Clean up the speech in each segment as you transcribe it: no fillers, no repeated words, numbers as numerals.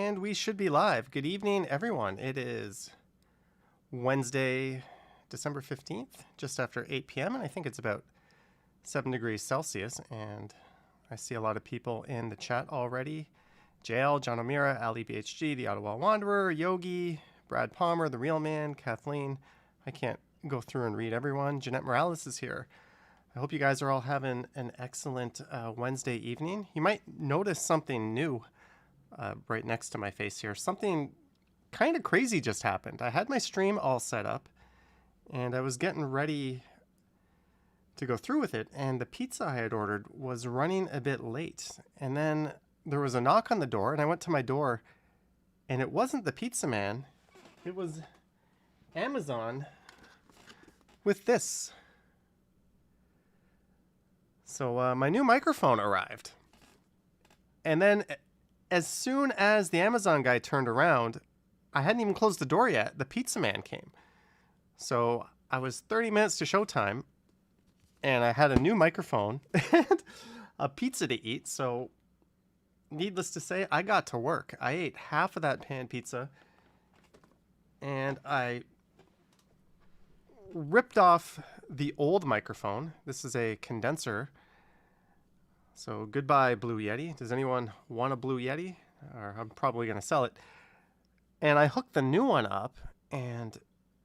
And we should be live. Good evening, everyone. It is Wednesday, December 15th, just after 8 p.m. And I think it's about 7 degrees Celsius. And I see a lot of people in the chat already. JL, John O'Meara, Ali BHG, The Ottawa Wanderer, Yogi, Brad Palmer, The Real Man, Kathleen. I can't go through and read everyone. Jeanette Morales is here. I hope you guys are all having an excellent Wednesday evening. You might notice something new right next to my face here. Something kind of crazy just happened. I had my stream all set up and I was getting ready to go through with it, and the pizza I had ordered was running a bit late. And then there was a knock on the door, and I went to my door, and it wasn't the pizza man. It was Amazon with this. So my new microphone arrived. And then as soon as the Amazon guy turned around, I hadn't even closed the door yet. The pizza man came. So I was 30 minutes to showtime, and I had a new microphone and a pizza to eat. So needless to say, I got to work. I ate half of that pan pizza, and I ripped off the old microphone. This is a condenser. So goodbye, Blue Yeti. Does anyone want a Blue Yeti? Or I'm probably going to sell it. And I hooked the new one up, and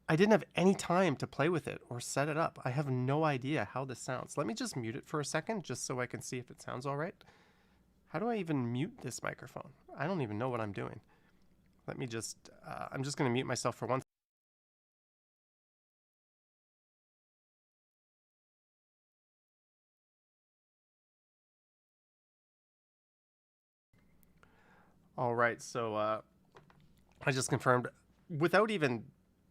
I didn't have any time to play with it or set it up. I have no idea how this sounds. Let me just mute it for a second just so I can see if it sounds all right. How do I even mute this microphone? I don't even know what I'm doing. Let me just, I'm just going to mute myself for one. All right, so I just confirmed, without even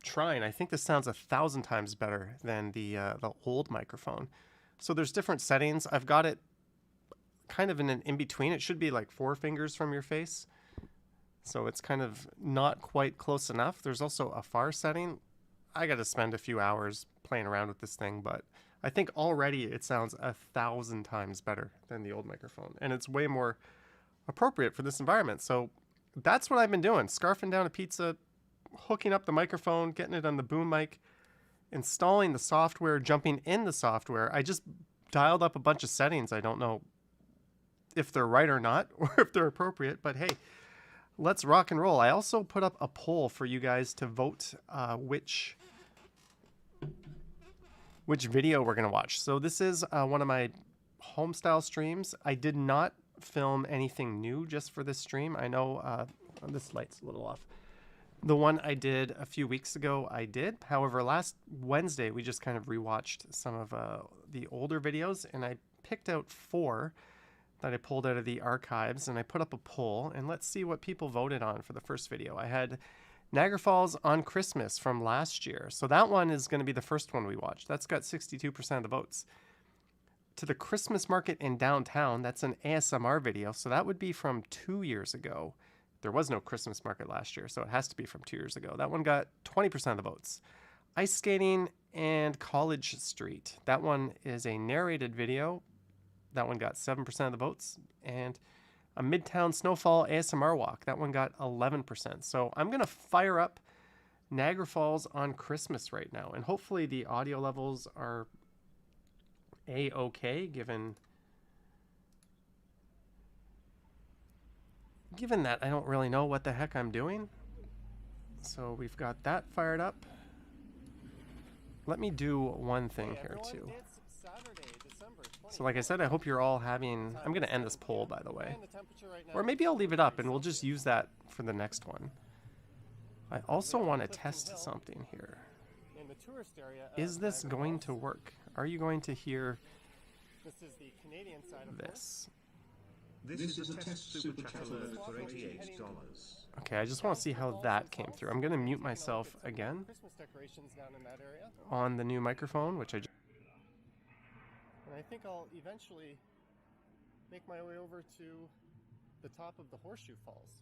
trying, I think this sounds 1,000 times better than the old microphone. So there's different settings. I've got it kind of in an in-between. It should be like 4 fingers from your face. So it's kind of not quite close enough. There's also a far setting. I got to spend a few hours playing around with this thing, but I think already it sounds 1,000 times better than the old microphone. And it's way more appropriate for this environment. So that's what I've been doing. Scarfing down a pizza, hooking up the microphone, getting it on the boom mic, installing the software, jumping in the software. I just dialed up a bunch of settings. I don't know if they're right or not, or if they're appropriate, but hey, let's rock and roll. I also put up a poll for you guys to vote which video we're going to watch. So this is one of my home style streams. I did not film anything new just for this stream. I know this light's a little off. The one I did a few weeks ago, I did. However, last Wednesday, we just kind of rewatched some of the older videos, and I picked out 4 that I pulled out of the archives, and I put up a poll, and let's see what people voted on for the first video. I had Niagara Falls on Christmas from last year. So that one is going to be the first one we watched. That's got 62% of the votes. To the Christmas market in downtown, that's an ASMR video, so that would be from 2 years ago. There was no Christmas market last year, so it has to be from 2 years ago. That one got 20% of the votes. Ice skating and College Street. That one is a narrated video. That one got 7% of the votes. And a Midtown Snowfall ASMR walk. That one got 11%. So I'm going to fire up Niagara Falls on Christmas right now. And hopefully the audio levels are A-okay, given that I don't really know what the heck I'm doing. So we've got that fired up. Let me do one thing here too. So like I said, I hope you're all having, I'm going to end this poll, by the way. Or maybe I'll leave it up and we'll just use that for the next one. I also want to test something here. Is this going to work? Are you going to hear this? This is a test super chat alert for $88. Okay, I just want to see how that came through. I'm going to mute myself again on the new microphone, which I just... And I think I'll eventually make my way over to the top of the Horseshoe Falls.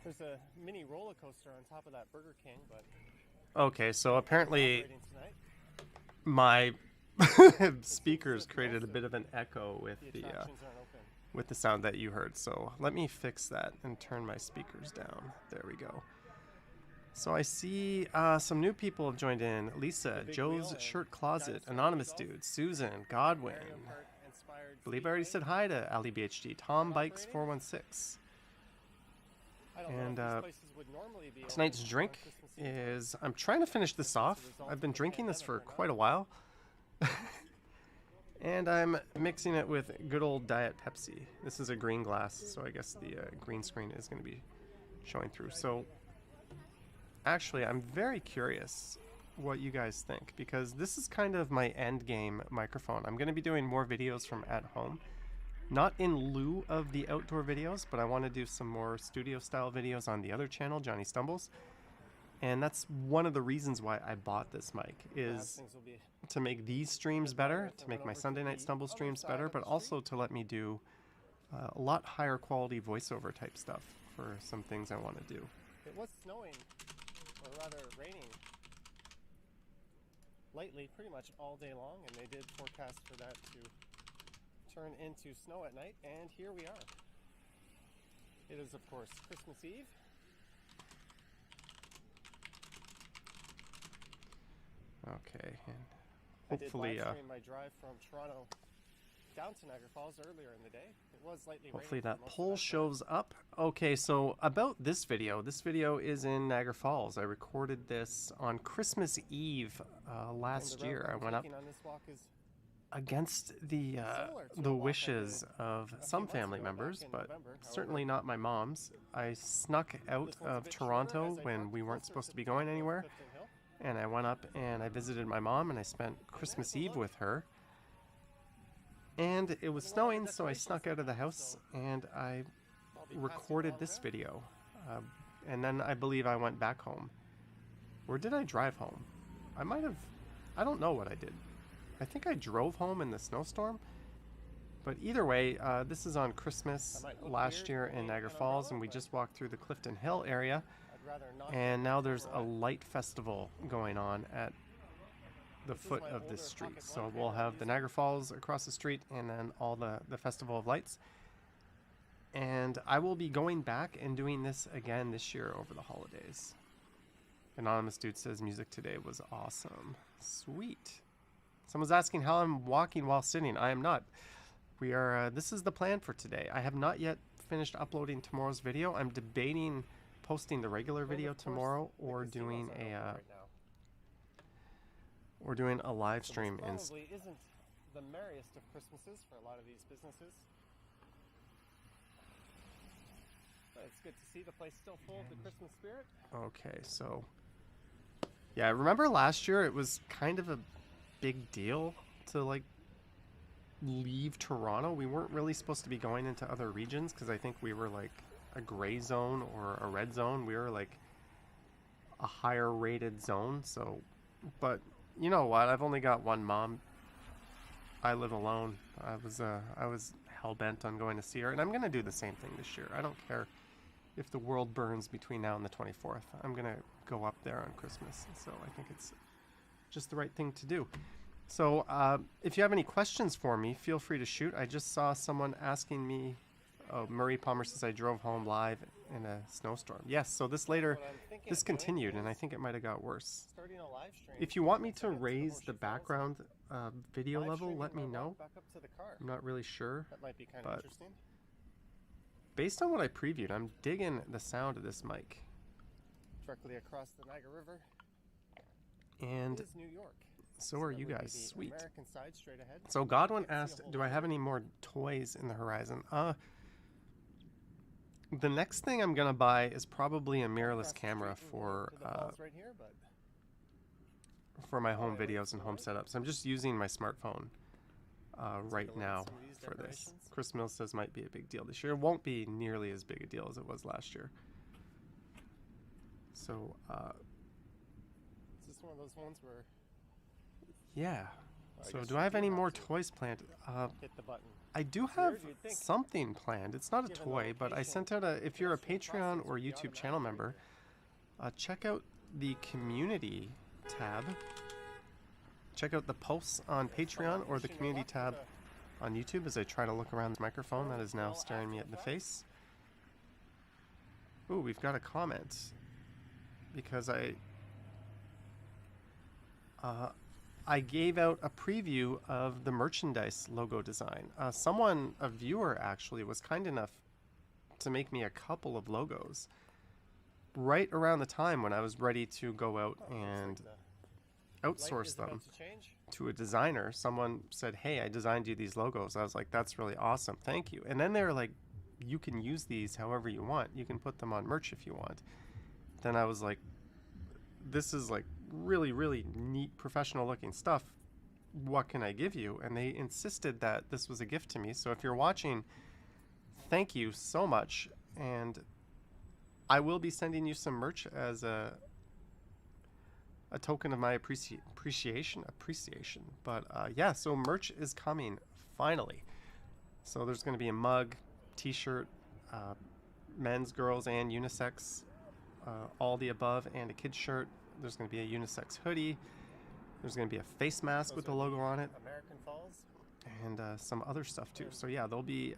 There's a mini roller coaster on top of that Burger King, but okay, so apparently my speakers created a bit of an echo with the sound that you heard. So let me fix that and turn my speakers down. There we go. So I see some new people have joined in. Lisa, Joe's Shirt Closet, Anonymous Dude, Susan, Godwin. I believe I already said hi to Ali BHD. Tom Bikes 416. And tonight's drink is, I'm trying to finish this off. I've been drinking this for quite a while. And I'm mixing it with good old Diet Pepsi. This is a green glass, so I guess the green screen is going to be showing through. So actually, I'm very curious what you guys think, because this is kind of my end game microphone. I'm going to be doing more videos from at home. Not in lieu of the outdoor videos, but I want to do some more studio style videos on the other channel, Johnny Stumbles. And that's one of the reasons why I bought this mic, is to make these streams better, to make my Sunday Night Stumble streams better, but also to let me do a lot higher quality voiceover type stuff for some things I want to do. It was snowing, or rather raining, lightly pretty much all day long, and they did forecast for that to turn into snow at night, and here we are. It is, of course, Christmas Eve. Okay, and hopefully, I did live stream my drive from Toronto down to Niagara Falls earlier in the day. It was lightly hopefully raining that poll shows up. Okay, so about this video is in Niagara Falls. I recorded this on Christmas Eve last year. I went up on this walk is against the wishes of some family members, but certainly not my mom's. I snuck out of Toronto when we weren't supposed to be going anywhere, and I went up and I visited my mom, and I spent Christmas Eve with her. And it was snowing, so I snuck out of the house and I recorded this video. And then I believe I went back home. Or did I drive home? I don't know what I did. I think I drove home in the snowstorm. But either way, this is on Christmas last year in Niagara Falls, and we just walked through the Clifton Hill area. And now there's a light festival going on at the foot of this street. So we'll have the Niagara Falls across the street, and then all the Festival of Lights. And I will be going back and doing this again this year over the holidays. Anonymous Dude says music today was awesome. Sweet. Someone's asking how I'm walking while sitting. I am not. We are, this is the plan for today. I have not yet finished uploading tomorrow's video. I'm debating posting the regular video tomorrow or doing a live stream. Probably isn't the merriest of Christmases for a lot of these businesses. But it's good to see the place still full of the Christmas spirit. Okay, so yeah, remember last year it was kind of a big deal to like leave Toronto. We weren't really supposed to be going into other regions because I think we were like a gray zone or a red zone. We were like a higher rated zone. So, but you know what? I've only got one mom. I live alone. I was hell bent on going to see her, and I'm gonna do the same thing this year. I don't care if the world burns between now and the 24th. I'm gonna go up there on Christmas. So I think it's just the right thing to do. So if you have any questions for me, feel free to shoot. I just saw someone asking me. Oh, Murray Palmer says I drove home live in a snowstorm. Yes, so this continued, and I think it might have got worse. If you want me to raise the background video level, let me know. I'm not really sure, That might be kind of but interesting. based on what I previewed, I'm digging the sound of this mic. Directly across the Niagara River And is New York. so are that you would be guys. the Sweet. American side straight ahead. So Godwin Can't see a asked, whole do I lot have of any more toys in the horizon? The next thing I'm gonna buy is probably a mirrorless Across the camera street and go for to the falls right here, but my home yeah, videos and home right. setups. I'm just using my smartphone right look at now some of these for this. decorations. Chris Mills says might be a big deal this year. It won't be nearly as big a deal as it was last year. So is this one of those ones where yeah, So do I have any more toys planned? Hit the button. I do have weird, you'd think, something planned. It's not a given the toy, but I location, sent out a, if you're a pedestrian Patreon crossings or would be YouTube channel member, automatically check out the community tab. Check out the posts on Patreon or the pushing community your luck tab with on YouTube as I try to look around the microphone that is now staring me in the face. Ooh, we've got a comment because I gave out a preview of the merchandise logo design. Someone, a viewer actually, was kind enough to make me a couple of logos right around the time when I was ready to go out and outsource them to a designer. Someone said, hey, I designed you these logos. I was like, that's really awesome, thank you. And then they're like, you can use these however you want. You can put them on merch if you want. Then I was like, this is like really, really neat professional looking stuff. What can I give you? And they insisted that this was a gift to me. So if you're watching, thank you so much. And I will be sending you some merch as a token of my appreciation. But yeah, so merch is coming finally. So there's going to be a mug, t-shirt, men's, girls, and unisex, all the above, and a kid's shirt. There's going to be a unisex hoodie. There's going to be a face mask with the logo on it, American Falls, and some other stuff too. So yeah, there'll be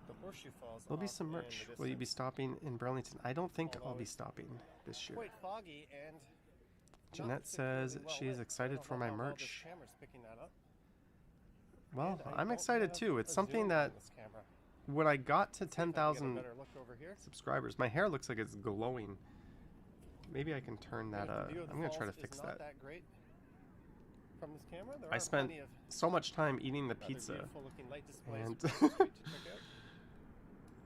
the Horseshoe Falls. some merch. Will you be stopping in Burlington? I don't think I'll be stopping this year. Quite foggy and Jeanette says she's excited for my merch. Well, I'm excited too. It's something that when I got to 10,000 subscribers, my hair looks like it's glowing. Maybe I can turn that I'm going to try to fix that. I spent so much time eating the pizza and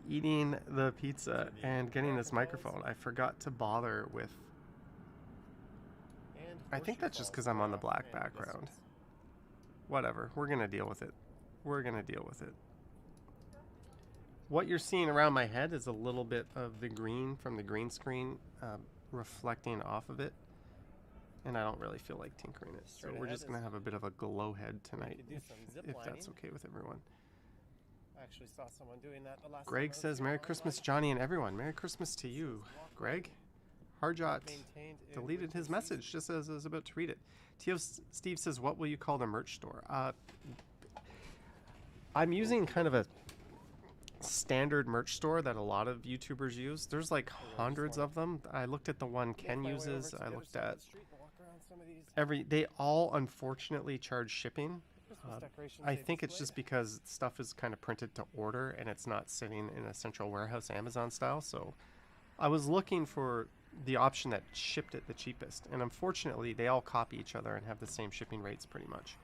eating the pizza and getting this microphone. I forgot to bother with, I think that's just because I'm on the black background. Whatever, we're going to deal with it. We're going to deal with it. What you're seeing around my head is a little bit of the green from the green screen reflecting off of it, and I don't really feel like tinkering it, so we're just gonna have a bit of a glow head tonight, if that's okay with everyone. I actually saw someone doing that the last Greg says, Merry Christmas, Johnny and everyone. Merry Christmas to you, Greg. Harjot deleted his message just as I was about to read it. Steve says, what will you call the merch store? I'm using kind of a standard merch store that a lot of YouTubers use. There's like hundreds of them. I looked at the one Ken uses. I looked at they all unfortunately charge shipping. I think it's just because stuff is kind of printed to order and it's not sitting in a central warehouse Amazon style. So I was looking for the option that shipped it the cheapest, and unfortunately they all copy each other and have the same shipping rates pretty much.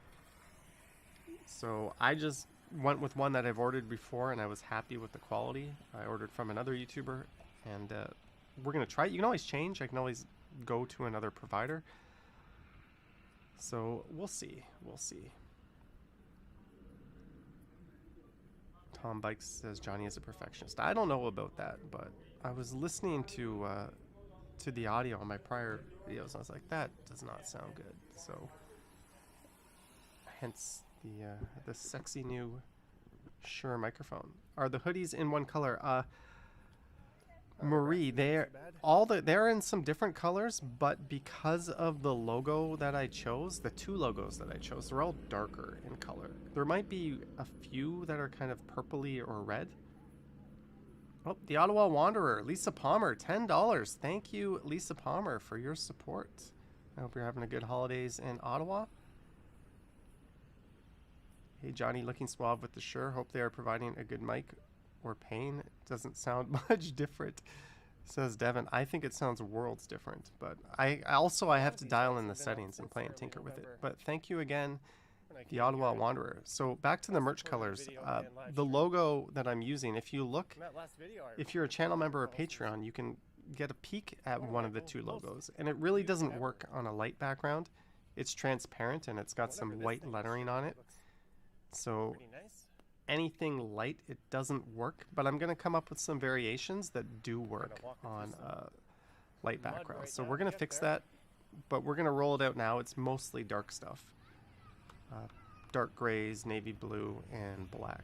So I just went with one that I've ordered before and I was happy with the quality. I ordered from another YouTuber, and we're gonna try it. You can always change. I can always go to another provider. So we'll see. We'll see. Tom Bikes says Johnny is a perfectionist. I don't know about that, but I was listening to the audio on my prior videos and I was like, that does not sound good. So hence the sexy new Shure microphone. Are the hoodies in one color? Marie, they're in some different colors, but because of the logo that I chose, the two logos that I chose, they're all darker in color. There might be a few that are kind of purpley or red. Oh, the Ottawa Wanderer, Lisa Palmer, $10. Thank you, Lisa Palmer, for your support. I hope you're having a good holidays in Ottawa. Hey, Johnny, looking suave with the Shure. Hope they are providing a good mic or pain. It doesn't sound much different, says Devin. I think it sounds worlds different, but I have to dial in the settings and play and tinker with it. But thank you again, the Ottawa Wanderer. So back to the merch colors. The logo that I'm using, if you're a channel member or Patreon, you can get a peek at one of the two logos, and it really doesn't work on a light background. It's transparent and it's got some white lettering on it. So anything light, it doesn't work, but I'm going to come up with some variations that do work on light backgrounds. So we're going to fix that, but we're going to roll it out now. It's mostly dark stuff. dark grays, navy blue, and black.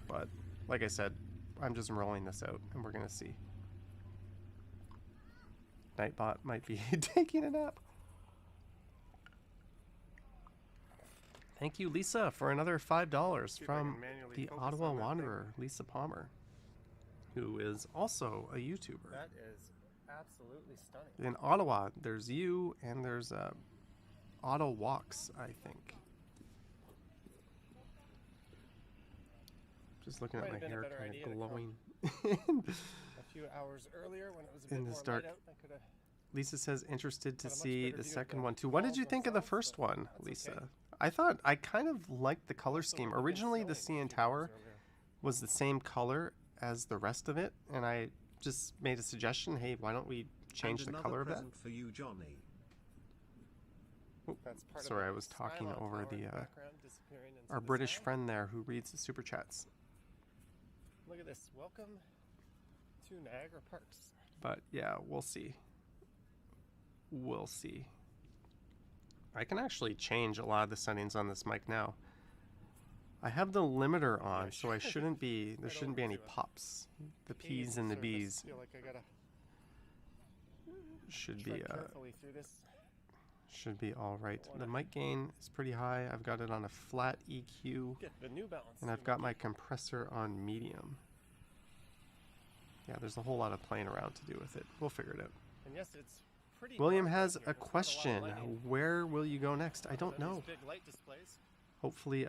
But like I said, I'm just rolling this out and we're gonna see. Nightbot might be taking a nap. Thank you, Lisa, for another $5 See if I can from manually the focus Ottawa on that thing. Wanderer, Lisa Palmer, who is also a YouTuber. That is absolutely stunning. In Ottawa, there's you and there's Auto Walks, I think. Just looking Might at have my been a hair better kind idea of to come glowing. A few hours earlier when it was a In bit this more light dark- out, I could have. Lisa says interested to Got a much see better the view of second the one too. What did falls you think of the themselves, first but one, that's Lisa? okay. I thought I kind of liked the color Also, scheme. it would've been Originally, the snowing a CN few Tower hours earlier. was the same color as the rest of it, and I just made a suggestion. Hey, why don't we change And the another color of that? present for you, Johnny. That's part Sorry, of I was talking Skylon over Tower in the background disappearing into our the British sky. friend there who reads the super chats. Look at this. Welcome to Niagara Parks. But yeah, we'll see. We'll see. I can actually change a lot of the settings on this mic now. I have the limiter on, so I shouldn't be. There Right shouldn't be over any to it. pops. The P's and the surface. B's I feel like I gotta should be tread carefully through this. should be all right. Don't The wanna- mic gain is pretty high. I've got it on a flat EQ, Get the New Balance. and I've got my compressor on medium. Yeah, there's a whole lot of playing around to do with it. We'll figure it out. And yes, it's pretty. William dark has out a here. There's not lot of question. lighting. Where will you go next? I don't Other than know. these big light displays. Hopefully,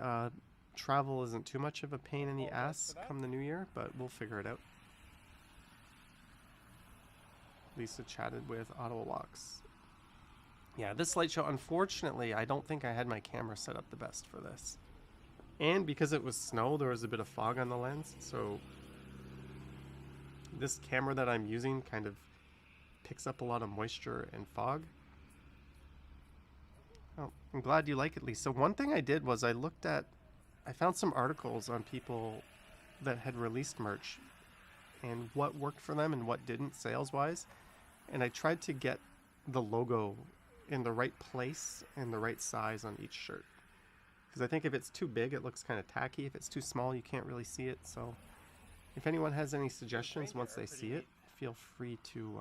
travel isn't too much of a pain in the Apologize ass for that. come the new year, but we'll figure it out. Lisa chatted with Ottawa Walks. Yeah, this light show, unfortunately, I don't think I had my camera set up the best for this. And because it was snow, there was a bit of fog on the lens, so this camera that I'm using kind of picks up a lot of moisture and fog. Oh, I'm glad you like it, Lisa. One thing I did was I found some articles on people that had released merch and what worked for them and what didn't sales-wise. And I tried to get the logo in the right place and the right size on each shirt. Because I think if it's too big, it looks kind of tacky. If it's too small, you can't really see it. So if anyone has any suggestions once they see it, feel free to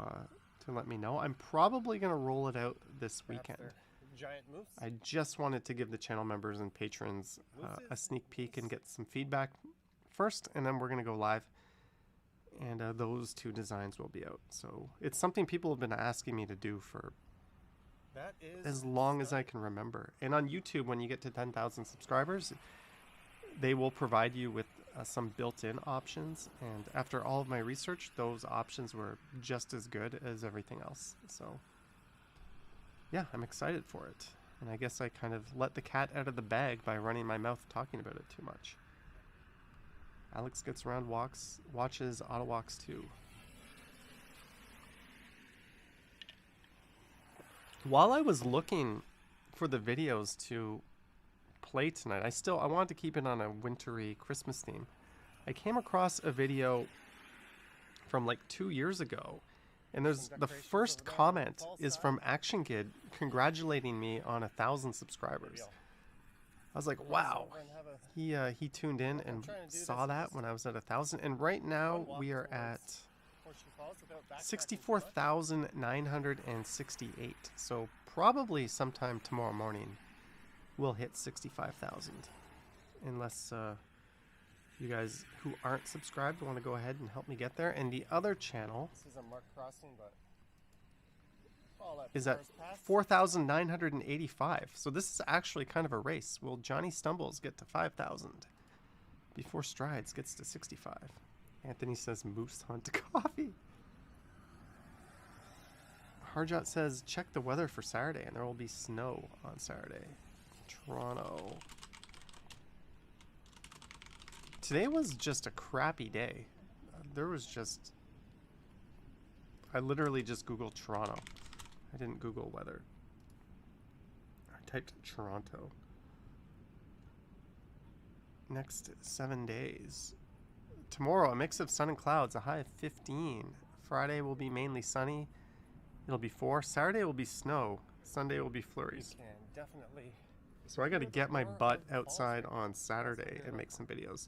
let me know. I'm probably going to roll it out this Perhaps weekend. they're giant moose. I just wanted to give the channel members and patrons a sneak peek and get some feedback first, and then we're going to go live. And those two designs will be out. So it's something people have been asking me to do for That is as long as I can remember. And on YouTube, when you get to 10,000 subscribers, they will provide you with some built-in options. And after all of my research, those options were just as good as everything else. So yeah, I'm excited for it. And I guess I kind of let the cat out of the bag by running my mouth talking about it too much. Alex gets around, watches Auto Walks 2. While I was looking for the videos to play tonight, I wanted to keep it on a wintry Christmas theme. I came across a video from like 2 years ago, and there's the decorations first over there on the comment fall is side. from Action Kid congratulating me on 1,000 subscribers. Maybe I'll I was like, cross wow. over and have a He tuned in and trying to do saw this that when I was at 1,000, and right now walk we are towards at Horseshoe Falls without backtracking too much. 64,968. So probably sometime tomorrow morning we'll hit 65,000. Unless you guys who aren't subscribed want to go ahead and help me get there. And the other channel This is a marked crossing, but all that is at cars past. 4,985. So this is actually kind of a race. Will Johnny Stumbles get to 5,000 before Strides gets to 65? Anthony says Moose Hunt coffee. Harjot says check the weather for Saturday, and there will be snow on Saturday. Toronto. Today was just a crappy day. There was just... I literally just Googled Toronto. I didn't Google weather. I typed Toronto. Next 7 days. Tomorrow, a mix of sun and clouds, a high of 15. Friday will be mainly sunny. It'll be 4. Saturday will be snow. Sunday will be You flurries. can definitely So I got to get my butt outside on Saturday and make some videos.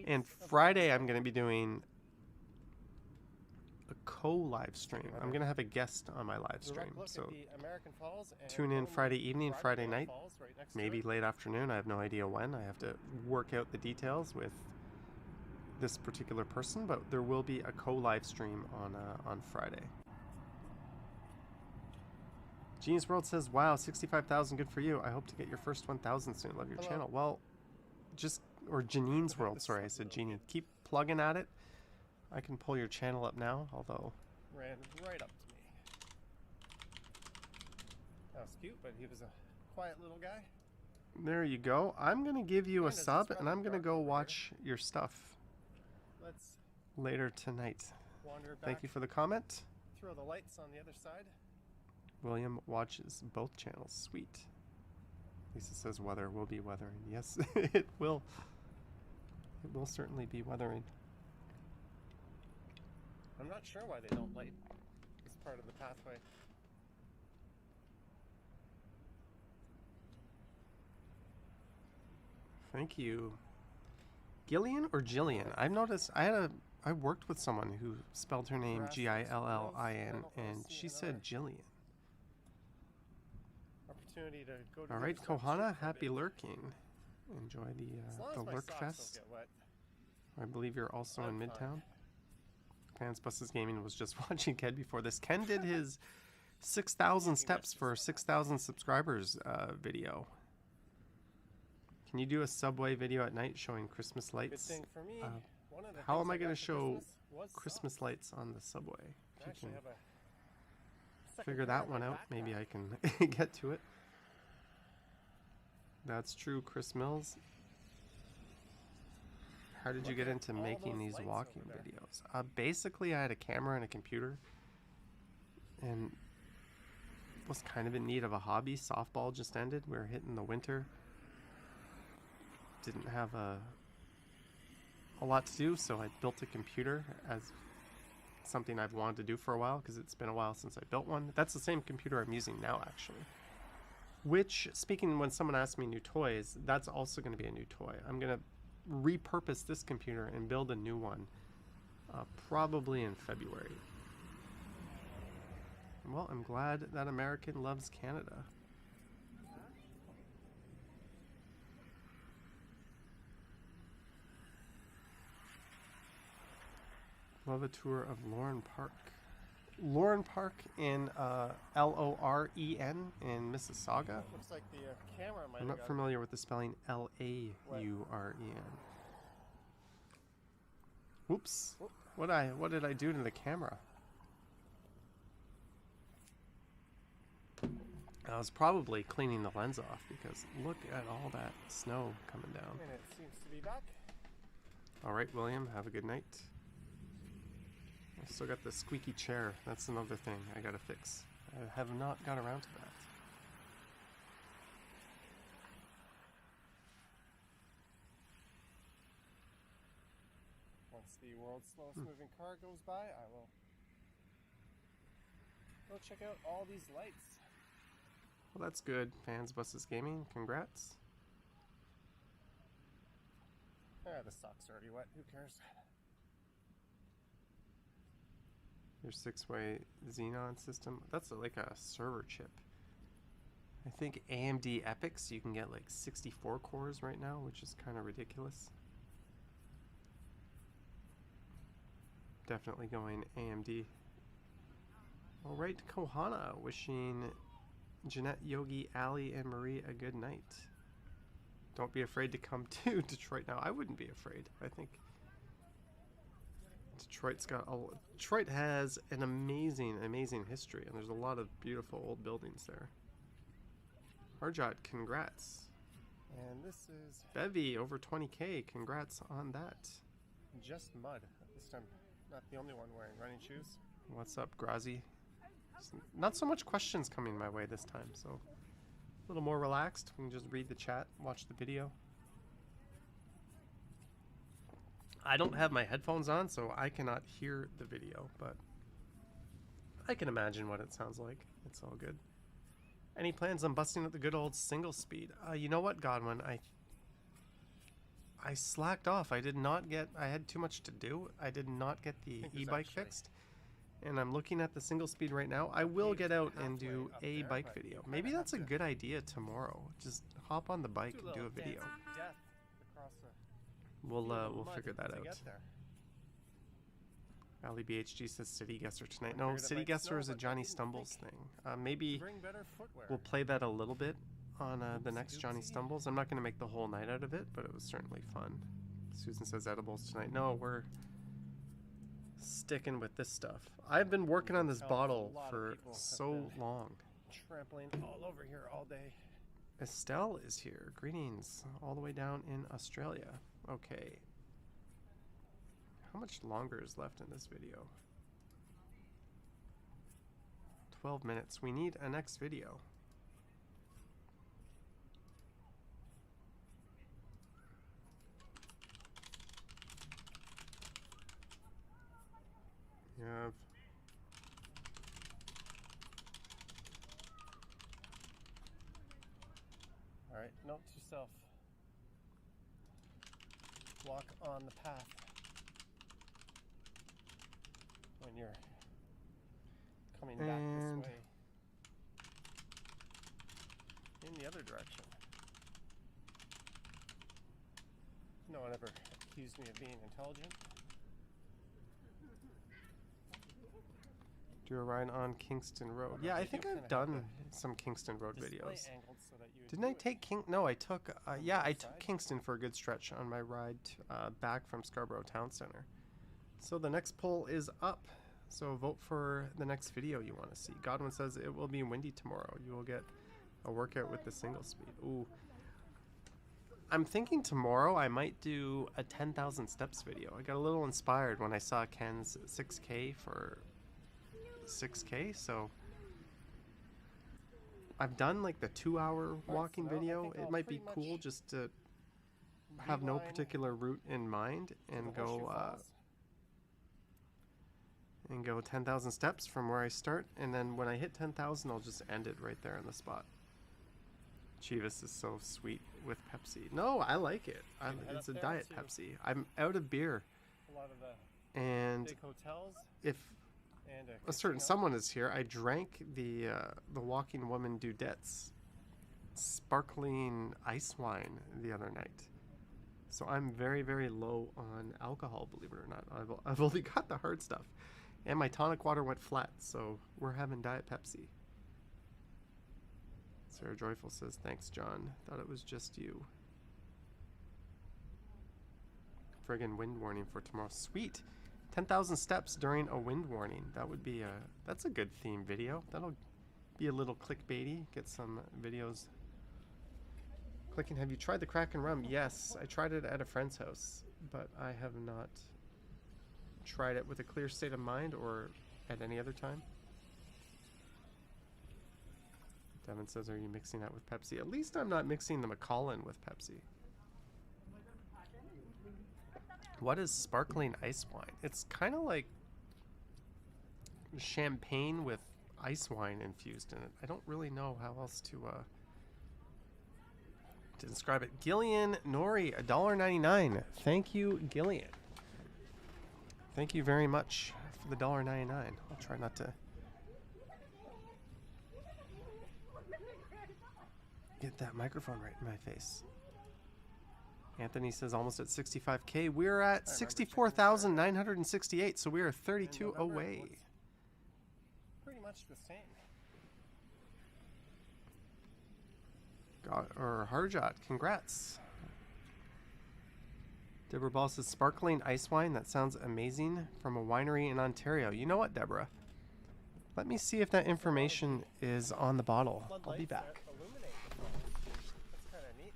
And Friday I'm going to be doing a co-live stream. I'm going to have a guest on my live stream. So tune in Friday evening, Friday night, maybe late afternoon. I have no idea when. I have to work out the details with this particular person, but there will be a co-live stream on Friday. Genius World says, wow, 65,000, good for you. I hope to get your first 1,000 soon. Love your channel. Well, or Janine's World, sorry, I said Jeannie. Keep plugging at it. I can pull your channel up now, although... Ran right up to me. That was cute, but he was a quiet little guy. There you go. I'm going to give you a sub, and I'm going to go watch your stuff later tonight. Thank you for the comment. Throw the lights on the other side. William watches both channels. Sweet. Lisa says weather will be weathering. Yes, it will. It will certainly be weathering. I'm not sure why they don't light this part of the pathway. Thank you. Gillian or Jillian? I've noticed I worked with someone who spelled her name Gillin, and she said Jillian. Opportunity to go to all right, Kohana, happy lurking. Enjoy the Lurk Fest. I believe you're also in Midtown. Fans Buses Gaming was just watching Ken before this. Ken did his 6,000 steps for 6,000 subscribers video. Can you do a subway video at night showing Christmas lights? Good thing for me, how am I going to show Christmas lights on the subway? If you can figure that one out, maybe I can get to it. That's true, Chris Mills. How did you get into making these walking videos? Basically, I had a camera and a computer, and was kind of in need of a hobby. Softball just ended. We were hitting the winter. Didn't have a lot to do, so I built a computer as something I've wanted to do for a while, because it's been a while since I built one. That's the same computer I'm using now, actually. Which, speaking when someone asks me new toys, that's also going to be a new toy. I'm going to repurpose this computer and build a new one, probably in February. Well, I'm glad that American loves Canada. Love a tour of Loren Park. Loren Park in Loren in Mississauga. Looks like the camera might I'm not familiar with the spelling Lauren. Whoops. What did I do to the camera? I was probably cleaning the lens off, because look at all that snow coming down. And it seems to be back. All right, William, have a good night. I still got the squeaky chair. That's another thing I gotta fix. I have not got around to that. Once the world's slowest moving car goes by, I will go check out all these lights. Well, that's good. Fans Buses Gaming, congrats. The sock's already wet. Who cares? Your 6-way Xenon system. That's like a server chip. I think AMD Epics, you can get like 64 cores right now, which is kind of ridiculous. Definitely going AMD. All right, Kohana, wishing Jeanette, Yogi, Ali, and Marie a good night. Don't be afraid to come to Detroit now. I wouldn't be afraid. I think Detroit has an amazing history, and there's a lot of beautiful old buildings there. Harjot, congrats. And this is Bevy, over 20K. Congrats on that. just mud. This time, not the only one wearing running shoes. What's up, Grazi? Not so much questions coming my way this time, so a little more relaxed. We can just read the chat, watch the video. I don't have my headphones on, so I cannot hear the video, but I can imagine what it sounds like. It's all good. Any plans on busting up the good old single speed? You know what, Godwin? I slacked off. I had too much to do. I did not get the think there's e-bike actually fixed. And I'm looking at the single speed right now. I will get out and do pathway up a there, bike but video. you Maybe kinda that's a have to good idea tomorrow. Just hop on the bike and do a little video. dance of death across the We'll field of we'll mud figure that to out. get there. Ali BHG says City Guesser tonight. I No, figured it City might Guesser snow, is a but I Johnny didn't Stumbles think. thing. Maybe Bring better footwear. we'll play that a little bit on the next Johnny Oopsie-doopsie. Stumbles. I'm not going to make the whole night out of it, but it was certainly fun. Susan says edibles tonight. No, we're sticking with this stuff. I've been working on this tell bottle a lot of for people have so been long. trampling all over here all day. Estelle is here. Greetings, all the way down in Australia. Okay. How much longer is left in this video? 12 minutes. We need a next video. You have All right, note to self. Walk on the path when you're coming back And- this way. In the other direction. No one ever accused me of being intelligent. do a ride on Kingston Road. Yeah, I you think do I've kinda have done some Kingston Road Display videos. angled so that you would Didn't do I it. take No, I took. Yeah, the I other took side? Kingston for a good stretch on my ride back from Scarborough Town Center. So the next poll is up. So vote for the next video you want to see. Godwin says it will be windy tomorrow. You will get a workout with the single speed. Ooh. I'm thinking tomorrow I might do a 10,000 steps video. I got a little inspired when I saw Ken's 6K for 6K, so I've done like the 2-hour walking so now I video. think It I'll might be pretty cool much just to have no beeline particular route in mind to and the Horseshoe go Falls. 10,000 steps from where I start, and then when I hit 10,000 I'll just end it right there on the spot. Chivas is so sweet with Pepsi. No, I like it. Head It's a up there diet to- Pepsi. I'm out of beer, A lot of the and big hotels if and a certain casino. someone is here, I drank the Walking Woman Dudettes sparkling ice wine the other night. So I'm very, very low on alcohol, believe it or not. I've only got the hard stuff. And my tonic water went flat, so we're having Diet Pepsi. Sarah Joyful says, thanks, John. Thought it was just you. Friggin' wind warning for tomorrow. Sweet! 10,000 steps during a wind warning. That would be that's a good theme video. That'll be a little clickbaity. Get some videos clicking. Have you tried the Kraken rum? Yes, I tried it at a friend's house, but I have not tried it with a clear state of mind or at any other time. Devin says, are you mixing that with Pepsi? At least I'm not mixing the Macallan with Pepsi. What is sparkling ice wine? It's kind of like champagne with ice wine infused in it. I don't really know how else to describe it. Gillian Nori, $1.99. Thank you, Gillian. Thank you very much for the $1.99. I'll try not to get that microphone right in my face. Anthony says almost at 65K. We're at 64,968, so we are 32 November, away. it's pretty much the same. Harjot, congrats. Deborah Ball says sparkling ice wine. That sounds amazing, from a winery in Ontario. You know what, Deborah? Let me see if that information is on the bottle. I'll be Floodlights back. that illuminate the falls. That's kind of neat.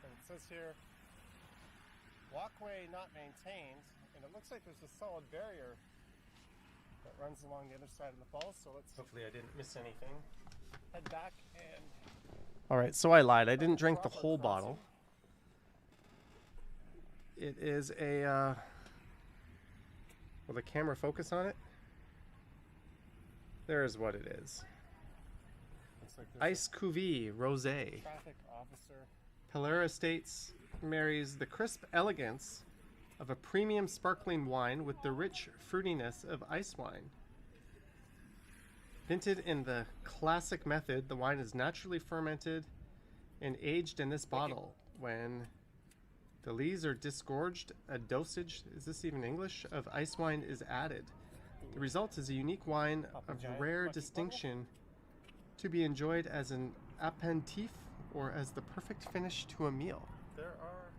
And it says here, walkway not maintained, and it looks like there's a solid barrier that runs along the other side of the falls. So let's Hopefully I didn't miss anything. head back and All right, so I lied. I didn't drink the whole bottle. It is a, will the camera focus on it? There's what it is. Looks like there's Ice Cuvée Rosé. a traffic officer. Pelera Estates marries the crisp elegance of a premium sparkling wine with the rich fruitiness of ice wine. Vinted in the classic method, the wine is naturally fermented and aged in this bottle. When the lees are disgorged, a dosage, is this even English, of ice wine is added. The result is a unique wine of rare distinction to be enjoyed as an aperitif or as the perfect finish to a meal. There are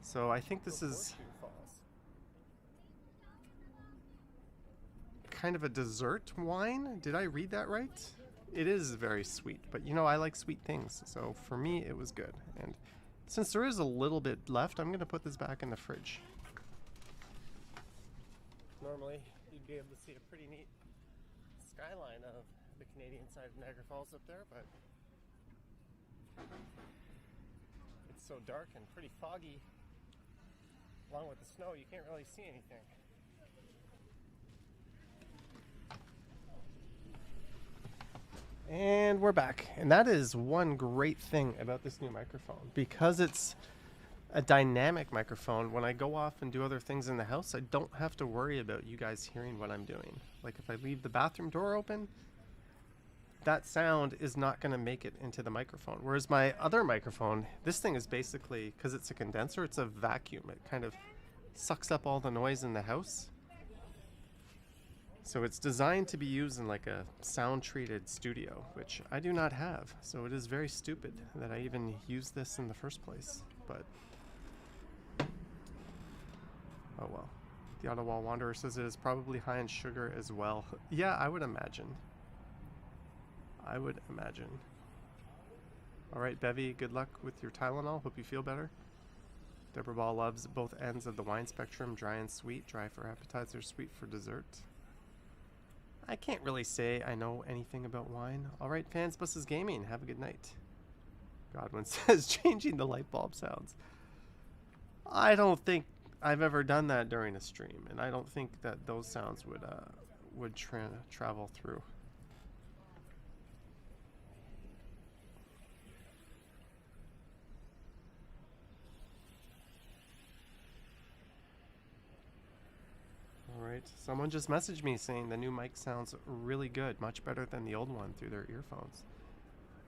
So I think this is horseshoe falls. kind of a dessert wine. Did I read that right? It is very sweet, but you know, I like sweet things. So for me, it was good. And since there is a little bit left, I'm going to put this back in the fridge. Normally, you'd be able to see a pretty neat skyline of the Canadian side of Niagara Falls up there, but it's so dark and pretty foggy. Along with the snow, you can't really see anything. And we're back. And that is one great thing about this new microphone. Because it's a dynamic microphone, when I go off and do other things in the house, I don't have to worry about you guys hearing what I'm doing. Like if I leave the bathroom door open, that sound is not going to make it into the microphone. Whereas my other microphone, this thing is basically, because it's a condenser, it's a vacuum. It kind of sucks up all the noise in the house. So it's designed to be used in like a sound-treated studio, which I do not have. So it is very stupid that I even use this in the first place. But oh well. The Ottawa Wanderer says it is probably high in sugar as well. Yeah, I would imagine. I would imagine. All right, Bevy, good luck with your Tylenol. Hope you feel better. Deborah Ball loves both ends of the wine spectrum, dry and sweet. Dry for appetizer, sweet for dessert. I can't really say I know anything about wine. All right, fans, Buses Gaming, have a good night. Godwin says changing the light bulb sounds. I don't think I've ever done that during a stream, and I don't think that those sounds would travel through. Alright, someone just messaged me saying the new mic sounds really good, much better than the old one through their earphones.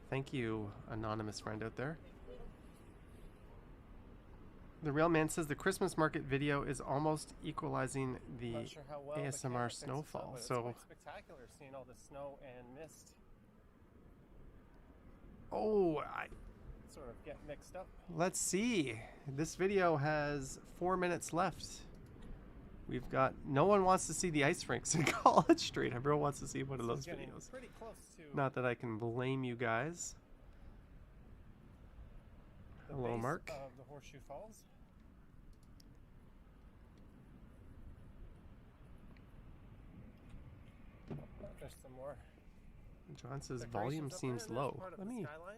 Thank you, anonymous friend out there. The Real Man says the Christmas market video is almost equalizing the Not sure how well the camera ASMR picks this up, snowfall. but it's So, quite spectacular seeing all the snow and mist oh, sort of get mixed up. let's see. This video has 4 minutes left. We've got, no one wants to see the ice rinks in College Street. Everyone wants to see one of This those is getting videos. pretty close to Not that I can blame you guys. the Hello, base Mark. of the Horseshoe Falls. There's some more. John says decorations volume up there, seems and there's low. part of Let the me, skyline.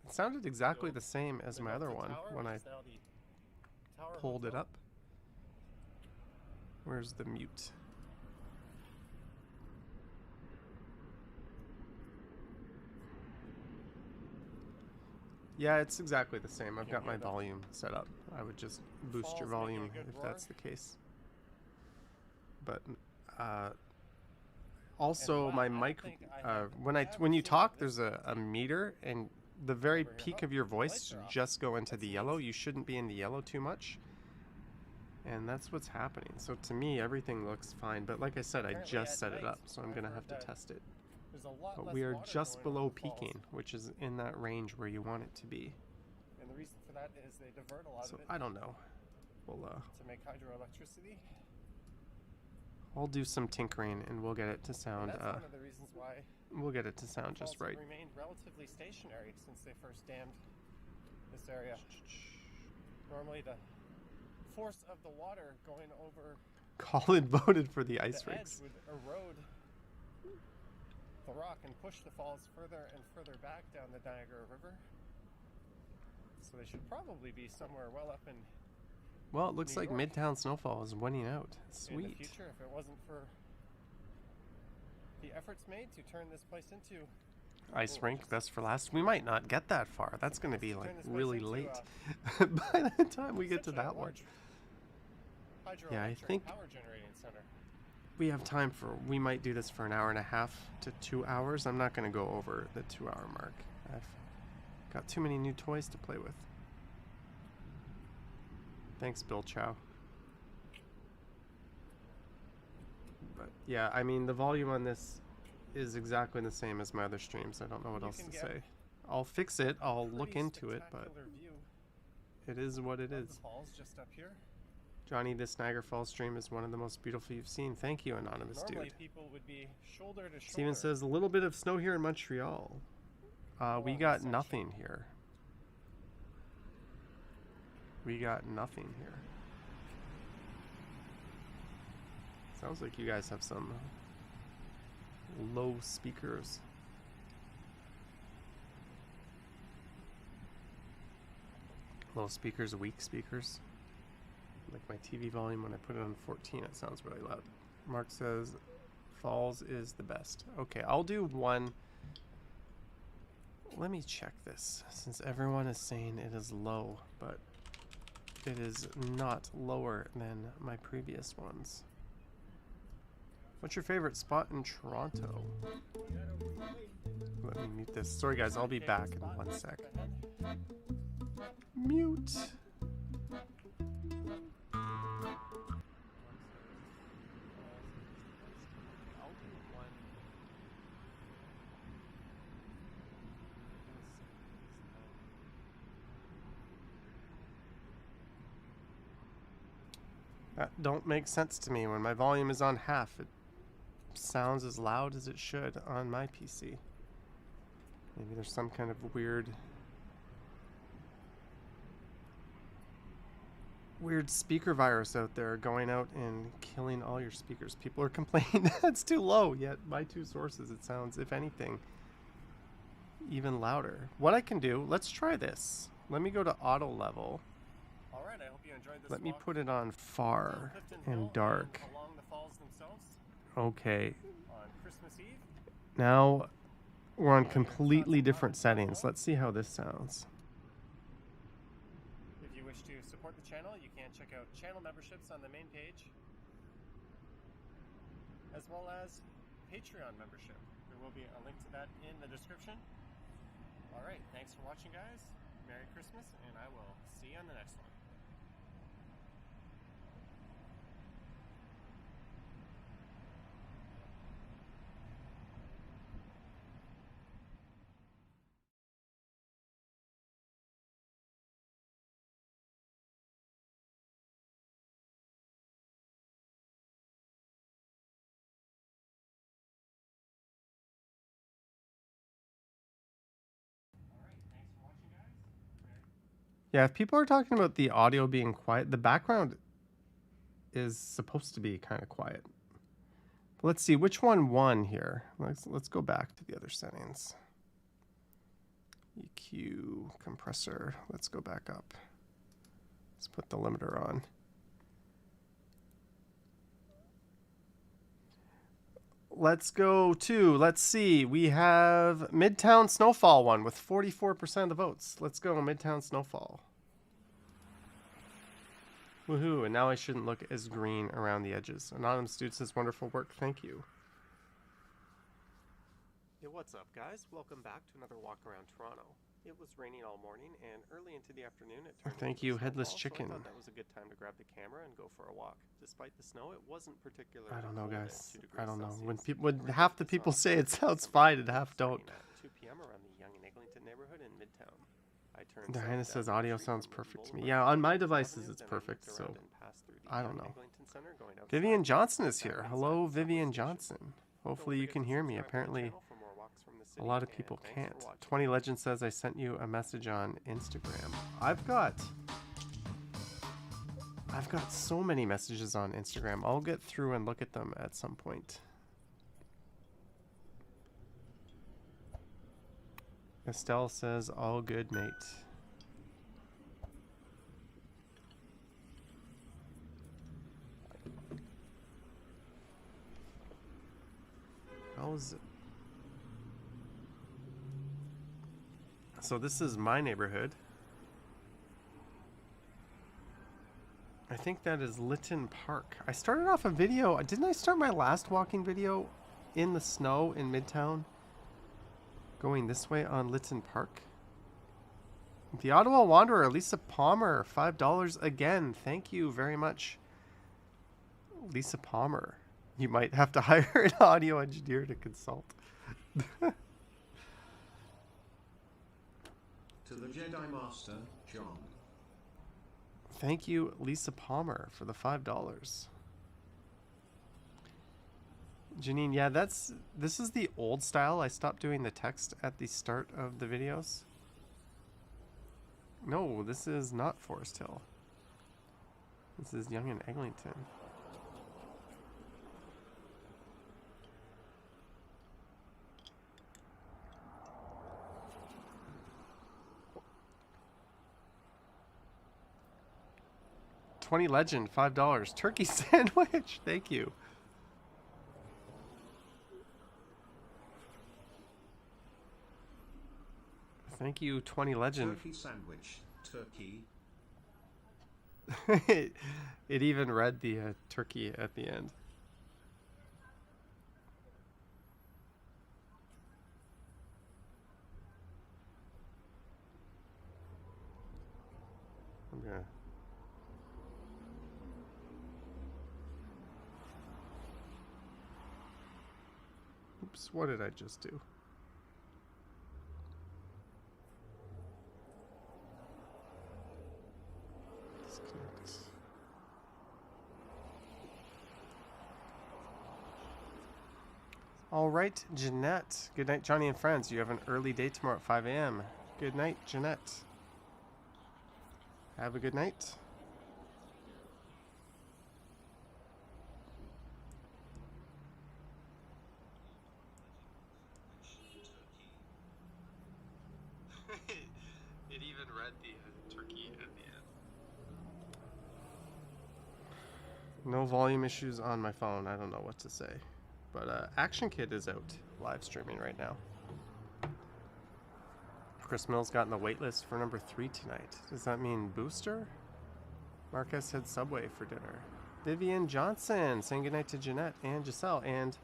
it sounded exactly Go the same as my Up other the one tower, when I which is now the Tower pulled it Hotel. up. Where's the mute? Yeah, it's exactly the same. I've can got my hear the volume set up. I would just boost your falls making a volume good if roar. that's the case. But also wow, my I don't mic, think I have when you ever talk, seen this there's a meter, and the very over here. peak Oh, of your the voice lights should are off. just go into That's the neat. yellow. You shouldn't be in the yellow too much. And that's what's happening. So to me, everything looks fine. But like I said, I Apparently just at set it night, up, so I'm I've gonna heard have to that test it. There's a lot But less we are water just going below over the falls. peaking, which is in that range where you want it to be. And the reason for that is they divert a lot So of it I don't know. We'll to make hydroelectricity. I'll do some tinkering and we'll get it to And sound that's one of the reasons why we'll get it to sound falls just right. have remained relatively stationary since they first dammed this area. Normally the force of the water going over Colin voted for the ice the rinks. edge would erode the rock and push the falls further and further back down the Niagara River. so they should probably be somewhere well up in Well, it looks New like York. Midtown Snowfall is winning out. in the Sweet. future if it wasn't for the efforts made to turn this place into Ice rink, best for last. We might not get that far. That's going to be like turn this place really into, late by the time we get to essentially a that one. large Yeah, I hydroelectric think power generating center. we have time for, we might do this for an hour and a half to 2 hours. I'm not going to go over the 2-hour mark. I've got too many new toys to play with. Thanks, Bill Chow. But yeah, I mean, the volume on this is exactly the same as my other streams. I don't know what You else can to get say. I'll fix it. I'll look Pretty into it, but spectacular view it is what it of is. the falls just up here. Johnny, this Niagara Falls stream is one of the most beautiful you've seen. Thank you, anonymous Normally dude. people would be shoulder to shoulder. Steven says a little bit of snow here in Montreal. We along the got section. nothing here. We got nothing here. Sounds like you guys have some low speakers. Low speakers, weak speakers. Like my TV volume, when I put it on 14, it sounds really loud. Mark says Falls is the best. Okay, I'll do one. Let me check this, since everyone is saying it is low, but it is not lower than my previous ones. What's your favorite spot in Toronto? Let me mute this. Sorry guys, I'll be back in 1 sec. Mute. That don't make sense to me. When my volume is on half, it sounds as loud as it should on my PC. Maybe there's some kind of weird speaker virus out there going out and killing all your speakers. People are complaining that's too low, yet my 2 sources it sounds, if anything, even louder. What I can do, let's try this. Let me go to auto level. All right, I hope you enjoyed this. Let me walk put it on far Clifton Hill and dark. along the falls themselves Okay, on Christmas Eve. now we're on completely different settings. Let's see how this sounds. If you wish to support the channel, you can check out channel memberships on the main page, as well as Patreon membership. There will be a link to that in the description. All right, thanks for watching, guys. Merry Christmas, and I will see you on the next one. Yeah, if people are talking about the audio being quiet, the background is supposed to be kind of quiet. Let's see which one won here. Let's go back to the other settings. EQ, compressor. Let's go back up. Let's put the limiter on. Let's go to, let's see, we have Midtown Snowfall one with 44% of the votes. Let's go, Midtown Snowfall. Woohoo, and now I shouldn't look as green around the edges. Anonymous Dude says, wonderful work, thank you. Hey, what's up, guys? Welcome back to another walk around Toronto. It was raining all morning, and early into the afternoon it turned Thank into you, a Headless Oh, Chicken. So I thought that was a good time to grab the camera and go for a walk. Despite the snow, it wasn't particularly I don't know, cold at guys. 2 I don't know. degrees When Celsius. people, when Temperature half the this people on say it Friday sounds was fine and half starting don't. at 2 p.m. around the Yonge and Eglinton neighborhood in Midtown. I turned The south Highness down says the audio street sounds from perfect to me. Boulevard Yeah, on my to devices Avenue, it's then I perfect, looped so around and passed through the I don't Yonge and know. Eglinton Center, going outside Vivian Johnson to is the here. back Hello, inside the Vivian subway Johnson. station. Hopefully you Don't can forget to hear me. subscribe to the Apparently channel for more walks from the a city, lot of and people thanks can't. for watching. 20 Legend says I sent you a message on Instagram. I've got so many messages on Instagram. I'll get through and look at them at some point. Estelle says all good, mate. videos. So this is my neighborhood. I think that is Lytton Park. I started off a video. Didn't I start my last walking video in the snow in Midtown? Going this way on Lytton Park. The Ottawa Wanderer, Lisa Palmer, $5 again. Thank you very much, Lisa Palmer. You might have to hire an audio engineer to consult. To the Jedi Master, John. Thank you, Lisa Palmer, for the $5. Janine, yeah, this is the old style. I stopped doing the text at the start of the videos. No, this is not Forest Hill. This is Yonge and Eglinton. $20 Legend, $5. Turkey sandwich. Thank you. Thank you, 20 Legend. Turkey sandwich. Turkey. It even read the turkey at the end. I'm gonna... Oops, what did I just do? Disconnect. All right, Jeanette. Good night, Johnny and friends. You have an early day tomorrow at 5 a.m. Good night, Jeanette. Have a good night. It even read the turkey at the end. No volume issues on my phone. I don't know what to say. But Action Kid is out live streaming right now. Chris Mills got in the waitlist for number 3 tonight. Does that mean Booster? Marcus had Subway for dinner. Vivian Johnson saying goodnight to Jeanette and Giselle. And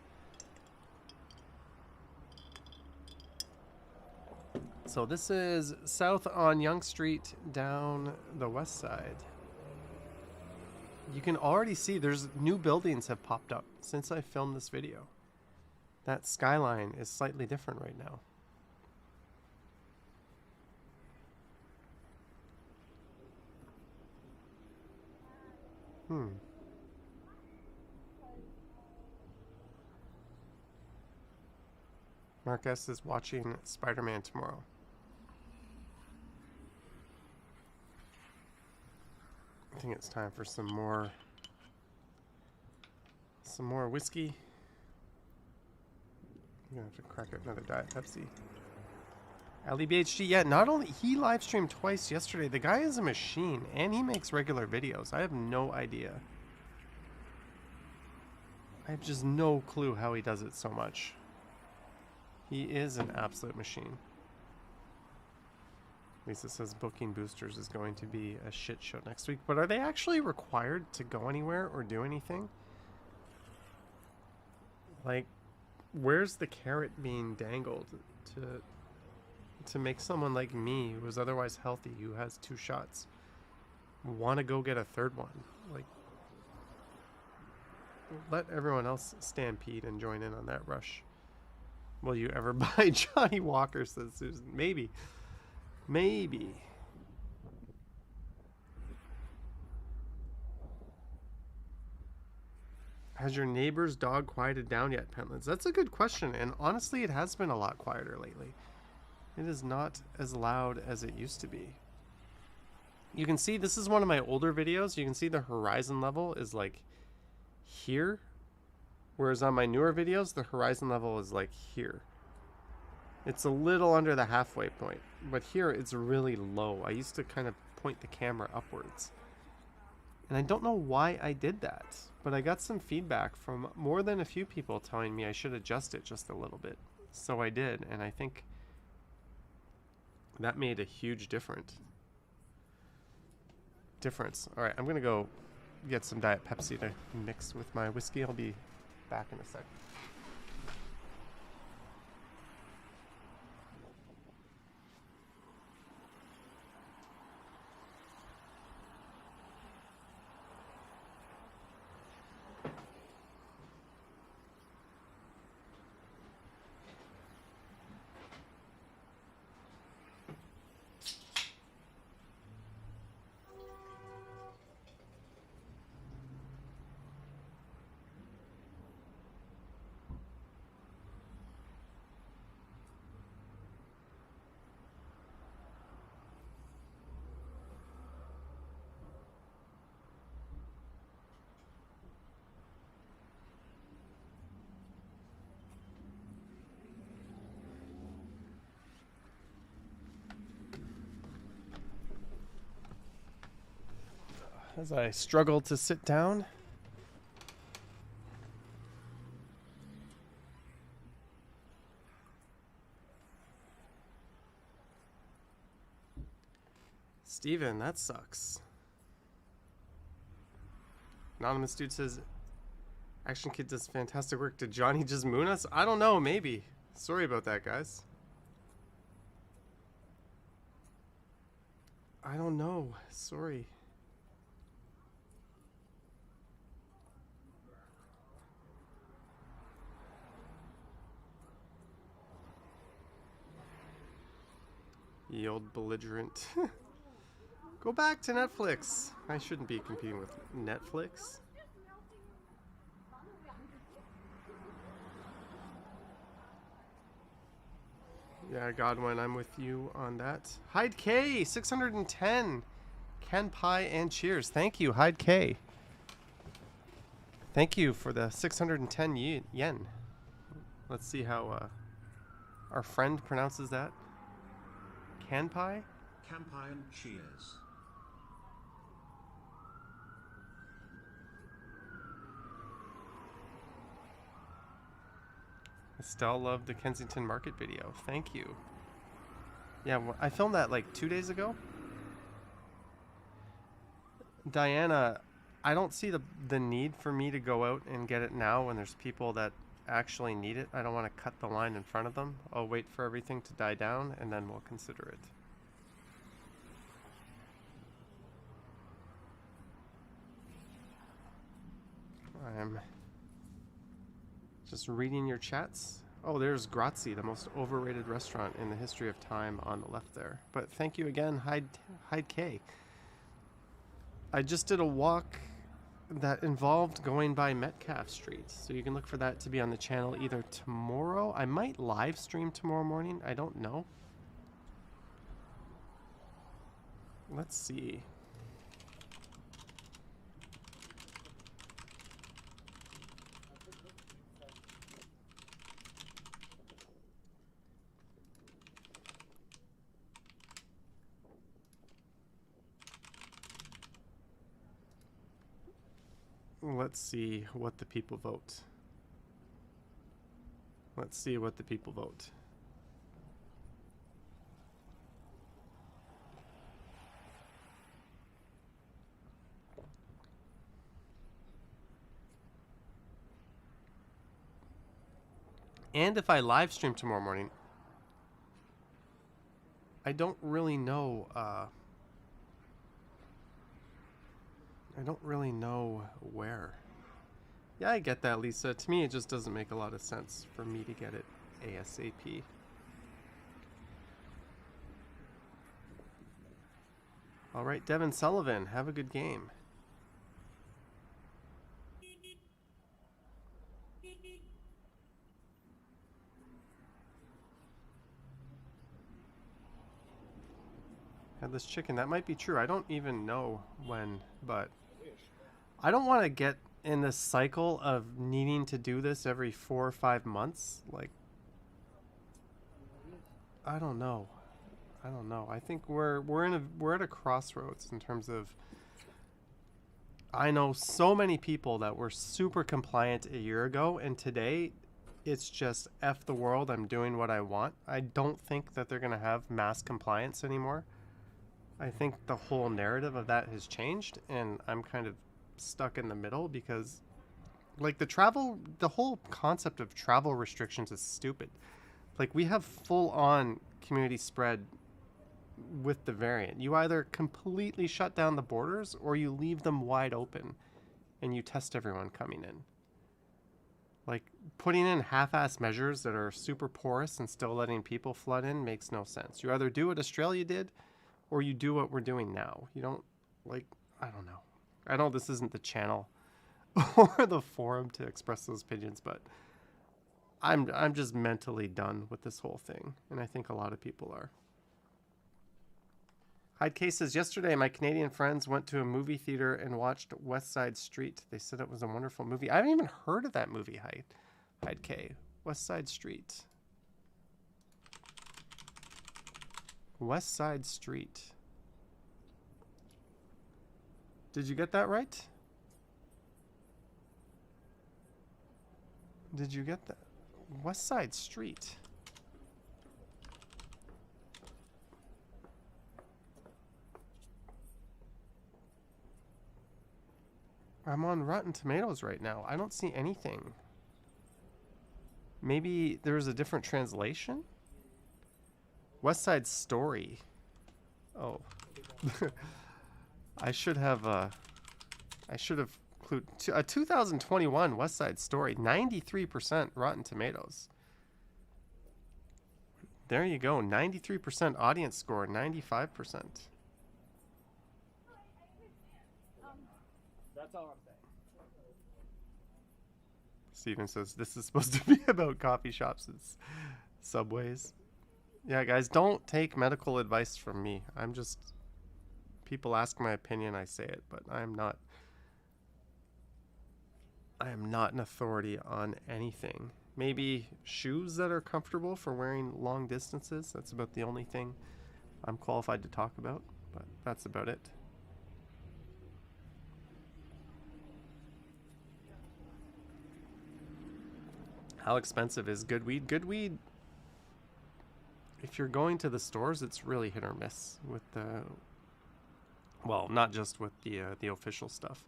so this is south on Yonge Street down the west side. You can already see there's new buildings have popped up since I filmed this video. That skyline is slightly different right now. Marcus is watching Spider-Man tomorrow. I think it's time for some more whiskey. I'm gonna have to crack up another Diet Pepsi. Ali BHG, yeah, not only he live streamed twice yesterday. The guy is a machine and he makes regular videos. I have no idea. I have just no clue how he does it so much. He is an absolute machine. Lisa says booking boosters is going to be a shit show next week. But are they actually required to go anywhere or do anything? Like, where's the carrot being dangled to make someone like me, who is otherwise healthy, who has 2 shots, want to go get a 3rd one? Like, let everyone else stampede and join in on that rush. Will you ever buy Johnny Walker, says Susan. Maybe. Maybe. Has your neighbor's dog quieted down yet, Pentlands? That's a good question, and honestly, it has been a lot quieter lately. It is not as loud as it used to be. You can see, this is one of my older videos. You can see the horizon level is like here, whereas on my newer videos, the horizon level is like here. It's a little under the halfway point, but here it's really low. I used to kind of point the camera upwards. And I don't know why I did that, but I got some feedback from more than a few people telling me I should adjust it just a little bit. So I did, and I think that made a huge difference. All right, I'm gonna go get some Diet Pepsi to mix with my whiskey. I'll be back in a sec. As I struggle to sit down. Steven, that sucks. Anonymous dude says, Action Kid does fantastic work. Did Johnny just moon us? I don't know, maybe. Sorry about that, guys. I don't know. Sorry. Ye old belligerent. Go back to Netflix. I shouldn't be competing with Netflix. Yeah, Godwin, I'm with you on that. Hyde K, 610. Ken Pie and cheers. Thank you, Hyde K. Thank you for the 610 yen. Let's see how our friend pronounces that. Ken Pie? Campai and cheers. Estelle loved the Kensington Market video. Thank you. Yeah, I filmed that like 2 days ago. Diana, I don't see the need for me to go out and get it now when there's people that actually need it. I don't want to cut the line in front of them. I'll wait for everything to die down and then we'll consider it. I'm just reading your chats. Oh, there's Grazie, the most overrated restaurant in the history of time on the left there. But thank you again, Hyde K. I just did a walk that involved going by Metcalf Street. So you can look for that to be on the channel either tomorrow. I might live stream tomorrow morning. I don't know. Let's see. Let's see what the people vote. Let's see what the people vote. And if I live stream tomorrow morning, I don't really know, where. Yeah, I get that, Lisa. To me, it just doesn't make a lot of sense for me to get it ASAP. All right, Devin Sullivan, have a good game. Headless chicken, that might be true. I don't even know when, but I don't want to get in this cycle of needing to do this every 4 or 5 months. Like, I don't know. I think we're at a crossroads in terms of I know so many people that were super compliant a year ago, and today it's just F the world, I'm doing what I want. I don't think that they're going to have mass compliance anymore. I think the whole narrative of that has changed, and I'm kind of stuck in the middle because, like, the whole concept of travel restrictions is stupid. Like, we have full on community spread with the variant. You either completely shut down the borders or you leave them wide open and you test everyone coming in. Like, putting in half-ass measures that are super porous and still letting people flood in makes no sense. You either do what Australia did or you do what we're doing now. You don't, like, I don't know. I know this isn't the channel or the forum to express those opinions, but I'm just mentally done with this whole thing, and I think a lot of people are. Hide Case says, yesterday my Canadian friends went to a movie theater and watched West Side Street. They said it was a wonderful movie. I haven't even heard of that movie, Hide K. West Side Street. West Side Street. Did you get that right? Did you get that? West Side Street. I'm on Rotten Tomatoes right now. I don't see anything. Maybe there's a different translation? West Side Story. Oh. I should have included a 2021 West Side Story, 93% Rotten Tomatoes. There you go, 93% audience score, 95%. That's all I'm saying. Steven says this is supposed to be about coffee shops and subways. Yeah, guys, don't take medical advice from me. I'm just... People ask my opinion, I say it, but I am not an authority on anything. Maybe shoes that are comfortable for wearing long distances. That's about the only thing I'm qualified to talk about, but that's about it. How expensive is good weed? Good weed, if you're going to the stores, it's really hit or miss with the... Well, not just with the official stuff.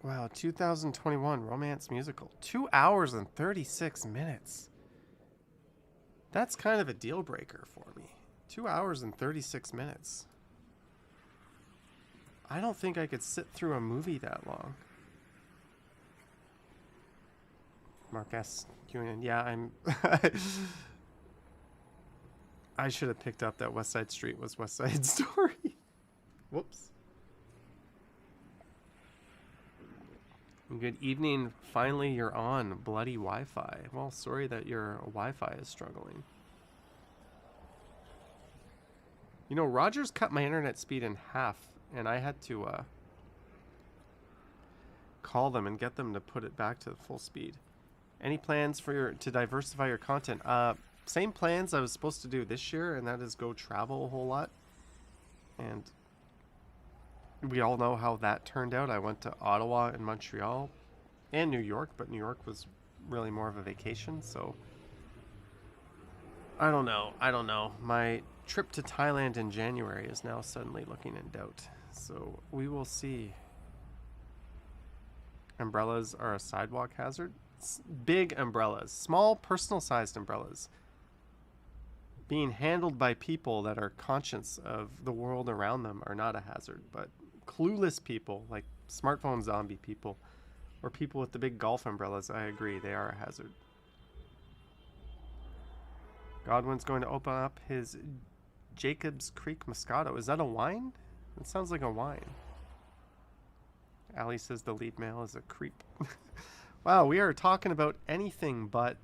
Wow, 2021 romance musical. 2 hours and 36 minutes. That's kind of a deal breaker for me. 2 hours and 36 minutes. I don't think I could sit through a movie that long. Mark S. Union. Yeah, I'm... I should have picked up that West Side Street was West Side Story. Whoops. Good evening. Finally, you're on bloody Wi-Fi. Well, sorry that your Wi-Fi is struggling. You know, Rogers cut my internet speed in half, and I had to call them and get them to put it back to full speed. Any plans for to diversify your content? Same plans I was supposed to do this year, and that is go travel a whole lot. And we all know how that turned out. I went to Ottawa and Montreal and New York, but New York was really more of a vacation, so I don't know. My trip to Thailand in January is now suddenly looking in doubt, so we will see. Umbrellas are a sidewalk hazard. Big umbrellas, small personal-sized umbrellas, being handled by people that are conscious of the world around them are not a hazard, but clueless people, like smartphone zombie people, or people with the big golf umbrellas, I agree, they are a hazard. Godwin's going to open up his Jacob's Creek Moscato. Is that a wine? It sounds like a wine. Ali says the lead male is a creep. Wow, we are talking about anything but...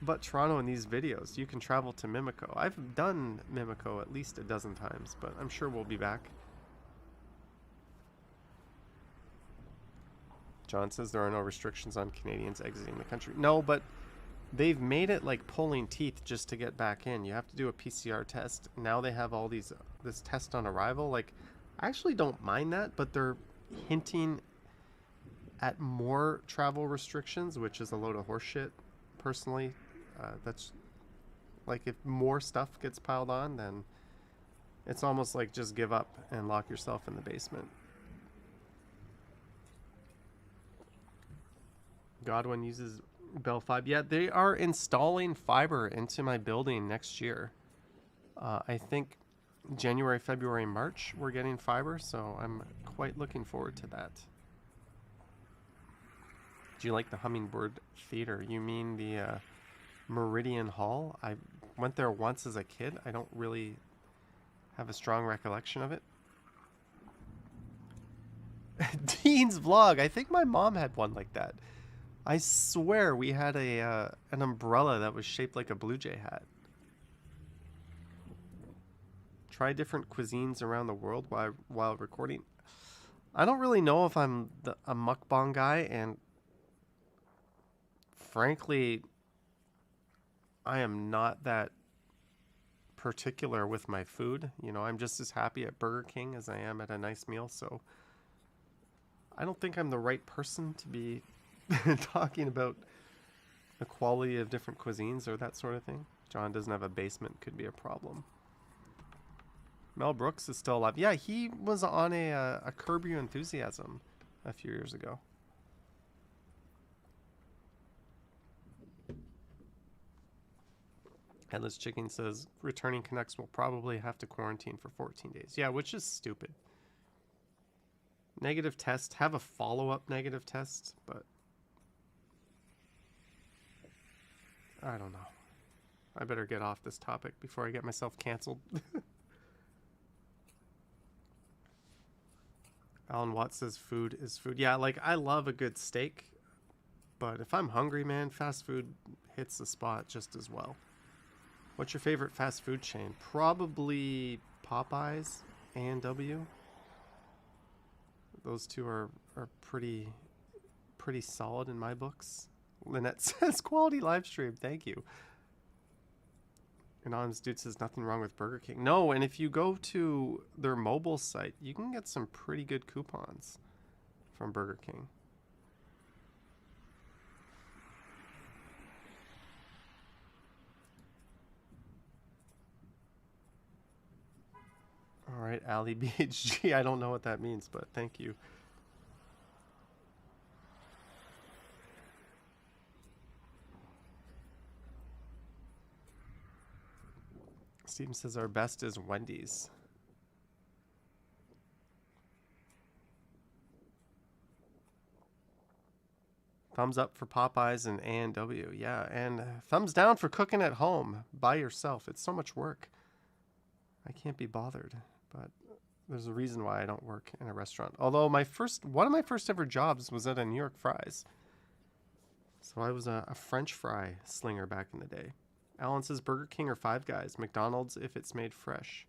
but Toronto in these videos. You can travel to Mimico. I've done Mimico at least a dozen times, but I'm sure we'll be back. John says there are no restrictions on Canadians exiting the country. No, but they've made it like pulling teeth just to get back in. You have to do a PCR test. Now they have all these this test on arrival. Like, I actually don't mind that, but they're hinting at more travel restrictions, which is a load of horseshit. Personally, that's like, if more stuff gets piled on, then it's almost like just give up and lock yourself in the basement. Godwin uses Bell 5. Yeah, they are installing fiber into my building next year. I think January, February, March, we're getting fiber, so I'm quite looking forward to that. Do you like the Hummingbird Theater? You mean the Meridian Hall? I went there once as a kid. I don't really have a strong recollection of it. Dean's Vlog. I think my mom had one like that. I swear we had an umbrella that was shaped like a Blue Jay hat. Try different cuisines around the world while recording. I don't really know if I'm a mukbang guy, and frankly, I am not that particular with my food. You know, I'm just as happy at Burger King as I am at a nice meal, so I don't think I'm the right person to be talking about the quality of different cuisines or that sort of thing. John doesn't have a basement, could be a problem. Mel Brooks is still alive. Yeah, he was on a Curb Your Enthusiasm a few years ago. Headless Chicken says returning Canucks will probably have to quarantine for 14 days. Yeah, which is stupid. Negative test. Have a follow-up negative test, but I don't know. I better get off this topic before I get myself canceled. Alan Watts says food is food. Yeah, like, I love a good steak, but if I'm hungry, man, fast food hits the spot just as well. What's your favorite fast food chain? Probably Popeyes, A&W. Those two are pretty solid in my books. Lynette says quality live stream. Thank you. Anonymous Dude says nothing wrong with Burger King. No, and if you go to their mobile site, you can get some pretty good coupons from Burger King. All right, Ali BHG. I don't know what that means, but thank you. Steven says our best is Wendy's. Thumbs up for Popeyes and A&W. Yeah, and thumbs down for cooking at home by yourself. It's so much work. I can't be bothered, but there's a reason why I don't work in a restaurant. Although one of my first ever jobs was at a New York Fries. So I was a French fry slinger back in the day. Alan says Burger King or Five Guys. McDonald's if it's made fresh.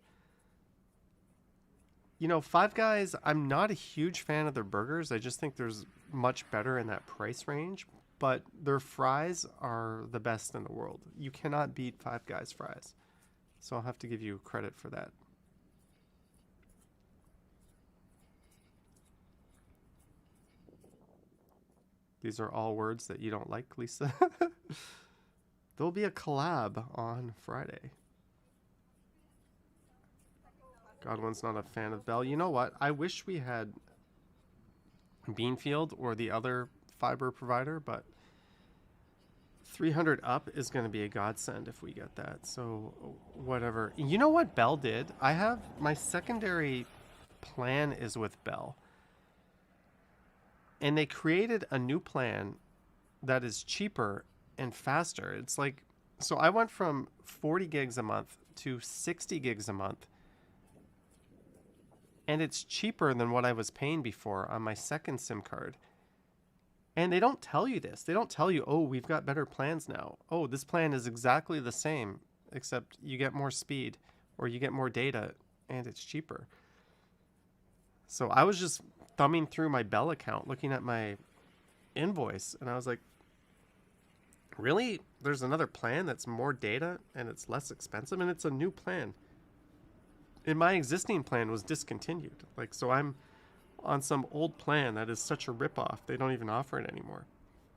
You know, Five Guys, I'm not a huge fan of their burgers. I just think there's much better in that price range. But their fries are the best in the world. You cannot beat Five Guys fries. So I'll have to give you credit for that. These are all words that you don't like, Lisa. There'll be a collab on Friday. Godwin's not a fan of Bell. You know what? I wish we had Beanfield or the other fiber provider, but 300 up is going to be a godsend if we get that. So whatever. You know what Bell did? I have my secondary plan is with Bell. And they created a new plan that is cheaper and faster. It's like, so I went from 40 gigs a month to 60 gigs a month. And it's cheaper than what I was paying before on my second SIM card. And they don't tell you this. They don't tell you, oh, we've got better plans now. Oh, this plan is exactly the same, except you get more speed or you get more data and it's cheaper. So I was just thumbing through my Bell account, looking at my invoice, and I was like, really, there's another plan that's more data and it's less expensive and it's a new plan. And my existing plan was discontinued. Like, so I'm on some old plan that is such a ripoff, they don't even offer it anymore.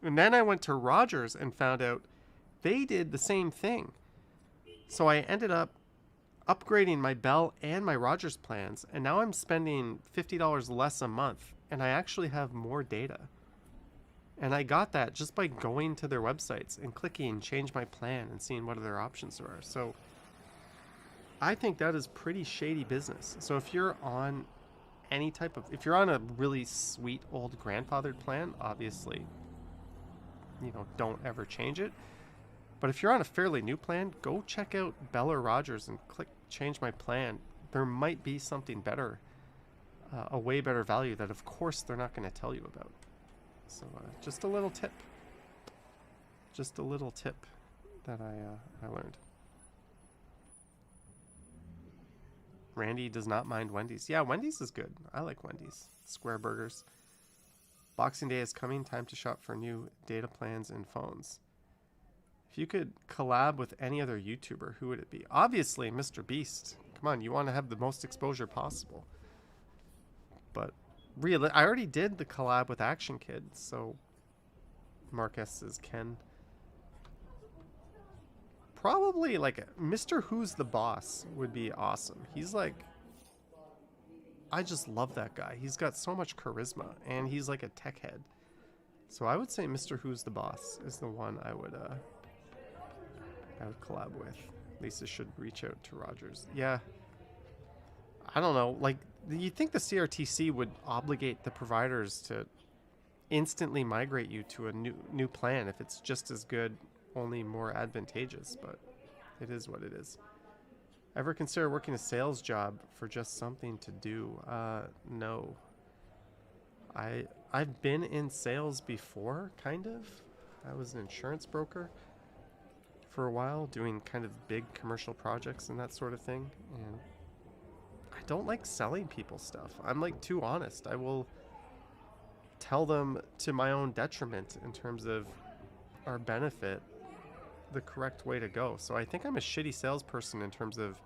And then I went to Rogers and found out they did the same thing. So I ended up upgrading my Bell and my Rogers plans, and now I'm spending $50 less a month, and I actually have more data. And I got that just by going to their websites and clicking change my plan and seeing what other options there are. So I think that is pretty shady business. So if you're on any type of, if you're on a really sweet old grandfathered plan, obviously, you know, don't ever change it. But if you're on a fairly new plan, go check out Bell or Rogers and click change my plan. There might be something better, a way better value that of course they're not going to tell you about. So just a little tip. Just a little tip that I learned. Randy does not mind Wendy's. Yeah, Wendy's is good. I like Wendy's. Square burgers. Boxing Day is coming. Time to shop for new data plans and phones. If you could collab with any other YouTuber, who would it be? Obviously, Mr. Beast. Come on, you want to have the most exposure possible. But really, I already did the collab with Action Kid, so Marcus says Ken. Probably like Mr. Who's the Boss would be awesome. He's like, I just love that guy. He's got so much charisma and he's like a tech head. So I would say Mr. Who's the Boss is the one I would collab with. Lisa should reach out to Rogers. Yeah. I don't know. Like, you think the CRTC would obligate the providers to instantly migrate you to a new plan if it's just as good, only more advantageous, but it is what it is. Ever consider working a sales job for just something to do? No. I've been in sales before, kind of. I was an insurance broker for a while, doing kind of big commercial projects and that sort of thing. And I don't like selling people stuff. I'm like too honest. I will tell them to my own detriment in terms of our benefit the correct way to go. So I think I'm a shitty salesperson in terms of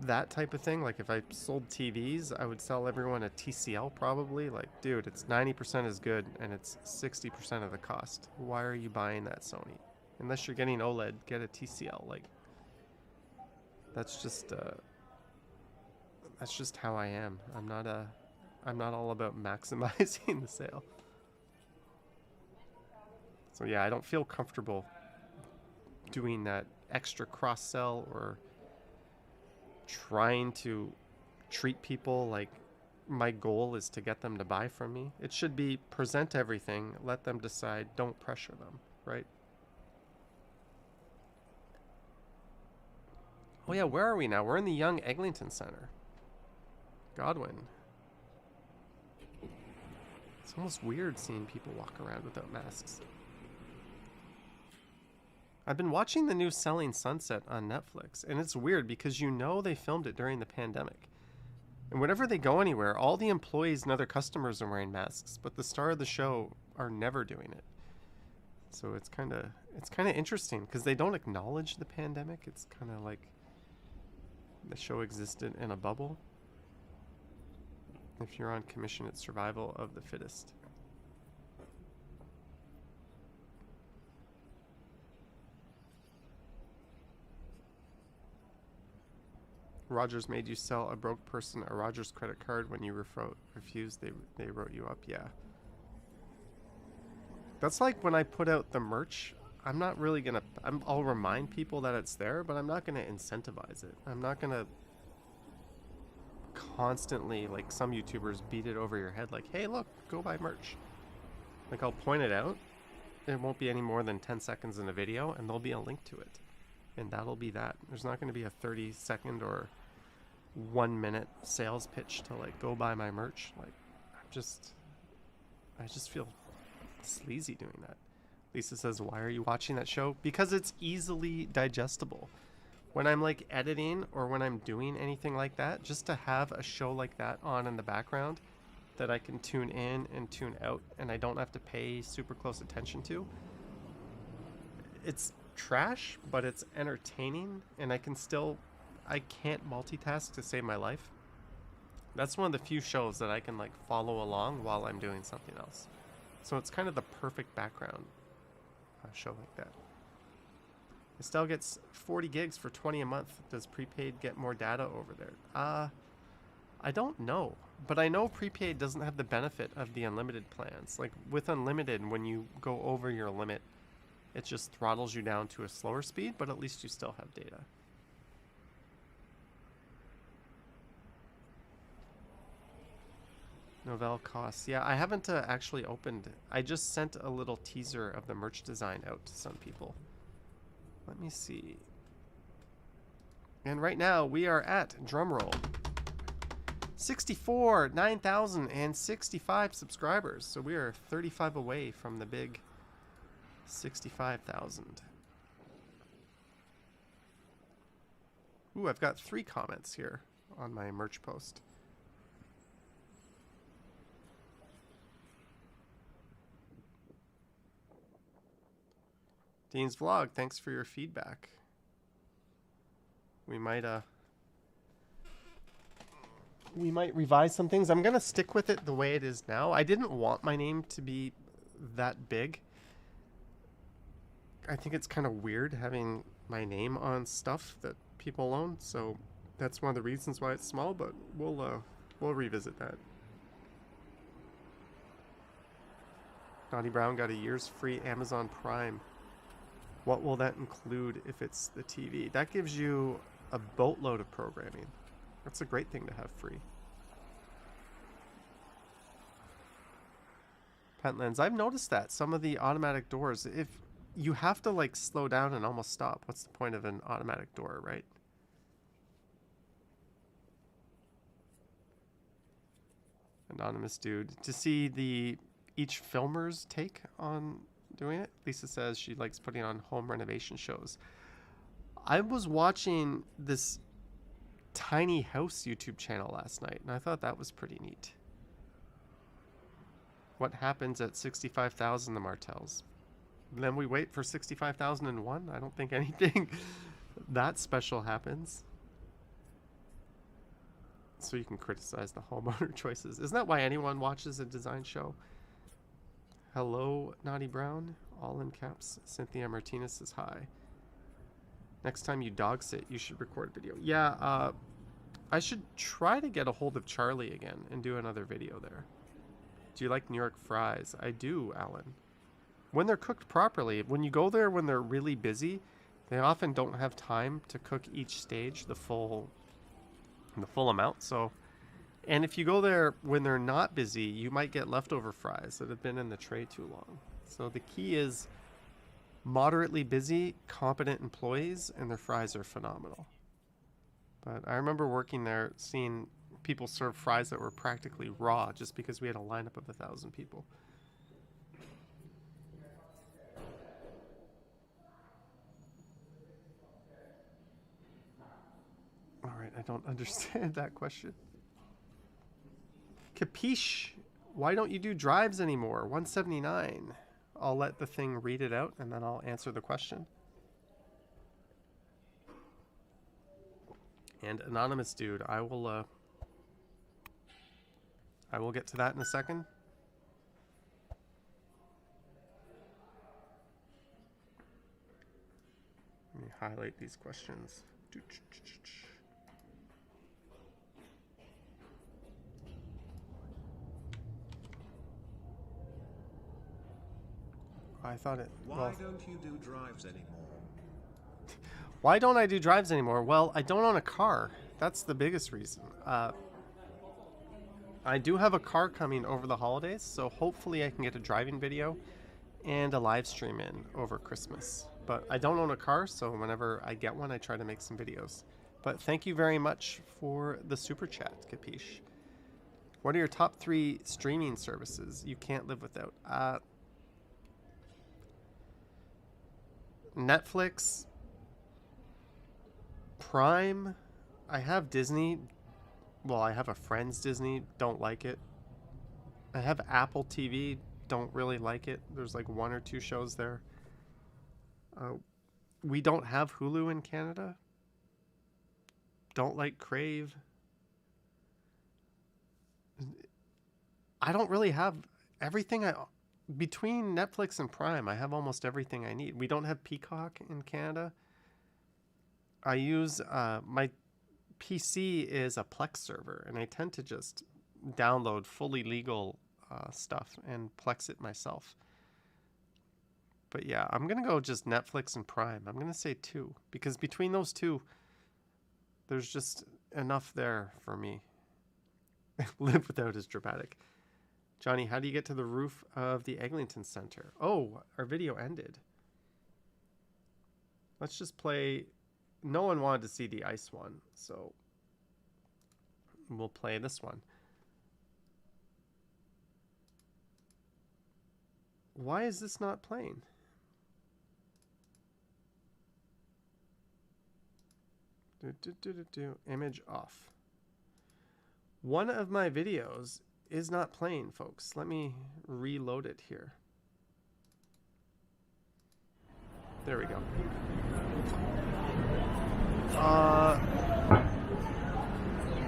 that type of thing. Like if I sold TVs, I would sell everyone a TCL probably. Like, dude, it's 90% as good and it's 60% of the cost. Why are you buying that, Sony? Unless you're getting OLED, get a TCL. Like, that's just how I am. I'm not all about maximizing the sale. So yeah, I don't feel comfortable doing that extra cross sell or trying to treat people like my goal is to get them to buy from me. It should be present everything, let them decide, don't pressure them, right? Oh yeah, where are we now? We're in the Young Eglinton Center. Godwin. It's almost weird seeing people walk around without masks. I've been watching the new Selling Sunset on Netflix, and it's weird because you know they filmed it during the pandemic. And whenever they go anywhere, all the employees and other customers are wearing masks, but the star of the show are never doing it. So it's kind of interesting because they don't acknowledge the pandemic. It's kind of like the show existed in a bubble. If you're on commission, it's survival of the fittest. Rogers made you sell a broke person a Rogers credit card when you refused. They wrote you up. Yeah. That's like when I put out the merch. I'm not really gonna. I'll remind people that it's there, but I'm not gonna incentivize it. I'm not gonna constantly, like some YouTubers, beat it over your head. Like, hey, look, go buy merch. Like, I'll point it out. It won't be any more than 10 seconds in a video, and there'll be a link to it, and that'll be that. There's not going to be a 30-second or 1-minute sales pitch to like go buy my merch. Like, I just feel sleazy doing that. Lisa says, why are you watching that show? Because it's easily digestible. When I'm like editing or when I'm doing anything like that, just to have a show like that on in the background that I can tune in and tune out, and I don't have to pay super close attention to. It's trash, but it's entertaining, and I can't multitask to save my life. That's one of the few shows that I can like follow along while I'm doing something else. So it's kind of the perfect background show like that. Estelle gets 40 gigs for 20 a month. Does prepaid get more data over there? I don't know, but I know prepaid doesn't have the benefit of the unlimited plans. Like with unlimited, when you go over your limit, it just throttles you down to a slower speed, but at least you still have data. Novell costs. Yeah, I haven't actually opened. I just sent a little teaser of the merch design out to some people. Let me see. And right now we are at, drumroll, 9,065 subscribers. So we are 35 away from the big 65,000. Ooh, I've got 3 comments here on my merch post. Dean's Vlog, thanks for your feedback. We might revise some things. I'm gonna stick with it the way it is now. I didn't want my name to be that big. I think it's kind of weird having my name on stuff that people own, so that's one of the reasons why it's small, but we'll revisit that. Naughty Brown got a year's free Amazon Prime. What will that include if it's the TV? That gives you a boatload of programming. That's a great thing to have free. Pentlands, I've noticed that some of the automatic doors, if you have to like slow down and almost stop, what's the point of an automatic door, right? Anonymous dude, to see each filmer's take on doing it. Lisa says she likes putting on home renovation shows. I was watching this tiny house YouTube channel last night, and I thought that was pretty neat. What happens at 65,000, the Martells? Then we wait for 65,001? I don't think anything that special happens. So you can criticize the homeowner choices. Isn't that why anyone watches a design show? Hello, Naughty Brown. All in caps. Cynthia Martinez says hi. Next time you dog sit, you should record a video. Yeah, I should try to get a hold of Charlie again and do another video there. Do you like New York fries? I do, Alan. When they're cooked properly, when you go there when they're really busy, they often don't have time to cook each stage the full amount. So, and if you go there when they're not busy, you might get leftover fries that have been in the tray too long. So the key is moderately busy, competent employees, and their fries are phenomenal. But I remember working there, seeing people serve fries that were practically raw just because we had a lineup of 1,000 people. All right, I don't understand that question. Capiche, why don't you do drives anymore? 179. I'll let the thing read it out and then I'll answer the question. And anonymous dude, I will get to that in a second. Let me highlight these questions. I thought it. Why don't you do drives anymore? Why don't I do drives anymore? Well, I don't own a car. That's the biggest reason. I do have a car coming over the holidays, so hopefully I can get a driving video and a live stream in over Christmas. But I don't own a car, so whenever I get one, I try to make some videos. But thank you very much for the super chat, Capiche. What are your top 3 streaming services you can't live without? Netflix, Prime. I have Disney. Well, I have a friend's Disney. Don't like it. I have Apple TV. Don't really like it. There's like 1 or 2 shows there. We don't have Hulu in Canada. Don't like Crave. I don't really have everything. Between Netflix and Prime, I have almost everything I need. We don't have Peacock in Canada. I use my PC is a Plex server, and I tend to just download fully legal stuff and Plex it myself. But yeah, I'm gonna go just Netflix and Prime. I'm gonna say 2 because between those two, there's just enough there for me. Live without is dramatic. Johnny, how do you get to the roof of the Eglinton Center? Oh, our video ended. Let's just play. No one wanted to see the ice one, so we'll play this one. Why is this not playing? Image off. One of my videos is not playing, folks. Let me reload it here. There we go.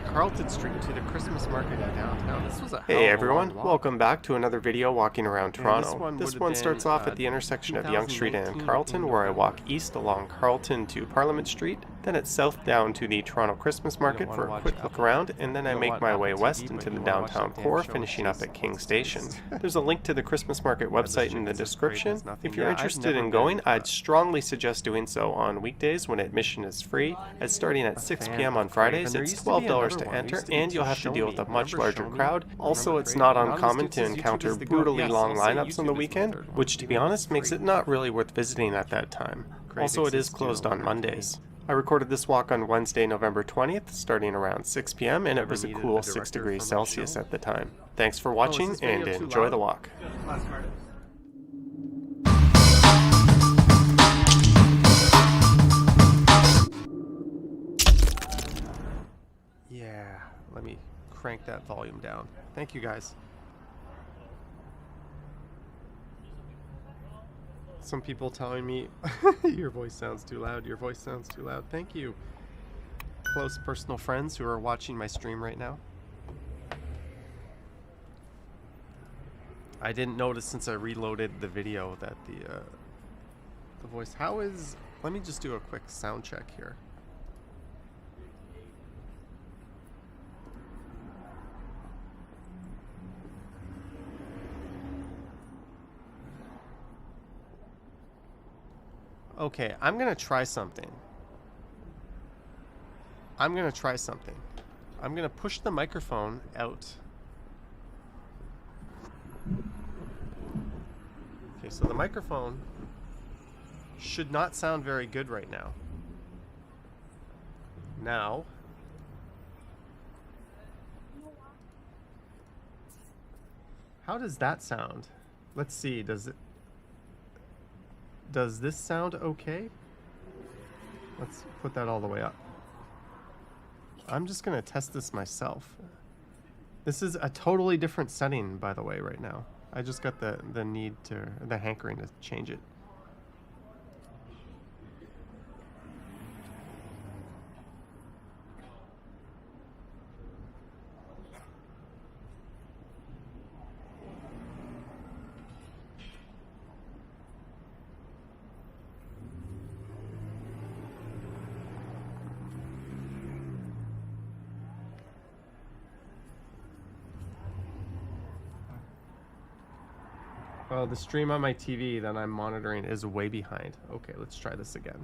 Carlton Street to the Christmas market in downtown. This was a Hey everyone, welcome back to another video walking around Toronto. This one starts off at the intersection of Yonge Street and Carlton, where I walk east along Carlton to Parliament Street. Then it's south down to the Toronto Christmas market for a quick look around, and then I make my way west into the downtown core, finishing up at King Station. There's a link to the Christmas market website in the description. If you're interested in going, I'd strongly suggest doing so on weekdays when admission is free, as starting at 6 p.m. on Fridays, it's $12 to enter, and you'll have to deal with a much larger crowd. Also, it's not uncommon to encounter brutally long lineups on the weekend, which to be honest makes it not really worth visiting at that time. Also, it is closed on Mondays. I recorded this walk on Wednesday, November 20th, starting around 6 p.m., and it was a cool 6 degrees Celsius at the time. Thanks for watching, and enjoy the walk. Yeah, let me crank that volume down. Thank you, guys. Some people telling me, your voice sounds too loud, your voice sounds too loud. Thank you. Close personal friends who are watching my stream right now. I didn't notice since I reloaded the video that the voice, let me just do a quick sound check here. Okay, I'm gonna try something. I'm gonna push the microphone out. Okay, so the microphone should not sound very good right now. Now, how does that sound? Let's see, does this sound okay? Let's put that all the way up. I'm just gonna test this myself. This is a totally different setting, by the way, right now. I just got the hankering to change it. Oh, the stream on my TV that I'm monitoring is way behind. Okay, let's try this again.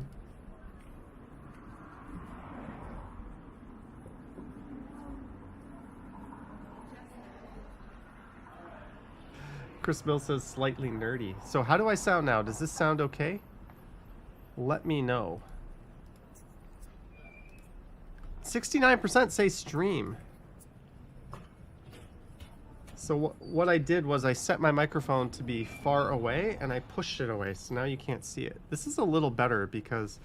Chris Mill says slightly nerdy. So how do I sound now? Does this sound okay? Let me know. 69% say stream. So what I did was I set my microphone to be far away and I pushed it away, so now you can't see it. This is a little better because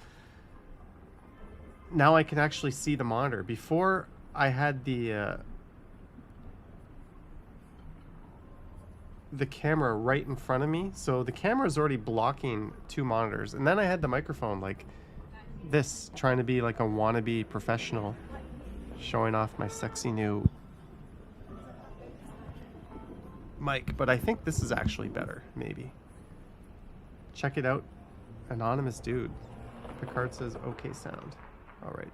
now I can actually see the monitor. Before I had the the camera right in front of me, so the camera is already blocking 2 monitors, and then I had the microphone like this, trying to be like a wannabe professional, showing off my sexy new mic. But I think this is actually better, maybe. Check it out. Anonymous dude. Picard says okay sound. All right.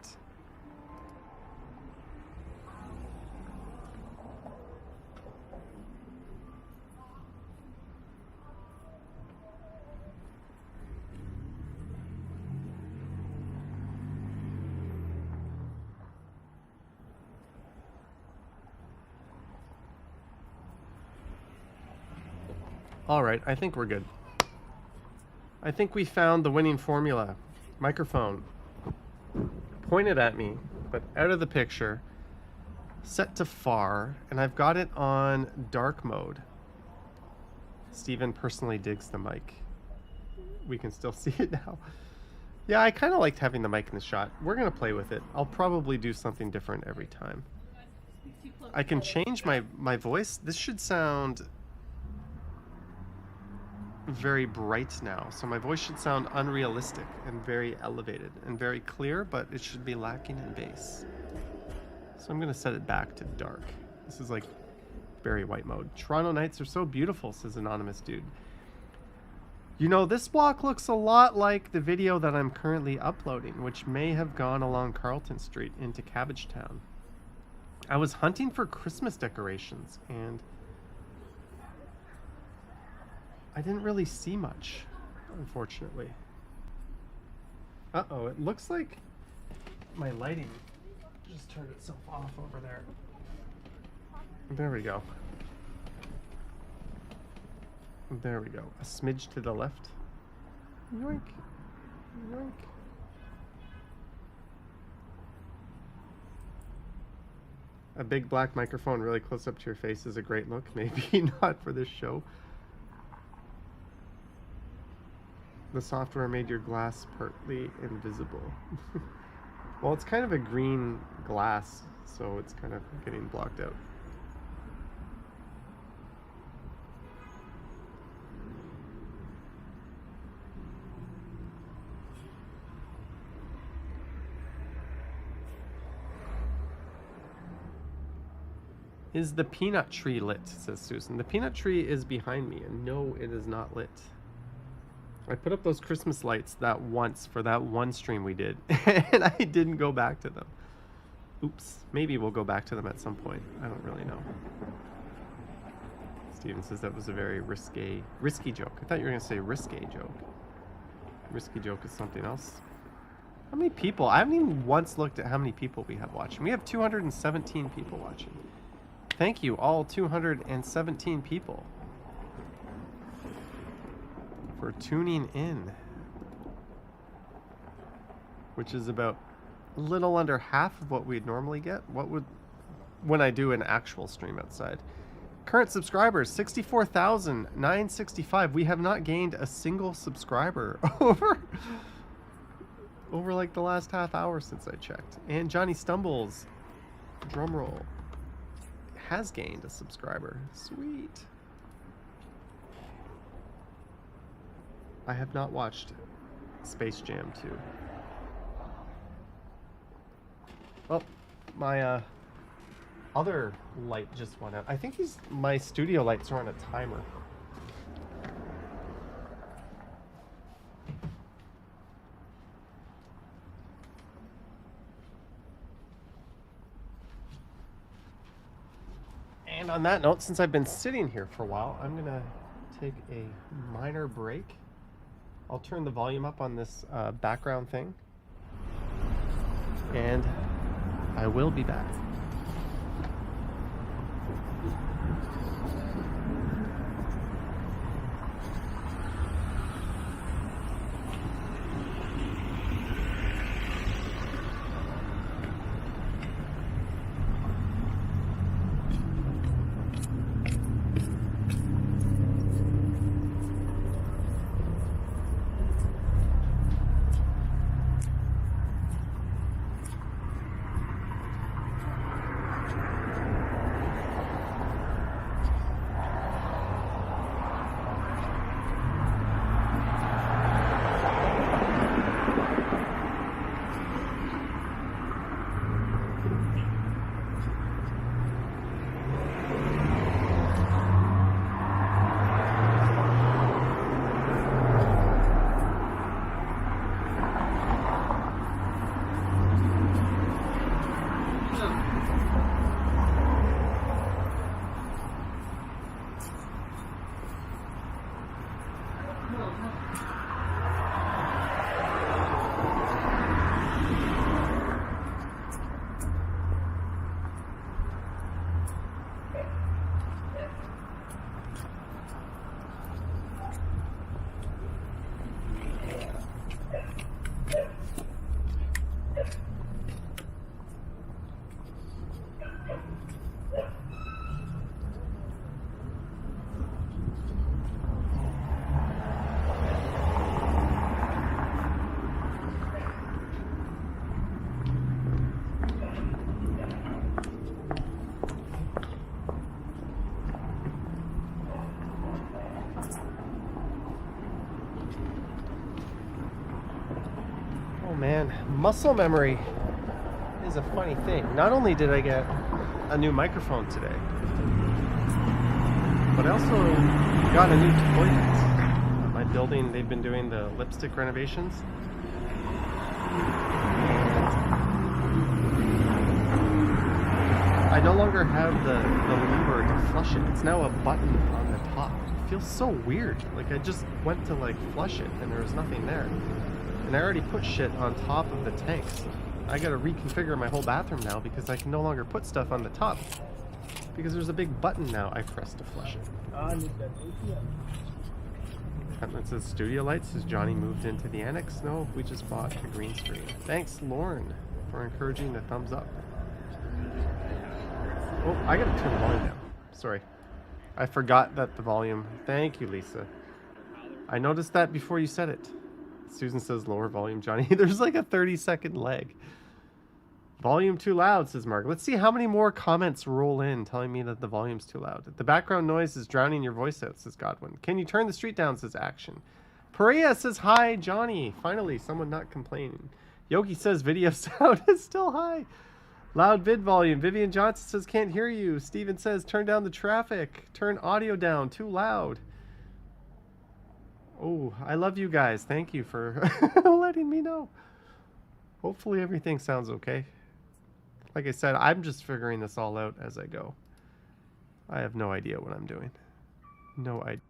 All right, I think we're good. I think we found the winning formula. Microphone pointed at me, but out of the picture, set to far, and I've got it on dark mode. Steven personally digs the mic. We can still see it now. Yeah, I kind of liked having the mic in the shot. We're going to play with it. I'll probably do something different every time. I can change my voice. This should sound very bright now, so my voice should sound unrealistic and very elevated and very clear, but it should be lacking in bass. So I'm going to set it back to dark. This is like Barry White mode. Toronto nights are so beautiful, says Anonymous dude. You know, this block looks a lot like the video that I'm currently uploading, which may have gone along Carlton Street into Cabbagetown. I was hunting for Christmas decorations, and I didn't really see much, unfortunately. Uh-oh, it looks like my lighting just turned itself off over there. There we go. There we go. A smidge to the left. Yoink. Yoink. A big black microphone really close up to your face is a great look. Maybe not for this show. The software made your glass partly invisible. Well, it's kind of a green glass, so it's kind of getting blocked out. Is the peanut tree lit, says Susan. The peanut tree is behind me, and no, it is not lit. I put up those Christmas lights that once for that one stream we did, and I didn't go back to them. Oops. Maybe we'll go back to them at some point. I don't really know. Steven says that was a very risky joke. I thought you were going to say risque joke. Risky joke is something else. How many people? I haven't even once looked at how many people we have watching. We have 217 people watching. Thank you, all 217 people, for tuning in, which is about a little under half of what we'd normally get. When I do an actual stream outside. Current subscribers 64,965. We have not gained a single subscriber over like the last half hour since I checked. And Johnny Stumbles, drum roll, has gained a subscriber. Sweet. I have not watched Space Jam 2. Well, my other light just went out. I think my studio lights are on a timer. And on that note, since I've been sitting here for a while, I'm going to take a minor break. I'll turn the volume up on this background thing, and I will be back. Oh man, muscle memory is a funny thing. Not only did I get a new microphone today, but I also got a new toilet. My building, they've been doing the lipstick renovations. I no longer have the lever to flush it. It's now a button on the top. It feels so weird. Like I just went to like flush it and there was nothing there. And I already put shit on top of the tanks. I gotta reconfigure my whole bathroom now because I can no longer put stuff on the top. Because there's a big button now I press to flush it. And it says studio lights. Has Johnny moved into the annex? No, we just bought a green screen. Thanks, Lauren, for encouraging the thumbs up. Oh, I gotta turn the volume down. Sorry. I forgot that the volume... Thank you, Lisa. I noticed that before you said it. Susan says lower volume, Johnny. There's like a 30-second lag. Volume too loud, says Mark. Let's see how many more comments roll in telling me that the volume's too loud. The background noise is drowning your voice out, says Godwin. Can you turn the street down, says Action. Perea says hi, Johnny. Finally, someone not complaining. Yogi says video sound is still high. Loud vid volume. Vivian Johnson says can't hear you. Steven says turn down the traffic. Turn audio down. Too loud. Oh, I love you guys. Thank you for letting me know. Hopefully everything sounds okay. Like I said, I'm just figuring this all out as I go. I have no idea what I'm doing. No idea.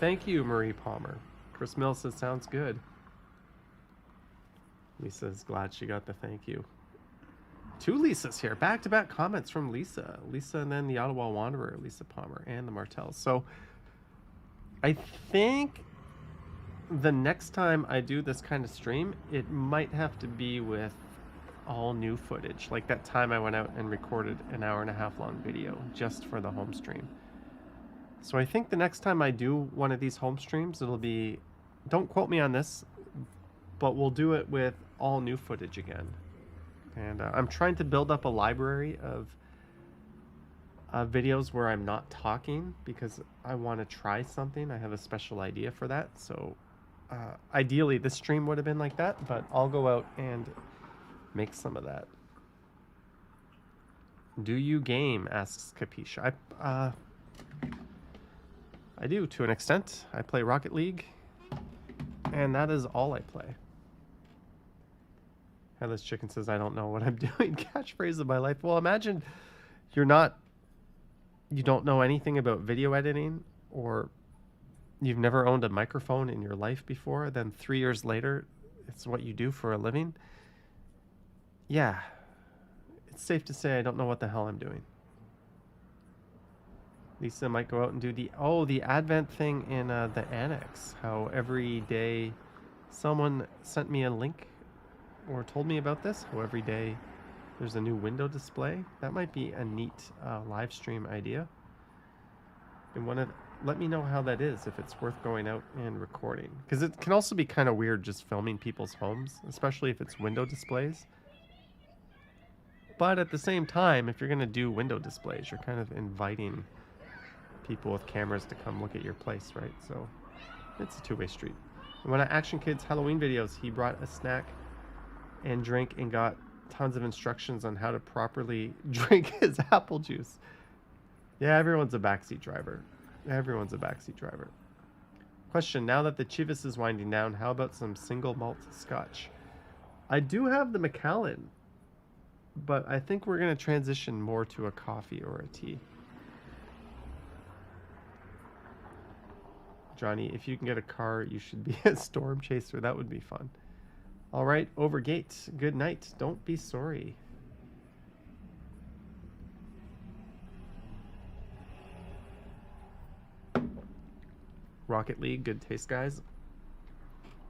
Thank you, Marie Palmer. Chris Mills says, sounds good. Lisa's glad she got the thank you. Two Lisas here. Back-to-back comments from Lisa. Lisa and then the Ottawa Wanderer, Lisa Palmer, and the Martells. So I think the next time I do this kind of stream, it might have to be with all new footage. Like that time I went out and recorded an 1.5 hour long video just for the home stream. So I think the next time I do one of these home streams, it'll be, don't quote me on this, but we'll do it with all new footage again. And I'm trying to build up a library of videos where I'm not talking because I want to try something. I have a special idea for that. So ideally this stream would have been like that, but I'll go out and make some of that. Do you game? Asks Capiche. I do, to an extent. I play Rocket League, and that is all I play. Headless Chicken says, I don't know what I'm doing. Catchphrase of my life. Well, imagine you don't know anything about video editing, or you've never owned a microphone in your life before, then 3 years later, it's what you do for a living. Yeah, it's safe to say I don't know what the hell I'm doing. Lisa might go out and do the Advent thing in the annex. How every day someone sent me a link or told me about this. How every day there's a new window display. That might be a neat live stream idea. And let me know how that is, if it's worth going out and recording. Because it can also be kind of weird just filming people's homes, especially if it's window displays. But at the same time, if you're going to do window displays, you're kind of inviting people with cameras to come look at your place, right? So it's a two-way street. And when I Action Kids Halloween videos, he brought a snack and drink and got tons of instructions on how to properly drink his apple juice. Yeah, everyone's a backseat driver. Everyone's a backseat driver. Question, now that the Chivas is winding down, how about some single malt scotch? I do have the Macallan, but I think we're going to transition more to a coffee or a tea. Johnny, if you can get a car, you should be a storm chaser. That would be fun. All right, Overgate. Good night. Don't be sorry. Rocket League. Good taste, guys.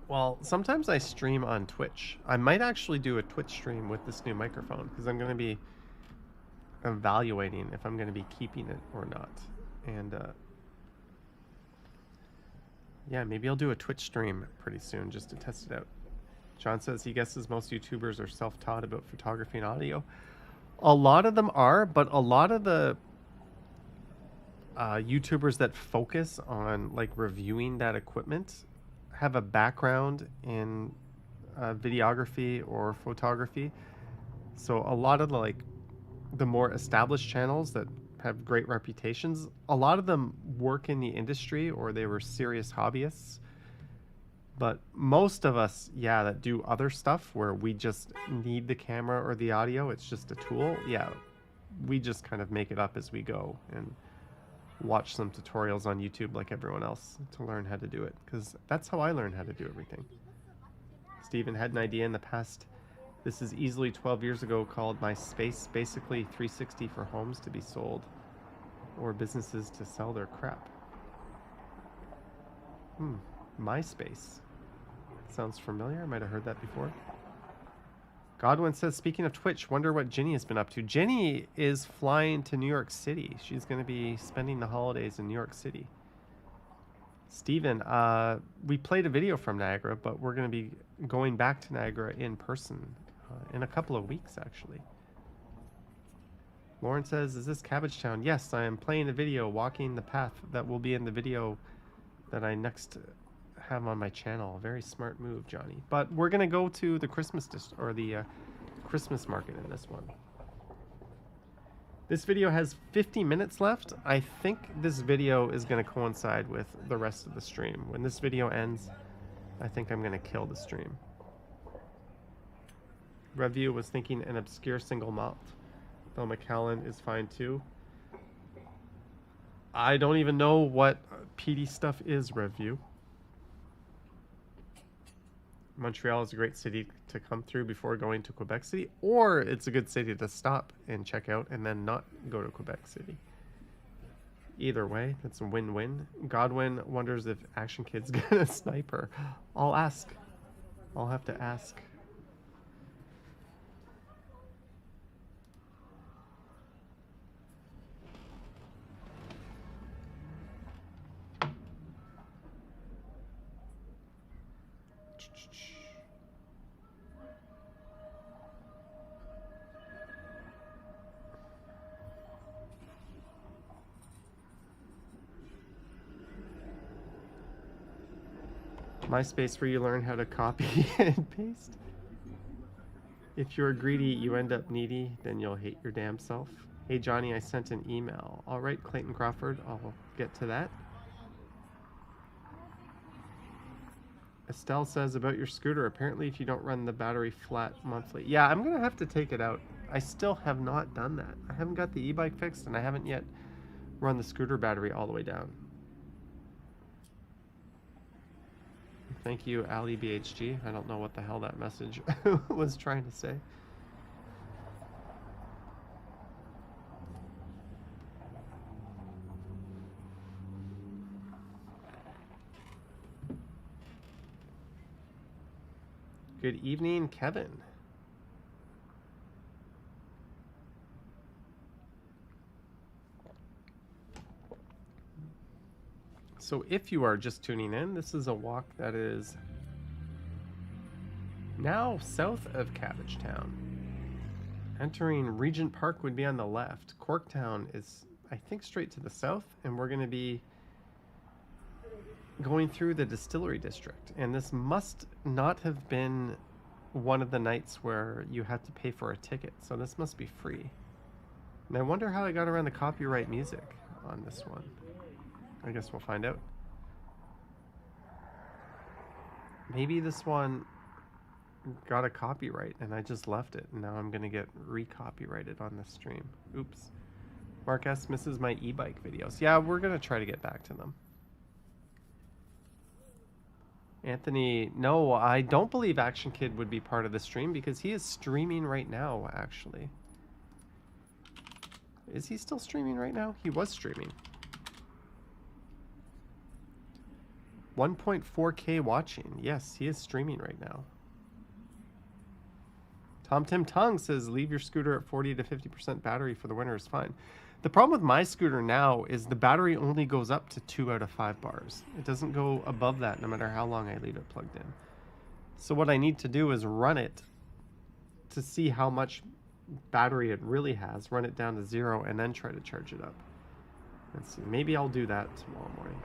Well, sometimes I stream on Twitch. I might actually do a Twitch stream with this new microphone because I'm going to be evaluating if I'm going to be keeping it or not. And Yeah, maybe I'll do a Twitch stream pretty soon just to test it out. John says he guesses most YouTubers are self-taught about photography and audio. A lot of them are, but a lot of the YouTubers that focus on like reviewing that equipment have a background in videography or photography. So a lot of the more established channels that have great reputations, a lot of them work in the industry or they were serious hobbyists. But most of us, yeah, that do other stuff where we just need the camera or the audio, it's just a tool. Yeah, we just kind of make it up as we go and watch some tutorials on YouTube like everyone else to learn how to do it, because that's how I learned how to do everything. Steven had an idea in the past. This is easily 12 years ago, called My Space, basically 360 for homes to be sold or businesses to sell their crap. MySpace. Sounds familiar. I might have heard that before. Godwin says, speaking of Twitch, wonder what Jenny has been up to. Jenny is flying to New York City. She's going to be spending the holidays in New York City. Steven, we played a video from Niagara, but we're going to be going back to Niagara in person in a couple of weeks, actually. Lauren says, is this Cabbagetown? Yes, I am playing a video, walking the path that will be in the video that I next have on my channel. Very smart move, Johnny. But we're going to go to the Christmas Christmas market in this one. This video has 50 minutes left. I think this video is going to coincide with the rest of the stream. When this video ends, I think I'm going to kill the stream. Review was thinking an obscure single malt. Bill McCallan is fine too. I don't even know what PD stuff is, Review. Montreal is a great city to come through before going to Quebec City, or it's a good city to stop and check out and then not go to Quebec City. Either way, that's a win-win. Godwin wonders if Action Kid's gonna sniper. I'll ask. I'll have to ask. MySpace, where you learn how to copy and paste. If you're greedy, you end up needy, then you'll hate your damn self. Hey Johnny, I sent an email. All right, Clayton Crawford, I'll get to that. Estelle says about your scooter, apparently if you don't run the battery flat monthly. Yeah, I'm gonna have to take it out. I still have not done that. I haven't got the e-bike fixed and I haven't yet run the scooter battery all the way down. Thank you, Ali BHG. I don't know what the hell that message was trying to say. Good evening, Kevin. So if you are just tuning in, this is a walk that is now south of Cabbagetown. Entering Regent Park would be on the left. Corktown is, I think, straight to the south, and we're going to be going through the Distillery District. And this must not have been one of the nights where you had to pay for a ticket, so this must be free. And I wonder how I got around the copyright music on this one. I guess we'll find out. Maybe this one got a copyright and I just left it, and now I'm gonna get re-copyrighted on this stream. Oops. Mark S misses my e-bike videos. Yeah, we're gonna try to get back to them. Anthony, no, I don't believe Action Kid would be part of the stream because he is streaming right now, actually. Is he still streaming right now? He was streaming. 1.4K watching. Yes, he is streaming right now. Tom Tim Tongue says, leave your scooter at 40 to 50% battery for the winter is fine. The problem with my scooter now is the battery only goes up to 2 out of 5 bars. It doesn't go above that no matter how long I leave it plugged in. So what I need to do is run it to see how much battery it really has, run it down to 0, and then try to charge it up. Let's see, maybe I'll do that tomorrow morning.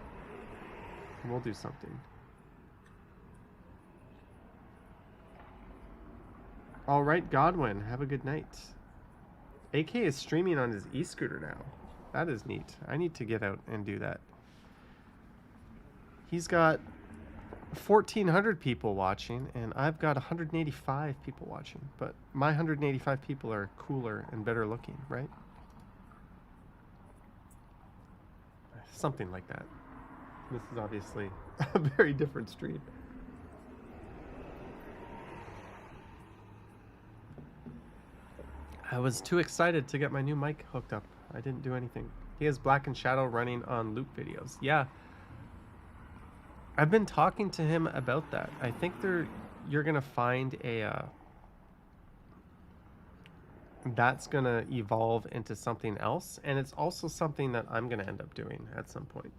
We'll do something. All right, Godwin, have a good night. AK is streaming on his e-scooter now. That is neat. I need to get out and do that. He's got 1,400 people watching, and I've got 185 people watching. But my 185 people are cooler and better looking, right? Something like that. This is obviously a very different stream. I was too excited to get my new mic hooked up. I didn't do anything. He has Black and Shadow running on loop videos. Yeah. I've been talking to him about that. I think you're going to find that's going to evolve into something else. And it's also something that I'm going to end up doing at some point.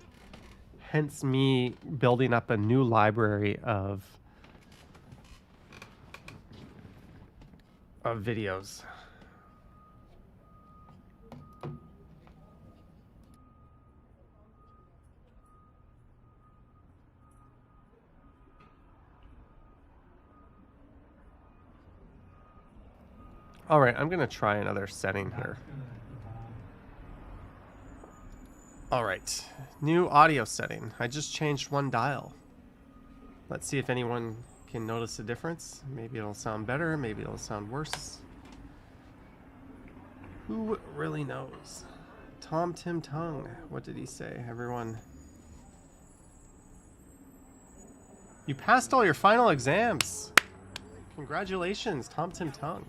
Hence me building up a new library of videos. All right, I'm going to try another setting here. All right, new audio setting. I just changed one dial. Let's see if anyone can notice a difference. Maybe it'll sound better, maybe it'll sound worse. Who really knows? Tom Tim Tung, what did he say, everyone? You passed all your final exams. Congratulations, Tom Tim Tung.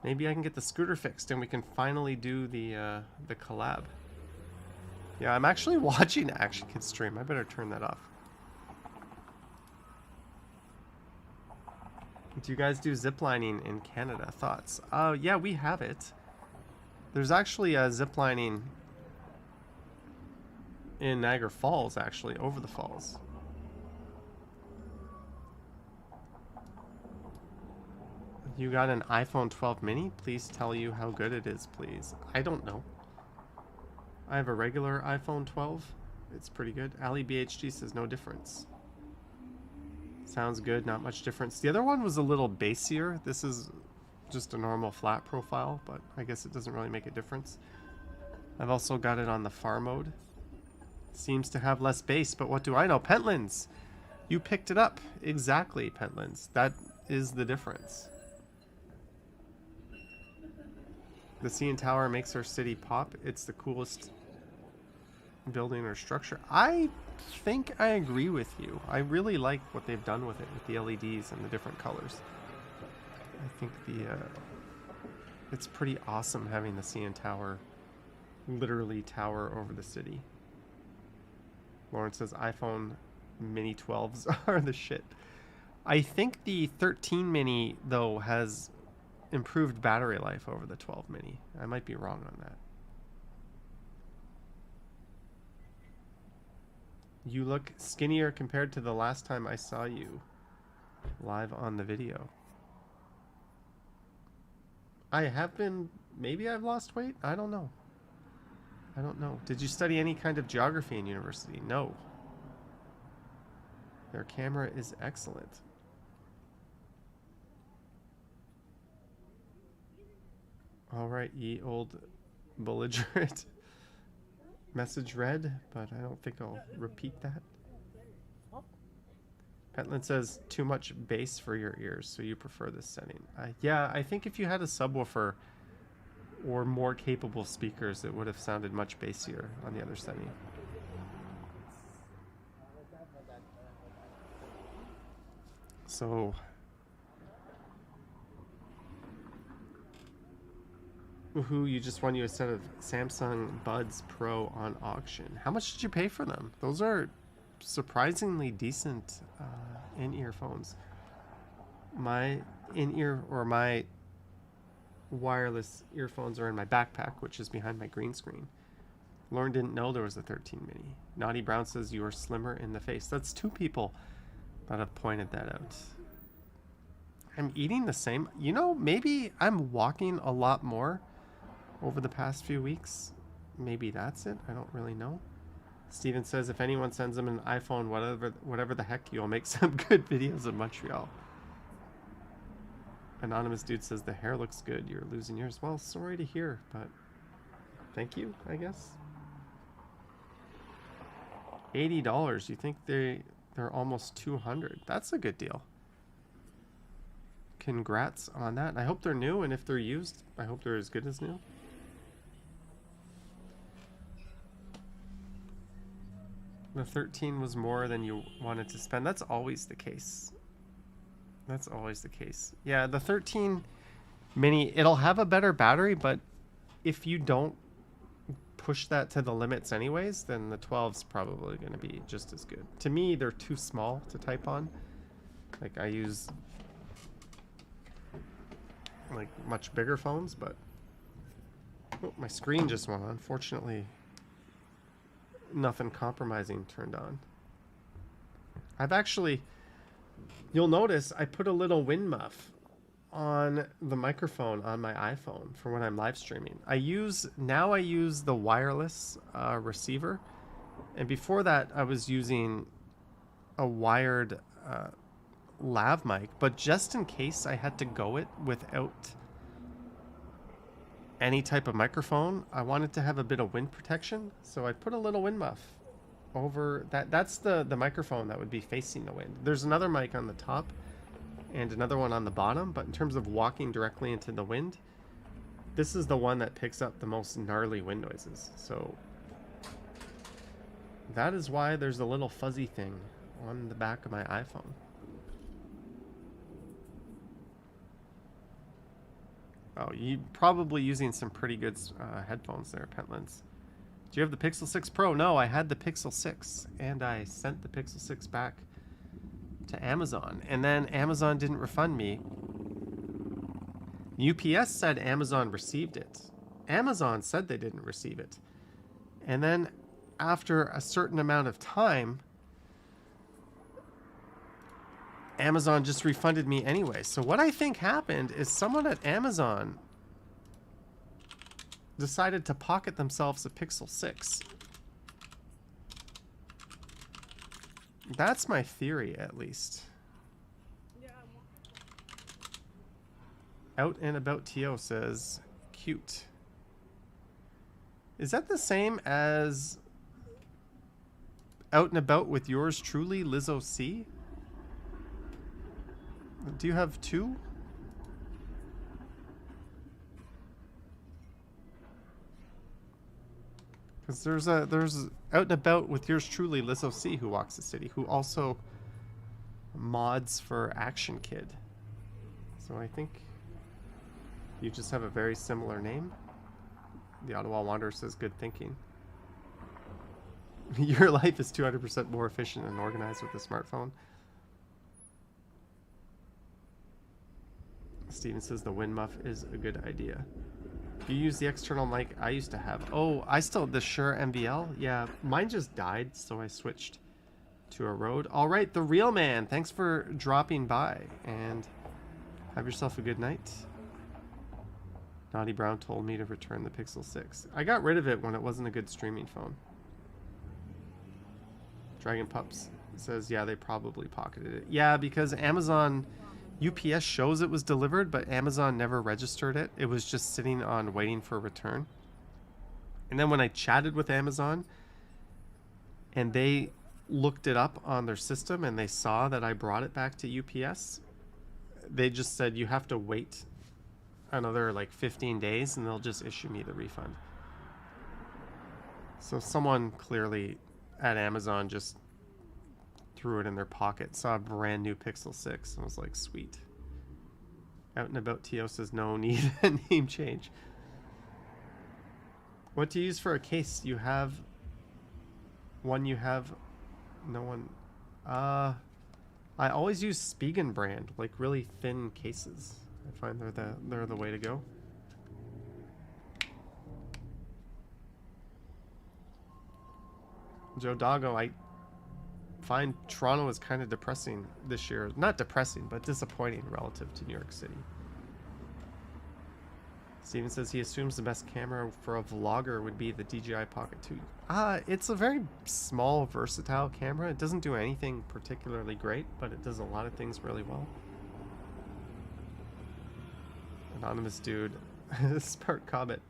Maybe I can get the scooter fixed and we can finally do the collab. Yeah, I'm actually watching Action Kids stream. I better turn that off. Do you guys do ziplining in Canada? Thoughts? Yeah, we have it. There's actually ziplining in Niagara Falls, actually, over the falls. You got an iPhone 12 mini? Please tell you how good it is, please. I don't know. I have a regular iPhone 12. It's pretty good. Ali BHG says no difference. Sounds good, not much difference. The other one was a little bassier. This is just a normal flat profile, but I guess it doesn't really make a difference. I've also got it on the far mode. Seems to have less bass, but what do I know? Pentlands! You picked it up. Exactly, Pentlands. That is the difference. The CN Tower makes our city pop. It's the coolest building or structure. I think I agree with you. I really like what they've done with it, with the LEDs and the different colors. I think it's pretty awesome having the CN Tower literally tower over the city. Lauren says iPhone mini 12s are the shit. I think the 13 mini, though, has improved battery life over the 12 mini. I might be wrong on that. You look skinnier compared to the last time I saw you live on the video. I have been, maybe I've lost weight? I don't know. I don't know. Did you study any kind of geography in university? No. Their camera is excellent. All right, ye old belligerent. Message read, but I don't think I'll repeat that. Pentland says, too much bass for your ears, so you prefer this setting. Yeah, I think if you had a subwoofer or more capable speakers, it would have sounded much bassier on the other setting. So... Woohoo, you just won you a set of Samsung Buds Pro on auction. How much did you pay for them? Those are surprisingly decent in-ear phones. My in-ear, or my wireless earphones are in my backpack, which is behind my green screen. Lauren didn't know there was a 13 mini. Naughty Brown says you are slimmer in the face. That's 2 people that have pointed that out. I'm eating the same. You know, maybe I'm walking a lot more over the past few weeks. Maybe that's it. I don't really know. Steven says if anyone sends him an iPhone, whatever the heck, you'll make some good videos of Montreal. Anonymous dude says the hair looks good. You're losing yours. Well, sorry to hear, but thank you, I guess. $80. You think they're almost 200? That's a good deal. Congrats on that. I hope they're new, and if they're used, I hope they're as good as new. The 13 was more than you wanted to spend. That's always the case. That's always the case. Yeah, the 13 mini, it'll have a better battery, but if you don't push that to the limits anyways, then the 12's probably going to be just as good. To me, they're too small to type on. Like, I use like much bigger phones, but oh, my screen just went on. Fortunately, nothing compromising turned on. I've actually, you'll notice I put a little wind muff on the microphone on my iPhone for when I'm live streaming. I use the wireless receiver, and before that I was using a wired lav mic, but just in case I had to go it without any type of microphone, I wanted to have a bit of wind protection, so I put a little wind muff over that. That's the microphone that would be facing the wind. There's another mic on the top and another one on the bottom, but in terms of walking directly into the wind, this is the one that picks up the most gnarly wind noises. So that is why there's a little fuzzy thing on the back of my iPhone. Oh, you're probably using some pretty good headphones there, Pentlands. Do you have the Pixel 6 Pro? No, I had the Pixel 6, and I sent the Pixel 6 back to Amazon, and then Amazon didn't refund me. UPS said Amazon received it. Amazon said they didn't receive it. And then after a certain amount of time, Amazon just refunded me anyway. So what I think happened is someone at Amazon decided to pocket themselves a Pixel 6. That's my theory, at least. Out and About TO says, cute. Is that the same as Out and About with yours truly, Lizzo C? Do you have 2? Because there's Out and About with yours truly, Lizzo C, who walks the city, who also mods for Action Kid. So I think you just have a very similar name. The Ottawa Wanderer says, good thinking. Your life is 200% more efficient and organized with a smartphone. Steven says the wind muff is a good idea. You use the external mic I used to have. Oh, I still, the Shure MVL? Yeah, mine just died, so I switched to a Rode. All right, the real man, thanks for dropping by, and have yourself a good night. Naughty Brown told me to return the Pixel 6. I got rid of it when it wasn't a good streaming phone. Dragon Pups says, yeah, they probably pocketed it. Yeah, because Amazon... UPS shows it was delivered, but Amazon never registered it. It was just sitting on waiting for return. And then when I chatted with Amazon and they looked it up on their system and they saw that I brought it back to UPS, they just said, you have to wait another like 15 days and they'll just issue me the refund. So someone clearly at Amazon just threw it in their pocket, saw a brand new Pixel 6, and was like, sweet. Out and About TO says, no need a name change. What do you use for a case? You have one, you have no one. I always use Spigen brand, like really thin cases. I find they're the way to go. Joe Doggo, I find Toronto is kind of depressing this year. Not depressing, but disappointing relative to New York City. Steven says he assumes the best camera for a vlogger would be the DJI Pocket 2. It's a very small, versatile camera. It doesn't do anything particularly great, but it does a lot of things really well. Anonymous dude. Smart comment.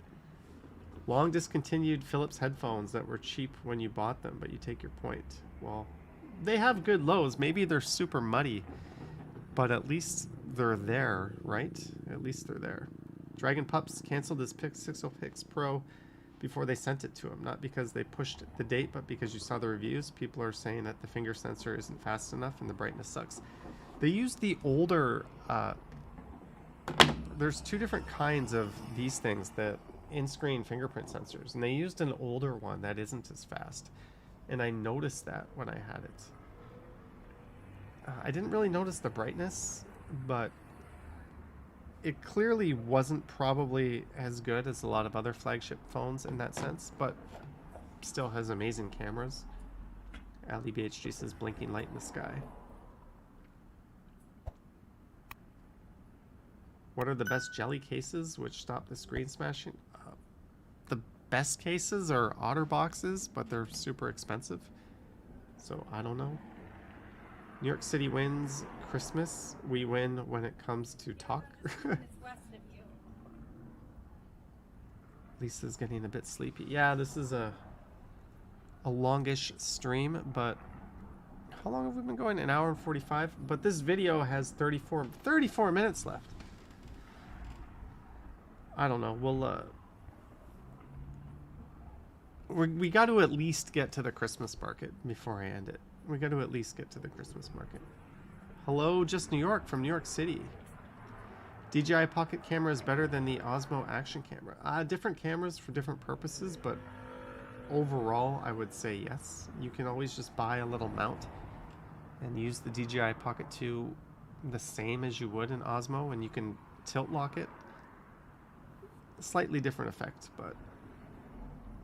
Long discontinued Philips headphones that were cheap when you bought them, but you take your point. Well, they have good lows. Maybe they're super muddy, but at least they're there, right? At least they're there. Dragon Pups canceled his Pixel Pix Pro before they sent it to him. Not because they pushed the date, but because you saw the reviews. People are saying that the finger sensor isn't fast enough and the brightness sucks. They used the older... there's two different kinds of these things, the in-screen fingerprint sensors. And they used an older one that isn't as fast. And I noticed that when I had it. I didn't really notice the brightness, but... it clearly wasn't probably as good as a lot of other flagship phones in that sense, but still has amazing cameras. Ali BHG says blinking light in the sky. What are the best jelly cases which stop the screen smashing? The best cases are OtterBoxes, but they're super expensive. So I don't know. New York City wins Christmas. We win when it comes to talk. Lisa's getting a bit sleepy. Yeah, this is a longish stream, but how long have we been going? An hour and 45? But this video has 34 minutes left. I don't know. We'll we got to at least get to the Christmas market before I end it. We got to at least get to the Christmas market. Hello, just New York from New York City. DJI Pocket camera is better than the Osmo action camera. Different cameras for different purposes, but overall, I would say yes. You can always just buy a little mount and use the DJI Pocket 2 the same as you would an Osmo, and you can tilt lock it. Slightly different effect, but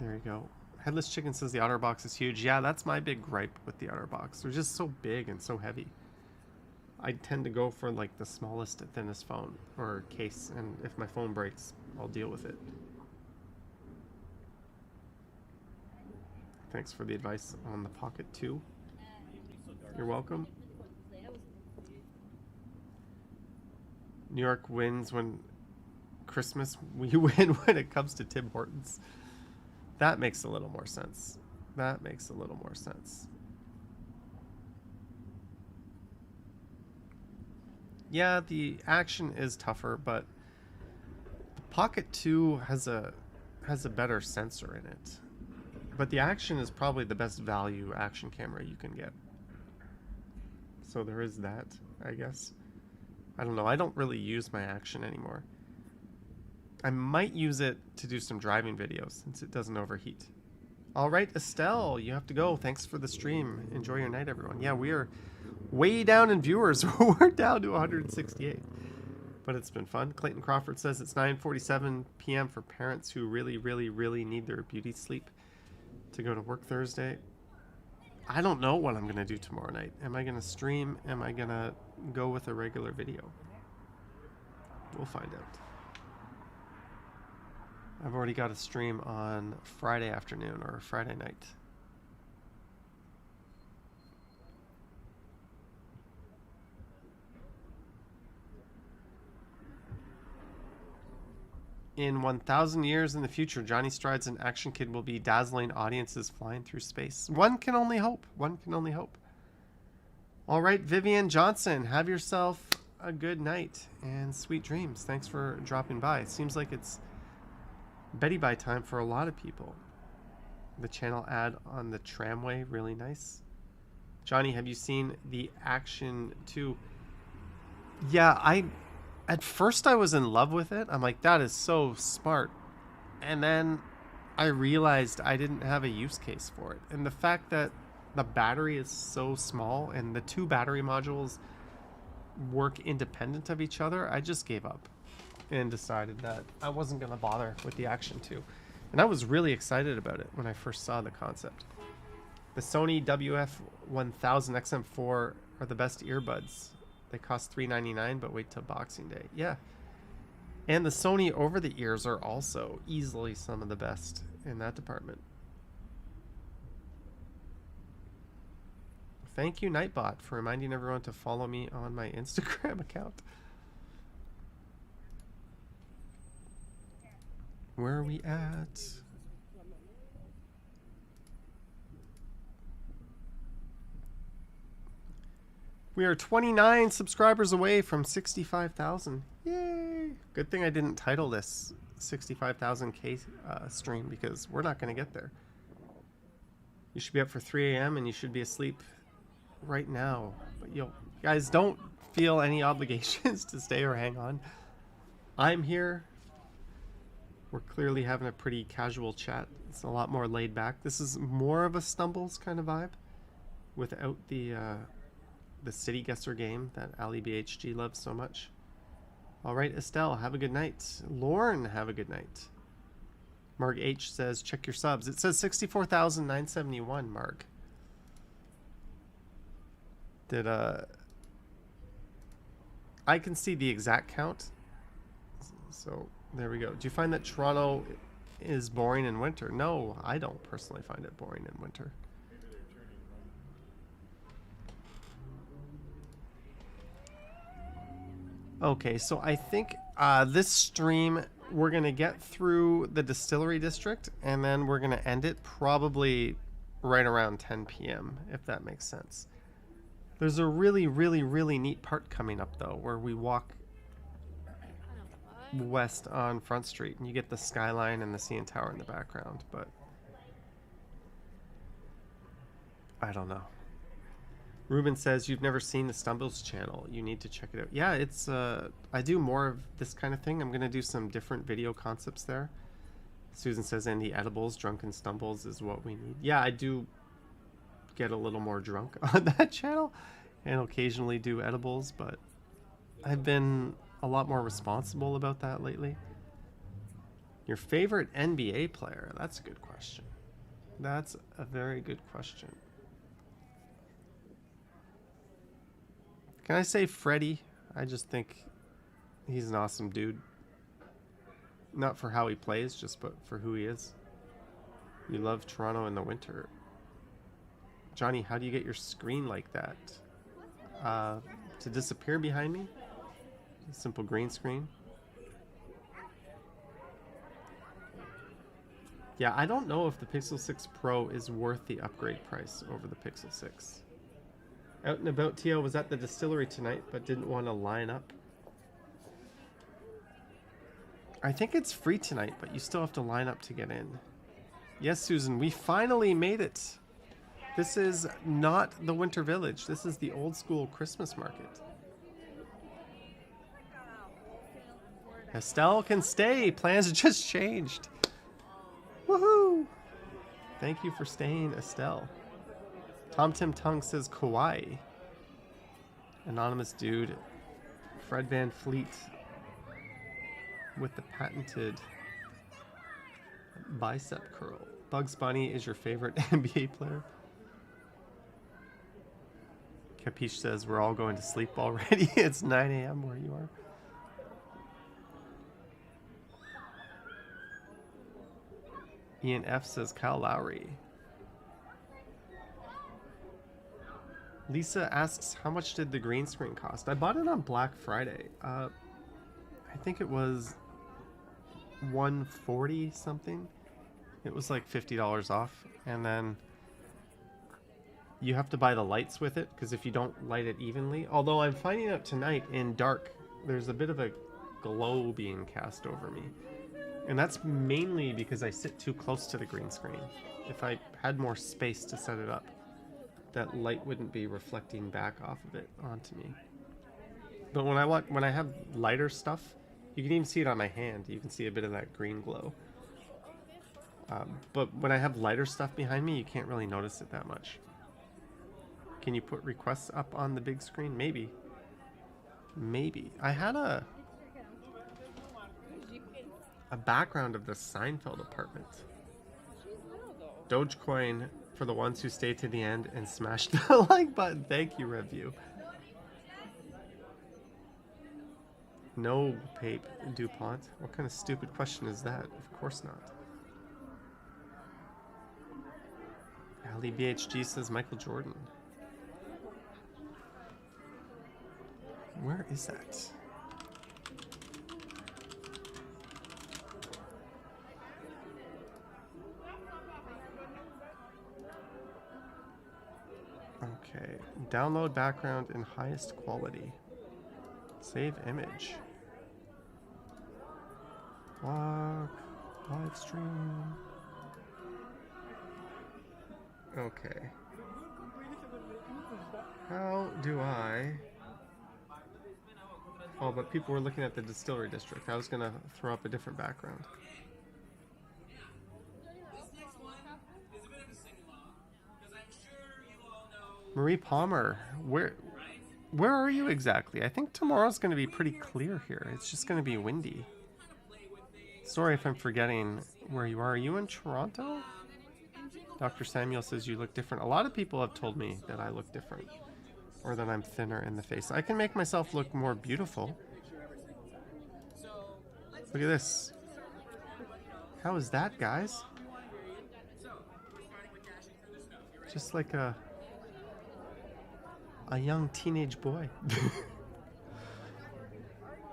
there you go. Headless Chicken says the OtterBox is huge. Yeah, that's my big gripe with the OtterBox. They're just so big and so heavy. I tend to go for like the smallest, thinnest phone or case, and if my phone breaks, I'll deal with it. Thanks for the advice on the Pocket 2. You're welcome. New York wins when Christmas. We win when it comes to Tim Hortons. That makes a little more sense. That makes a little more sense. Yeah, the action is tougher, but the Pocket 2 has a better sensor in it. But the action is probably the best value action camera you can get. So there is that, I guess. I don't know. I don't really use my action anymore. I might use it to do some driving videos since it doesn't overheat. All right, Estelle, you have to go. Thanks for the stream. Enjoy your night, everyone. Yeah, we are way down in viewers. We're down to 168. But it's been fun. Clayton Crawford says it's 9:47 p.m. for parents who really, really, really need their beauty sleep to go to work Thursday. I don't know what I'm going to do tomorrow night. Am I going to stream? Am I going to go with a regular video? We'll find out. I've already got a stream on Friday afternoon or Friday night. In 1,000 years in the future, Johnny Strides and Action Kid will be dazzling audiences flying through space. One can only hope. One can only hope. All right, Vivian Johnson, have yourself a good night and sweet dreams. Thanks for dropping by. It seems like it's Betty Bye time for a lot of people. The channel ad on the tramway, really nice. Johnny, have you seen the Action 2? Yeah, at first I was in love with it. I'm like, that is so smart. And then I realized I didn't have a use case for it. And the fact that the battery is so small and the two battery modules work independent of each other, I just gave up and decided that I wasn't going to bother with the Action 2. And I was really excited about it when I first saw the concept. The Sony WF-1000 XM4 are the best earbuds. They cost $399, but wait till Boxing Day. Yeah. And the Sony over-the-ears are also easily some of the best in that department. Thank you, Nightbot, for reminding everyone to follow me on my Instagram account. Where are we at? We are 29 subscribers away from 65,000. Yay! Good thing I didn't title this 65,000K stream, because we're not going to get there. You should be up for 3 a.m. and you should be asleep right now. But you guys, don't feel any obligations to stay or hang on. I'm here. We're clearly having a pretty casual chat. It's a lot more laid back. This is more of a Stumbles kind of vibe, without the city guesser game that Ali BHG loves so much. All right, Estelle, have a good night. Lauren, have a good night. Marg H says, check your subs. It says 64,971, Marg. Did I can see the exact count. So there we go. Do you find that Toronto is boring in winter? No, I don't personally find it boring in winter. Okay, so I think this stream, we're going to get through the distillery district, and then we're going to end it probably right around 10 p.m., if that makes sense. There's a really, really, really neat part coming up, though, where we walk west on Front Street, and you get the skyline and the CN Tower in the background, but I don't know. Ruben says, you've never seen the Stumbles channel. You need to check it out. Yeah, it's I do more of this kind of thing. I'm going to do some different video concepts there. Susan says, and the edibles, drunken stumbles is what we need. Yeah, I do get a little more drunk on that channel and occasionally do edibles, but I've been a lot more responsible about that lately. Your favorite NBA player? That's a good question. That's a very good question. Can I say Freddie? I just think he's an awesome dude. Not for how he plays, just but for who he is. You love Toronto in the winter. Johnny, how do you get your screen like that? To disappear behind me? A simple green screen. Yeah, I don't know if the Pixel 6 Pro is worth the upgrade price over the Pixel 6. Out and About Tio was at the distillery tonight, but didn't want to line up. I think it's free tonight, but you still have to line up to get in. Yes, Susan, we finally made it. This is not the Winter Village. This is the old school Christmas market. Estelle can stay. Plans just changed. Woohoo! Thank you for staying, Estelle. Tom Tim Tongue says Kauai. Anonymous dude. Fred Van Fleet with the patented bicep curl. Bugs Bunny is your favorite NBA player. Capiche says we're all going to sleep already. It's 9 a.m. where you are. Ian F says Kyle Lowry. Lisa asks, how much did the green screen cost? I bought it on Black Friday. I think it was $140 something. It was like $50 off. And then you have to buy the lights with it, because if you don't light it evenly, although I'm finding out tonight in dark, there's a bit of a glow being cast over me. And that's mainly because I sit too close to the green screen. If I had more space to set it up, that light wouldn't be reflecting back off of it onto me. But when I have lighter stuff, you can even see it on my hand. You can see a bit of that green glow. But when I have lighter stuff behind me, you can't really notice it that much. Can you put requests up on the big screen? Maybe. Maybe. I had a background of the Seinfeld apartment. Dogecoin for the ones who stayed to the end and smashed the like button. Thank you, review. No, Pape DuPont. What kind of stupid question is that? Of course not. Ali BHG says Michael Jordan. Where is that? Okay, download background in highest quality. Save image. Block, live stream. Okay. How do I... Oh, but people were looking at the distillery district. I was gonna throw up a different background. Marie Palmer, where are you exactly? I think tomorrow's going to be pretty clear here. It's just going to be windy. Sorry if I'm forgetting where you are. Are you in Toronto? Dr. Samuel says you look different. A lot of people have told me that I look different, or that I'm thinner in the face. I can make myself look more beautiful. Look at this. How is that, guys? Just like a young teenage boy.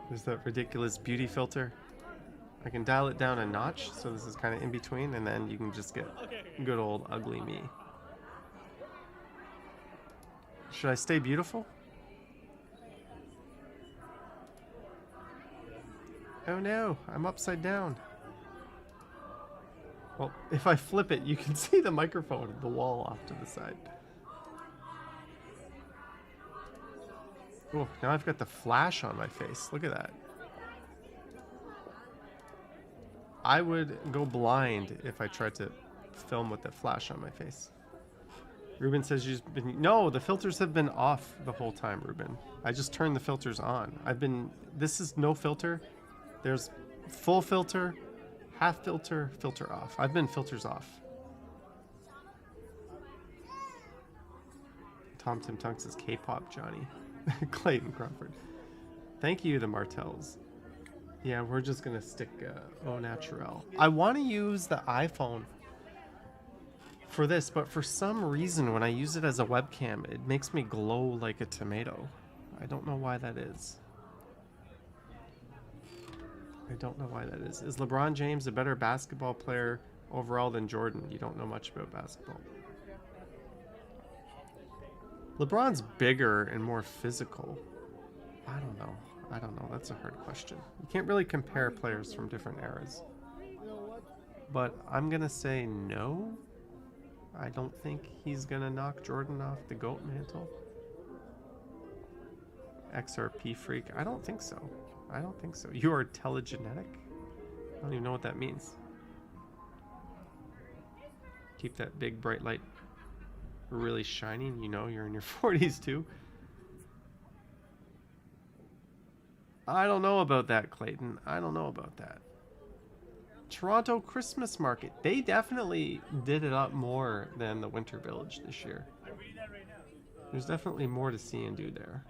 There's that ridiculous beauty filter. I can dial it down a notch, so this is kind of in between, and then you can just get good old ugly me. Should I stay beautiful? Oh no, I'm upside down. Well, if I flip it, you can see the microphone and the wall off to the side. Oh, now I've got the flash on my face. Look at that. I would go blind if I tried to film with the flash on my face. Ruben says you've been... No, the filters have been off the whole time, Ruben. I just turned the filters on. This is no filter. There's full filter, half filter, filter off. I've been filters off. Tom Tim Tunk says K-pop Johnny. Clayton Crawford. Thank you, the Martells. Yeah, we're just gonna stick au naturel. I want to use the iPhone for this, but for some reason when I use it as a webcam, it makes me glow like a tomato. I don't know why that is. I don't know why that is. Is LeBron James a better basketball player overall than Jordan? You don't know much about basketball. LeBron's bigger and more physical. I don't know. I don't know. That's a hard question. You can't really compare players from different eras. But I'm going to say no. I don't think he's going to knock Jordan off the GOAT mantle. XRP freak. I don't think so. I don't think so. You are telegenetic? I don't even know what that means. Keep that big bright light really shining. You know you're in your 40s too. I don't know about that, Clayton. I don't know about that. Toronto Christmas Market. They definitely did it up more than the Winter Village this year. There's definitely more to see and do there.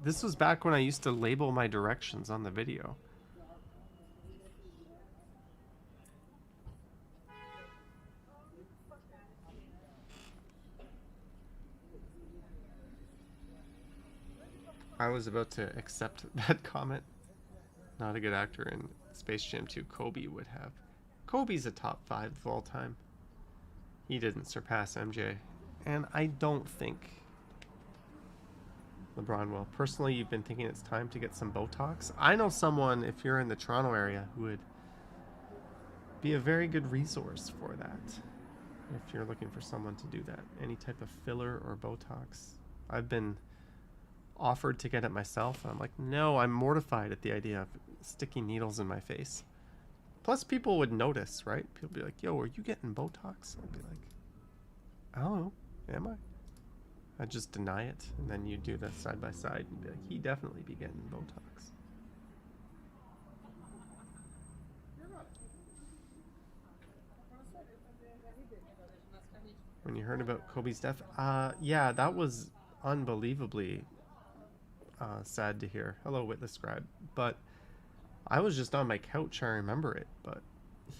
This was back when I used to label my directions on the video. I was about to accept that comment. Not a good actor in Space Jam 2. Kobe would have. Kobe's a top 5 of all time. He didn't surpass MJ. And I don't think LeBron will. Personally, you've been thinking it's time to get some Botox. I know someone, if you're in the Toronto area, who would be a very good resource for that. If you're looking for someone to do that. Any type of filler or Botox. I've been offered to get it myself, and I'm like, no, I'm mortified at the idea of sticking needles in my face. Plus, people would notice, right? People would be like, yo, are you getting Botox? I'd be like, I don't know, am I? I'd just deny it, and then you do that side by side and be like, he definitely be getting Botox. when you heard about Kobe's death. Yeah, that was unbelievably sad to hear. Hello, Witless Scribe. But I was just on my couch. I remember it. But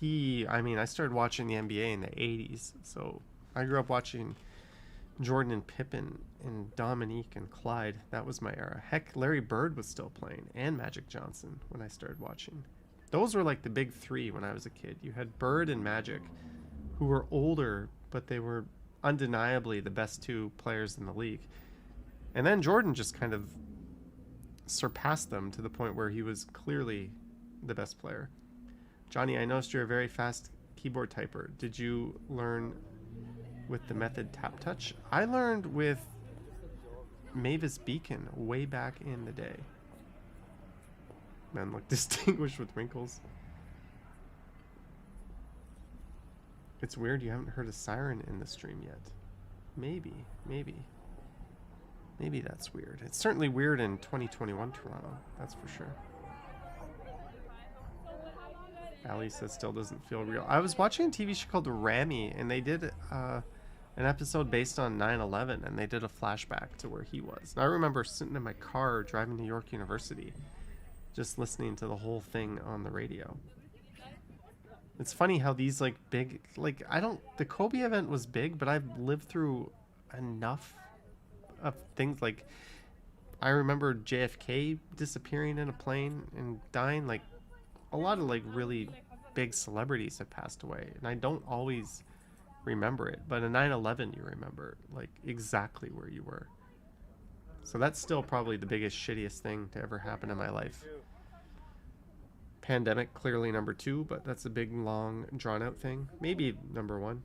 I mean, I started watching the NBA in the 80s. So I grew up watching Jordan and Pippen and Dominique and Clyde. That was my era. Heck, Larry Bird was still playing, and Magic Johnson when I started watching. Those were like the big three when I was a kid. You had Bird and Magic, who were older, but they were undeniably the best two players in the league. And then Jordan just kind of surpassed them to the point where he was clearly the best player. Johnny, I noticed you're a very fast keyboard typer. Did you learn with the method tap touch? I learned with Mavis Beacon way back in the day. Men look distinguished with wrinkles. It's weird you haven't heard a siren in the stream yet. Maybe that's weird. It's certainly weird in 2021 Toronto, that's for sure. Ali says still doesn't feel real. I was watching a TV show called Rami, and they did an episode based on 9/11, and they did a flashback to where he was. And I remember sitting in my car driving to York University, just listening to the whole thing on the radio. It's funny how these like big, like the Kobe event was big, but I've lived through enough of things. Like I remember JFK disappearing in a plane and dying. Like a lot of like really big celebrities have passed away, and I don't always remember it, but in 9/11 you remember like exactly where you were. So that's still probably the biggest shittiest thing to ever happen in my life. Pandemic clearly number 2, but that's a big long drawn out thing. Maybe number 1.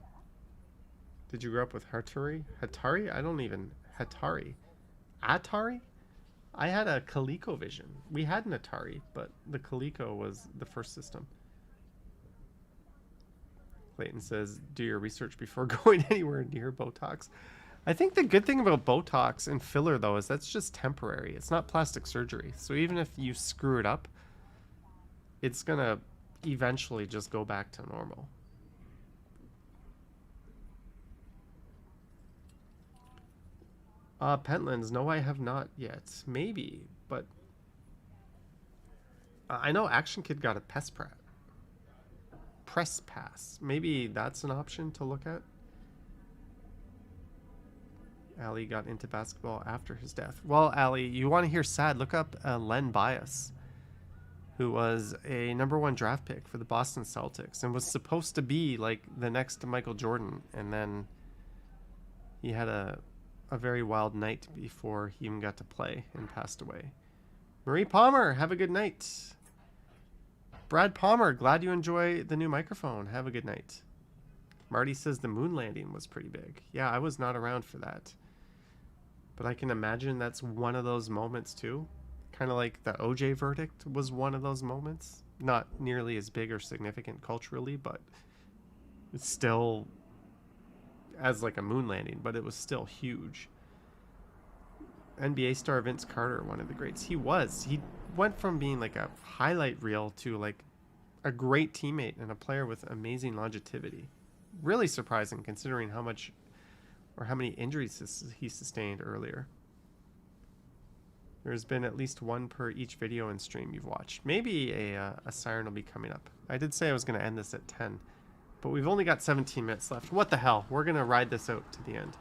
Did you grow up with Atari? Atari? I had a ColecoVision. We had an Atari, but the Coleco was the first system. Clayton says, do your research before going anywhere near Botox. I think the good thing about Botox and filler, though, is that's just temporary. It's not plastic surgery. So even if you screw it up, it's going to eventually just go back to normal. Pentlands, no, I have not yet. Maybe, but I know Action Kid got a press pass. Maybe that's an option to look at. Ali got into basketball after his death. Well, Ali, you want to hear sad? Look up Len Bias, who was a #1 draft pick for the Boston Celtics and was supposed to be like the next Michael Jordan, and then he had a very wild night before he even got to play and passed away. Marie Palmer, have a good night. Brad Palmer, glad you enjoy the new microphone. Have a good night. Marty says the moon landing was pretty big. Yeah, I was not around for that. But I can imagine that's one of those moments too. Kind of like the OJ verdict was one of those moments. Not nearly as big or significant culturally, but it's still as like a moon landing, but it was still huge. NBA star Vince Carter, one of the greats. He went from being like a highlight reel to like a great teammate and a player with amazing longevity. Really surprising considering how much or how many injuries he sustained earlier. There's been at least one per each video and stream you've watched. Maybe a siren will be coming up. I did say I was going to end this at 10, but we've only got 17 minutes left. What the hell? We're going to ride this out to the end.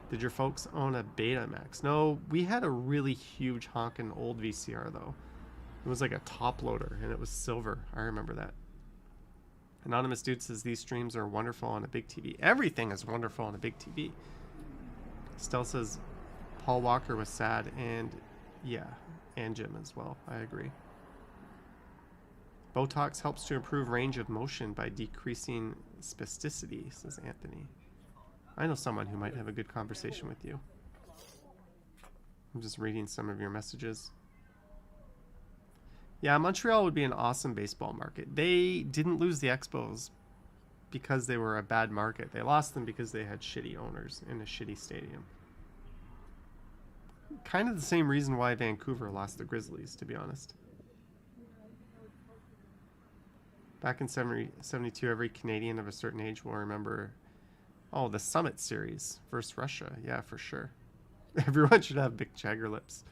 Did your folks own a Betamax? No, we had a really huge honking old VCR though. It was like a top loader and it was silver. I remember that. Anonymous Dude says these streams are wonderful on a big TV. Everything is wonderful on a big TV. Stell says Paul Walker was sad, and yeah, and Jim as well. I agree. Botox helps to improve range of motion by decreasing spasticity, says Anthony. I know someone who might have a good conversation with you. I'm just reading some of your messages. Yeah, Montreal would be an awesome baseball market. They didn't lose the Expos because they were a bad market. They lost them because they had shitty owners in a shitty stadium. Kind of the same reason why Vancouver lost the Grizzlies, to be honest. Back in 72, every Canadian of a certain age will remember Oh, the Summit series versus Russia. Yeah, for sure. Everyone should have big Jagger lips.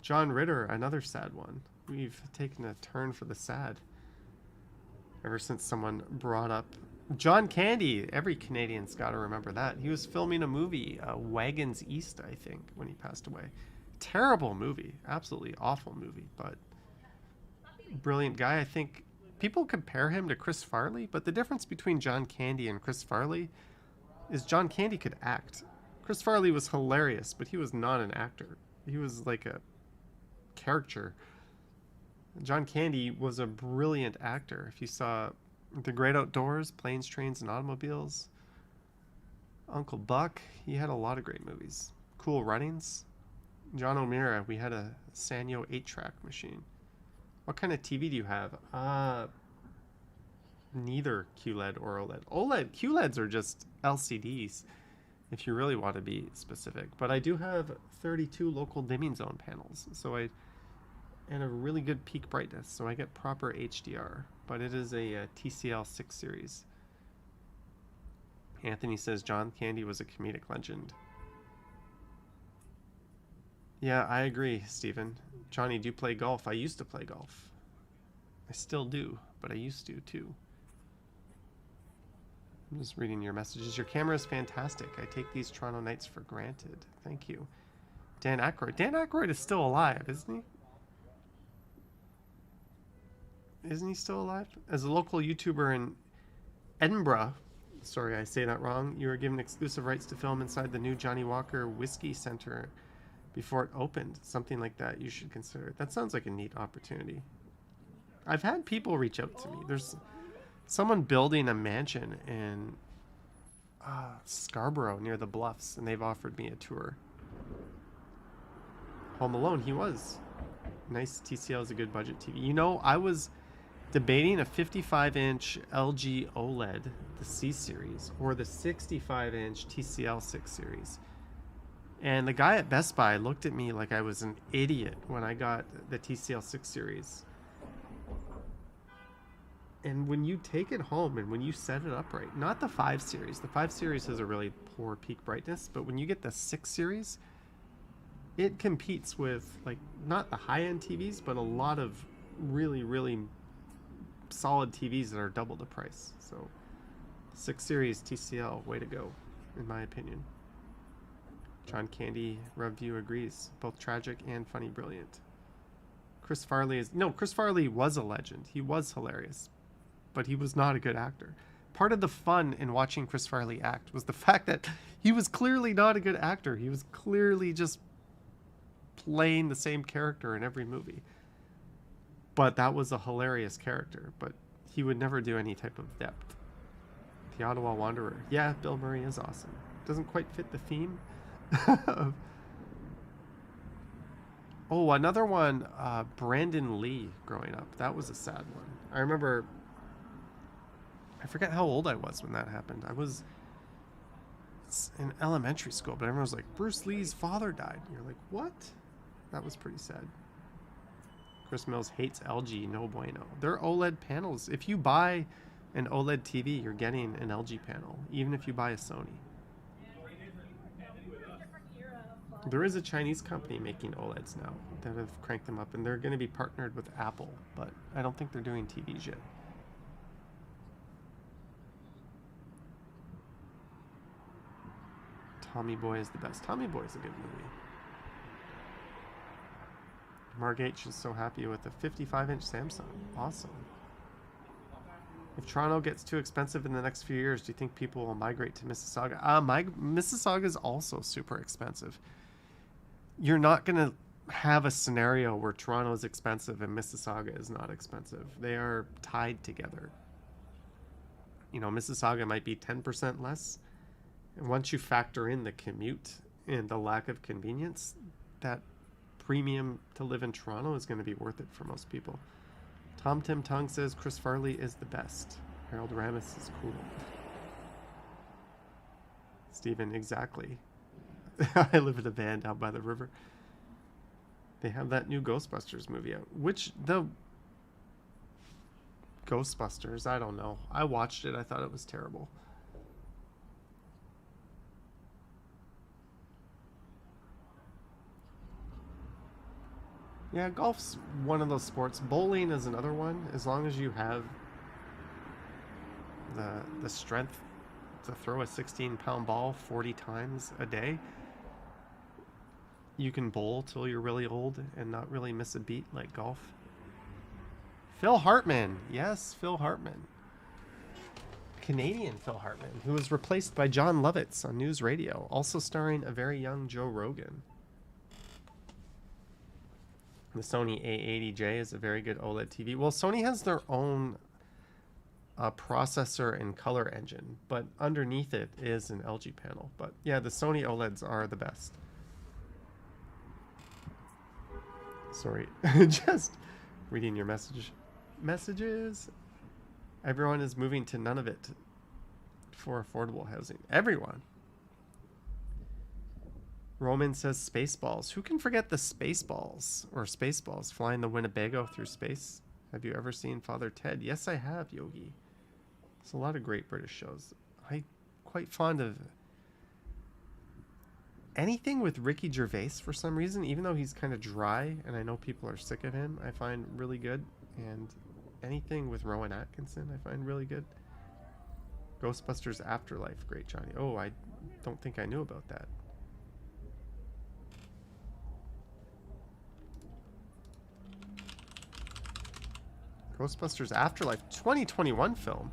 John Ritter, another sad one. We've taken a turn for the sad ever since someone brought up John Candy. Every Canadian's got to remember that. He was filming a movie, Wagons East, I think, when he passed away. Terrible movie. Absolutely awful movie, but brilliant guy. I think people compare him to Chris Farley, but the difference between John Candy and Chris Farley is John Candy could act. Chris Farley was hilarious, but he was not an actor. He was like a caricature. John Candy was a brilliant actor. If you saw The Great Outdoors, Planes, Trains, and Automobiles, Uncle Buck, he had a lot of great movies. Cool Runnings. John O'Meara, we had a Sanyo 8-track machine. What kind of TV do you have? Neither QLED or OLED. QLEDs are just LCDs, if you really want to be specific. But I do have 32 local dimming zone panels, and a really good peak brightness, so I get proper HDR. But it is a TCL 6 series. Anthony says John Candy was a comedic legend. Yeah, I agree, Stephen. Johnny, do you play golf? I used to play golf. I still do, but I used to too. I'm just reading your messages. Your camera is fantastic. I take these Toronto nights for granted. Thank you. Dan Aykroyd. Dan Aykroyd is still alive, isn't he? Isn't he still alive? As a local YouTuber in Edinburgh, sorry I say that wrong, you were given exclusive rights to film inside the new Johnny Walker Whiskey Center before it opened. Something like that you should consider. That sounds like a neat opportunity. I've had people reach out to me. There's someone building a mansion in Scarborough near the Bluffs, and they've offered me a tour. Home Alone, he was. Nice. TCL is a good budget TV. You know, I was debating a 55-inch LG OLED, the C series, or the 65-inch TCL 6 series. And the guy at Best Buy looked at me like I was an idiot when I got the TCL 6 series. And when you take it home and when you set it up right, not the 5 series. The 5 series has a really poor peak brightness, but when you get the 6 series, it competes with, like, not the high-end TVs, but a lot of really, really solid TVs that are double the price. So 6 series TCL, way to go, in my opinion. John Candy review agrees. Both tragic and funny, brilliant. Chris Farley was a legend. He was hilarious, but he was not a good actor. Part of the fun in watching Chris Farley act was the fact that he was clearly not a good actor. He was clearly just playing the same character in every movie. But that was a hilarious character, but he would never do any type of depth. The Ottawa Wanderer. Yeah, Bill Murray is awesome. Doesn't quite fit the theme. Oh, another one, Brandon Lee growing up. That was a sad one. I remember, I forget how old I was when that happened. I was in elementary school, but everyone was like, Bruce Lee's father died. And you're like, what? That was pretty sad. Chris Mills hates LG, no bueno. They're OLED panels. If you buy an OLED TV, you're getting an LG panel, even if you buy a Sony. There is a Chinese company making OLEDs now that have cranked them up, and they're going to be partnered with Apple, but I don't think they're doing TVs yet. Tommy Boy is the best. Tommy Boy is a good movie. Marg H is so happy with the 55-inch Samsung. Awesome. If Toronto gets too expensive in the next few years, do you think people will migrate to Mississauga? Mississauga is also super expensive. You're not going to have a scenario where Toronto is expensive and Mississauga is not expensive. They are tied together. You know, Mississauga might be 10% less. And once you factor in the commute and the lack of convenience, that premium to live in Toronto is going to be worth it for most people. Tom Tim Tung says Chris Farley is the best. Harold Ramis is cool. Stephen, exactly. I live in a van down by the river. They have that new Ghostbusters movie out. Which, the Ghostbusters, I don't know. I watched it. I thought it was terrible. Yeah, golf's one of those sports. Bowling is another one. As long as you have the strength to throw a 16-pound ball 40 times a day, you can bowl till you're really old and not really miss a beat like golf. Phil Hartman. Yes, Phil Hartman. Canadian Phil Hartman, who was replaced by John Lovitz on News Radio, also starring a very young Joe Rogan. The Sony A80J is a very good OLED TV. Well, Sony has their own processor and color engine, but underneath it is an LG panel. But yeah, the Sony OLEDs are the best. Sorry, just reading your messages. Everyone is moving to none of it for affordable housing. Everyone. Roman says Spaceballs. Who can forget the Spaceballs or Spaceballs flying the Winnebago through space? Have you ever seen Father Ted? Yes, I have, Yogi. There's a lot of great British shows. I'm quite fond of anything with Ricky Gervais for some reason, even though he's kind of dry and I know people are sick of him, I find really good. And anything with Rowan Atkinson I find really good. Ghostbusters Afterlife, great, Johnny. Oh, I don't think I knew about that. Ghostbusters Afterlife, 2021 film.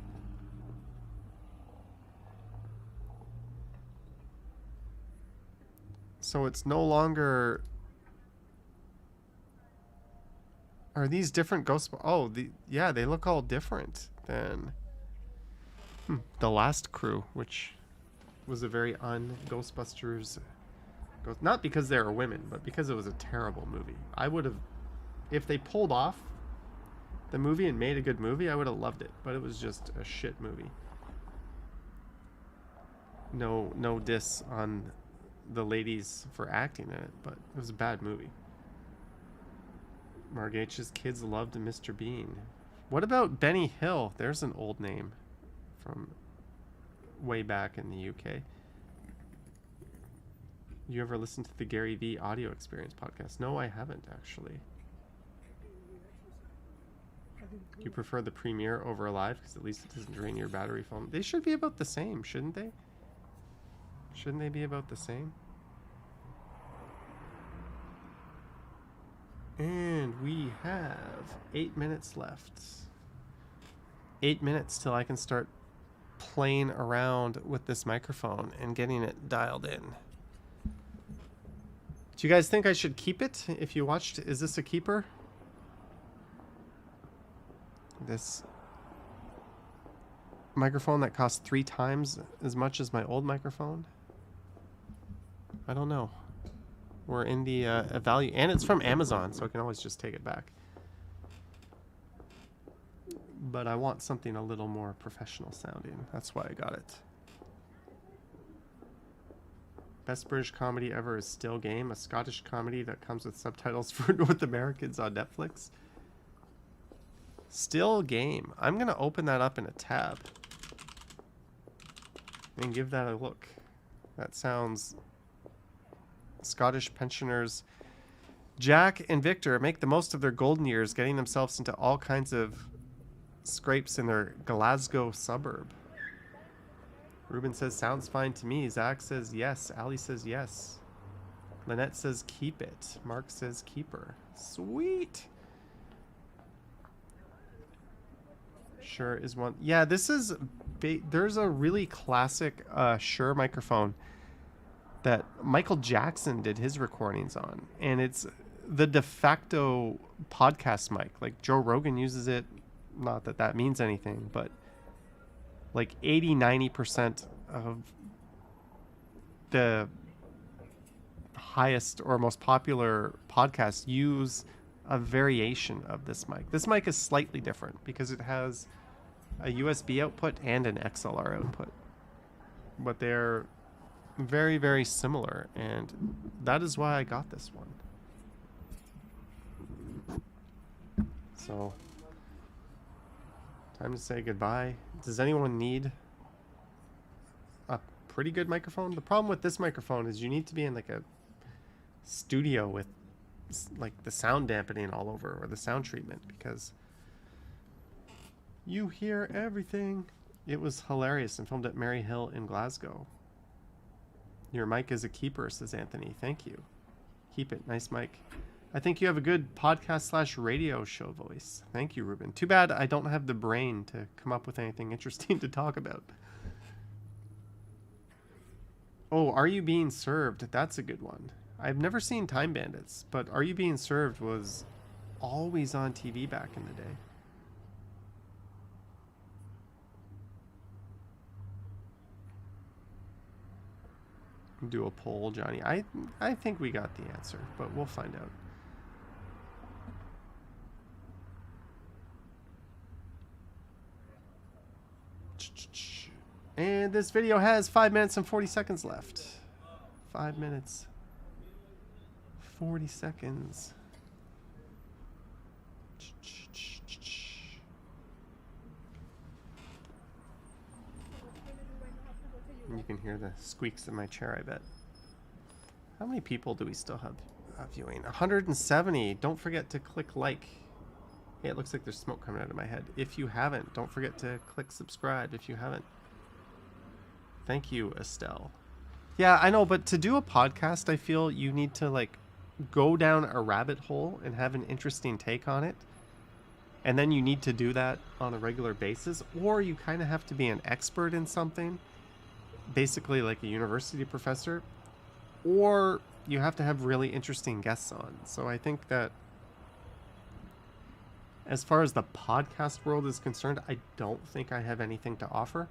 So it's no longer... Are these different Ghost... Oh, yeah, they look all different than The Last Crew, which was a very un-Ghostbusters... Not because they were women, but because it was a terrible movie. I would have... If they pulled off the movie and made a good movie, I would have loved it. But it was just a shit movie. No diss on the ladies for acting in it, but it was a bad movie. Marg H's kids loved Mr. Bean. What about Benny Hill? There's an old name from way back in the UK. You ever listened to the Gary V Audio Experience podcast? No, I haven't, actually. You prefer the Premiere over Live because at least it doesn't drain your battery phone. They should be about the same, shouldn't they? Shouldn't they be about the same? And we have 8 minutes left. 8 minutes till I can start playing around with this microphone and getting it dialed in. Do you guys think I should keep it? If you watched, is this a keeper? This microphone that costs 3 times as much as my old microphone? I don't know. We're in the value, and it's from Amazon, so I can always just take it back. But I want something a little more professional sounding. That's why I got it. Best British comedy ever is Still Game, a Scottish comedy that comes with subtitles for North Americans on Netflix. Still Game. I'm going to open that up in a tab and give that a look. That sounds... Scottish pensioners Jack and Victor make the most of their golden years, getting themselves into all kinds of scrapes in their Glasgow suburb. Ruben says, sounds fine to me. Zach says yes. Ali says yes. Lynette says keep it. Mark says keeper. Sweet. Shure is one. Yeah, this is... There's a really classic Shure microphone that Michael Jackson did his recordings on. And it's the de facto podcast mic. Like, Joe Rogan uses it. Not that that means anything, but like 80-90% of the highest or most popular podcasts use a variation of this mic. This mic is slightly different because it has a USB output and an XLR output. But they're very, very similar, and that is why I got this one. So, time to say goodbye. Does anyone need a pretty good microphone? The problem with this microphone is you need to be in like a studio with like the sound dampening all over, or the sound treatment, because you hear everything. It was hilarious and filmed at Mary Hill in Glasgow. Your mic is a keeper, says Anthony. Thank you. Keep it. Nice mic. I think you have a good podcast / radio show voice. Thank you, Ruben. Too bad I don't have the brain to come up with anything interesting to talk about. Oh, Are You Being Served? That's a good one. I've never seen Time Bandits, but Are You Being Served was always on TV back in the day. Do a poll, Johnny. I think we got the answer, but we'll find out. And this video has 5 minutes and 40 seconds left. 5 minutes, 40 seconds. You can hear the squeaks in my chair, I bet. How many people do we still have viewing? 170. Don't forget to click like. Hey, it looks like there's smoke coming out of my head. If you haven't, don't forget to click subscribe if you haven't. Thank you, Estelle. Yeah, I know, but to do a podcast, I feel you need to like go down a rabbit hole and have an interesting take on it. And then you need to do that on a regular basis, or you kind of have to be an expert in something, basically like a university professor, or you have to have really interesting guests on. So I think that as far as the podcast world is concerned, I don't think I have anything to offer.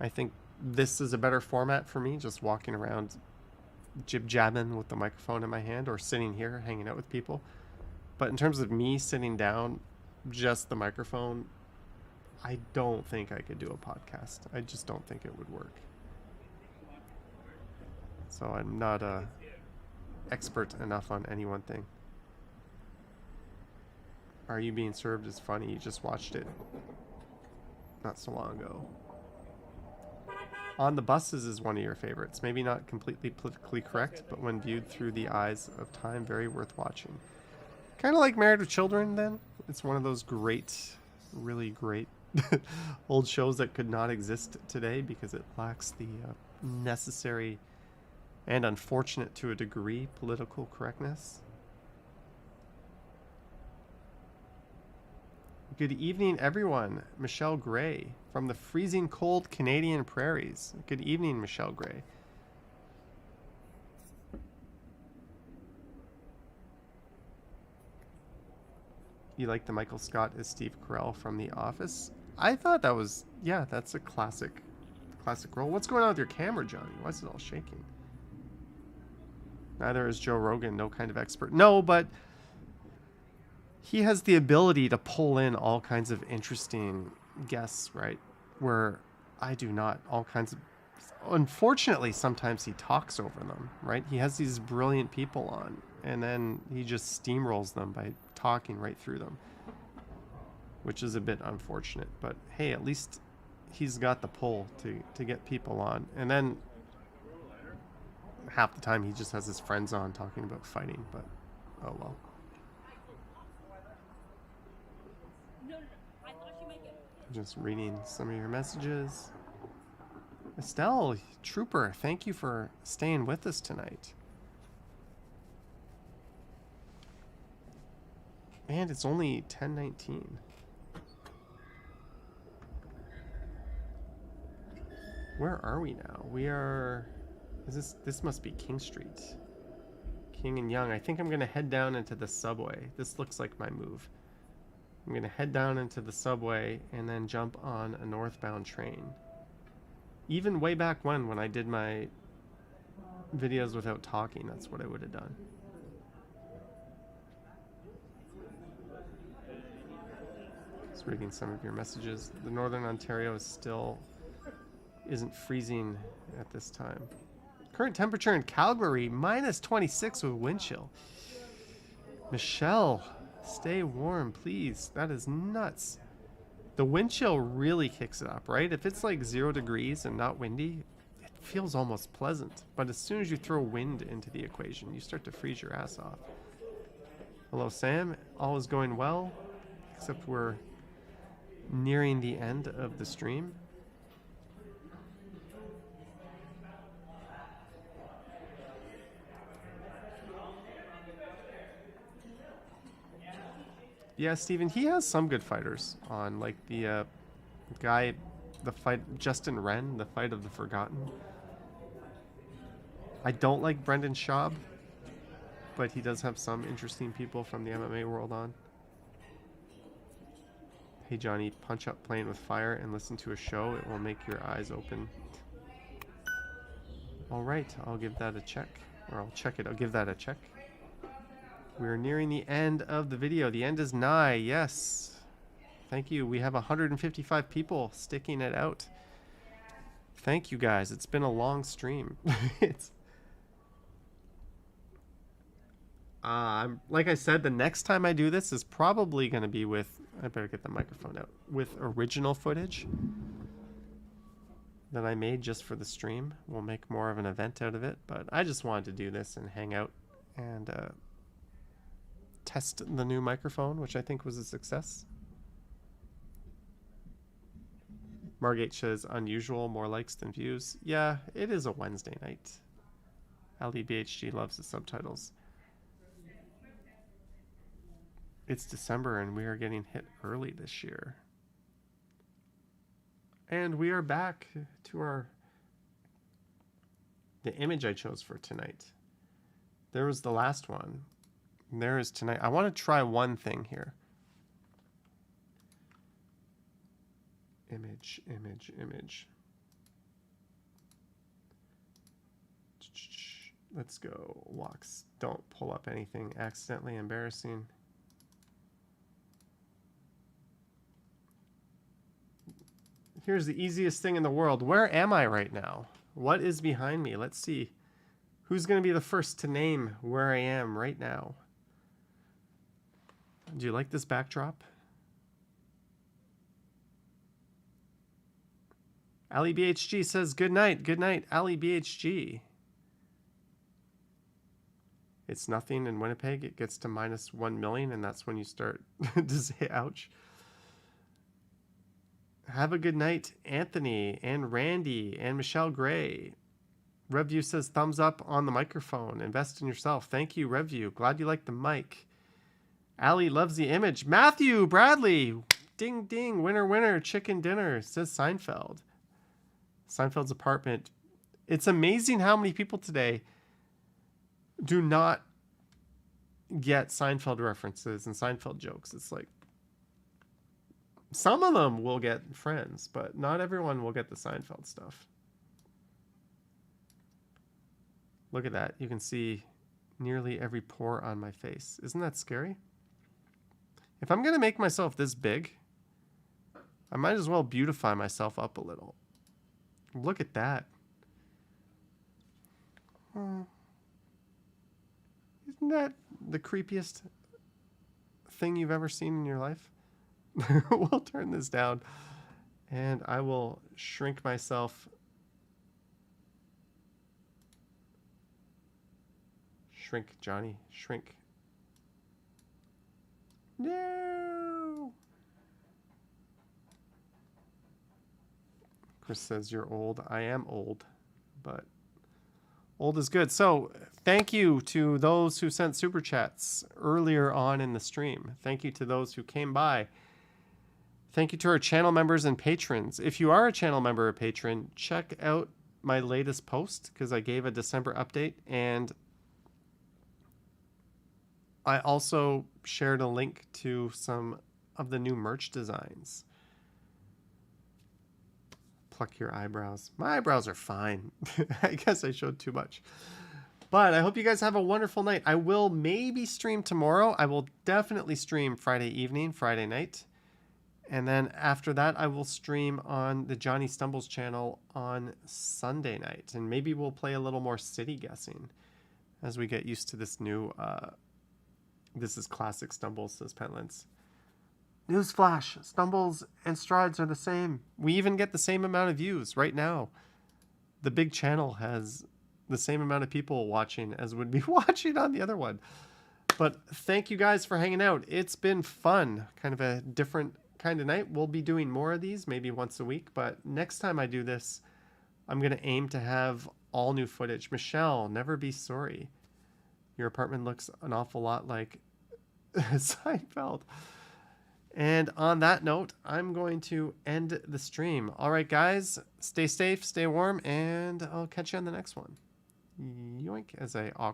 I think this is a better format for me, just walking around jib-jabbing with the microphone in my hand, or sitting here hanging out with people. But in terms of me sitting down, just the microphone, I don't think I could do a podcast. I just don't think it would work. So I'm not expert enough on any one thing. Are You Being Served is funny. You just watched it not so long ago. On the Buses is one of your favorites. Maybe not completely politically correct, but when viewed through the eyes of time, very worth watching. Kind of like Married with Children, then. It's one of those great, really great old shows that could not exist today because it lacks the necessary and unfortunate to a degree political correctness. Good evening, everyone. Michelle Gray from the freezing cold Canadian prairies. Good evening, Michelle Gray. You like the Michael Scott as Steve Carell from The Office? I thought that was, yeah, that's a classic role. What's going on with your camera, Johnny? Why is it all shaking? Neither is Joe Rogan, no kind of expert. No, but he has the ability to pull in all kinds of interesting guests, right? Where I do not. All kinds of... Unfortunately, sometimes he talks over them, right? He has these brilliant people on, and then he just steamrolls them by talking right through them, which is a bit unfortunate. But hey, at least he's got the pull to get people on. And then half the time he just has his friends on talking about fighting, but oh well. Just reading some of your messages. Estelle, Trooper, thank you for staying with us tonight. And it's only 10:19. Where are we now? We are... This must be King Street. King and Yonge. I think I'm going to head down into the subway. This looks like my move. I'm going to head down into the subway and then jump on a northbound train. Even way back when I did my videos without talking, that's what I would have done. Just reading some of your messages. The Northern Ontario isn't freezing at this time. Current temperature in Calgary, -26 with wind chill. Michelle, stay warm, please. That is nuts. The wind chill really kicks it up, right? If it's like 0 degrees and not windy, it feels almost pleasant. But as soon as you throw wind into the equation, you start to freeze your ass off. Hello, Sam. All is going well, except we're nearing the end of the stream. Yeah, Steven, he has some good fighters on, like the guy, the fight, Justin Wren, the fight of the Forgotten. I don't like Brendan Schaub, but he does have some interesting people from the MMA world on. Hey Johnny, punch up Playing with Fire and listen to a show. It will make your eyes open. Alright, I'll give that a check. Or I'll check it. I'll give that a check. We're nearing the end of the video. The end is nigh. Yes. Thank you. We have 155 people sticking it out. Thank you guys. It's been a long stream. Like I said, the next time I do this is probably going to be with, I better get the microphone out, with original footage that I made just for the stream. We'll make more of an event out of it, but I just wanted to do this and hang out and test the new microphone, which I think was a success. Margate says unusual, more likes than views. Yeah, it is a Wednesday night. Ali BHG loves the subtitles. It's December and we are getting hit early this year. And we are back to the image I chose for tonight. There was the last one. There is tonight. I want to try one thing here. Image, image, image. Let's go. Walks. Don't pull up anything accidentally embarrassing. Here's the easiest thing in the world. Where am I right now? What is behind me? Let's see. Who's going to be the first to name where I am right now? Do you like this backdrop? Ali BHG says good night. Good night, Ali BHG. It's nothing in Winnipeg. It gets to minus 1 million, and that's when you start to say ouch. Have a good night, Anthony and Randy and Michelle Gray. Review says thumbs up on the microphone. Invest in yourself. Thank you, Review. Glad you like the mic. Ali loves the image. Matthew Bradley. Ding, ding. Winner, winner. Chicken dinner. Says Seinfeld. Seinfeld's apartment. It's amazing how many people today do not get Seinfeld references and Seinfeld jokes. It's like, some of them will get Friends, but not everyone will get the Seinfeld stuff. Look at that. You can see nearly every pore on my face. Isn't that scary? If I'm going to make myself this big, I might as well beautify myself up a little. Look at that. Isn't that the creepiest thing you've ever seen in your life? We'll turn this down and I will shrink myself. Shrink, Johnny, shrink. No. Chris says you're old. I am old, but old is good. So thank you to those who sent super chats earlier on in the stream. Thank you to those who came by. Thank you to our channel members and patrons. If you are a channel member or patron, check out my latest post because I gave a December update, and I also shared a link to some of the new merch designs. Pluck your eyebrows. My eyebrows are fine. I guess I showed too much. But I hope you guys have a wonderful night. I will maybe stream tomorrow. I will definitely stream Friday evening, Friday night. And then after that, I will stream on the Johnny Stumbles channel on Sunday night. And maybe we'll play a little more city guessing as we get used to this new... this is classic Stumbles, says Pentlands. Newsflash, Stumbles and Strides are the same. We even get the same amount of views right now. The big channel has the same amount of people watching as would be watching on the other one. But thank you guys for hanging out. It's been fun. Kind of a different kind of night. We'll be doing more of these, maybe once a week. But next time I do this, I'm going to aim to have all new footage. Michelle, never be sorry. Your apartment looks an awful lot like Seinfeld. And on that note, I'm going to end the stream. All right, guys, stay safe, stay warm, and I'll catch you on the next one. Yoink, as I awkward.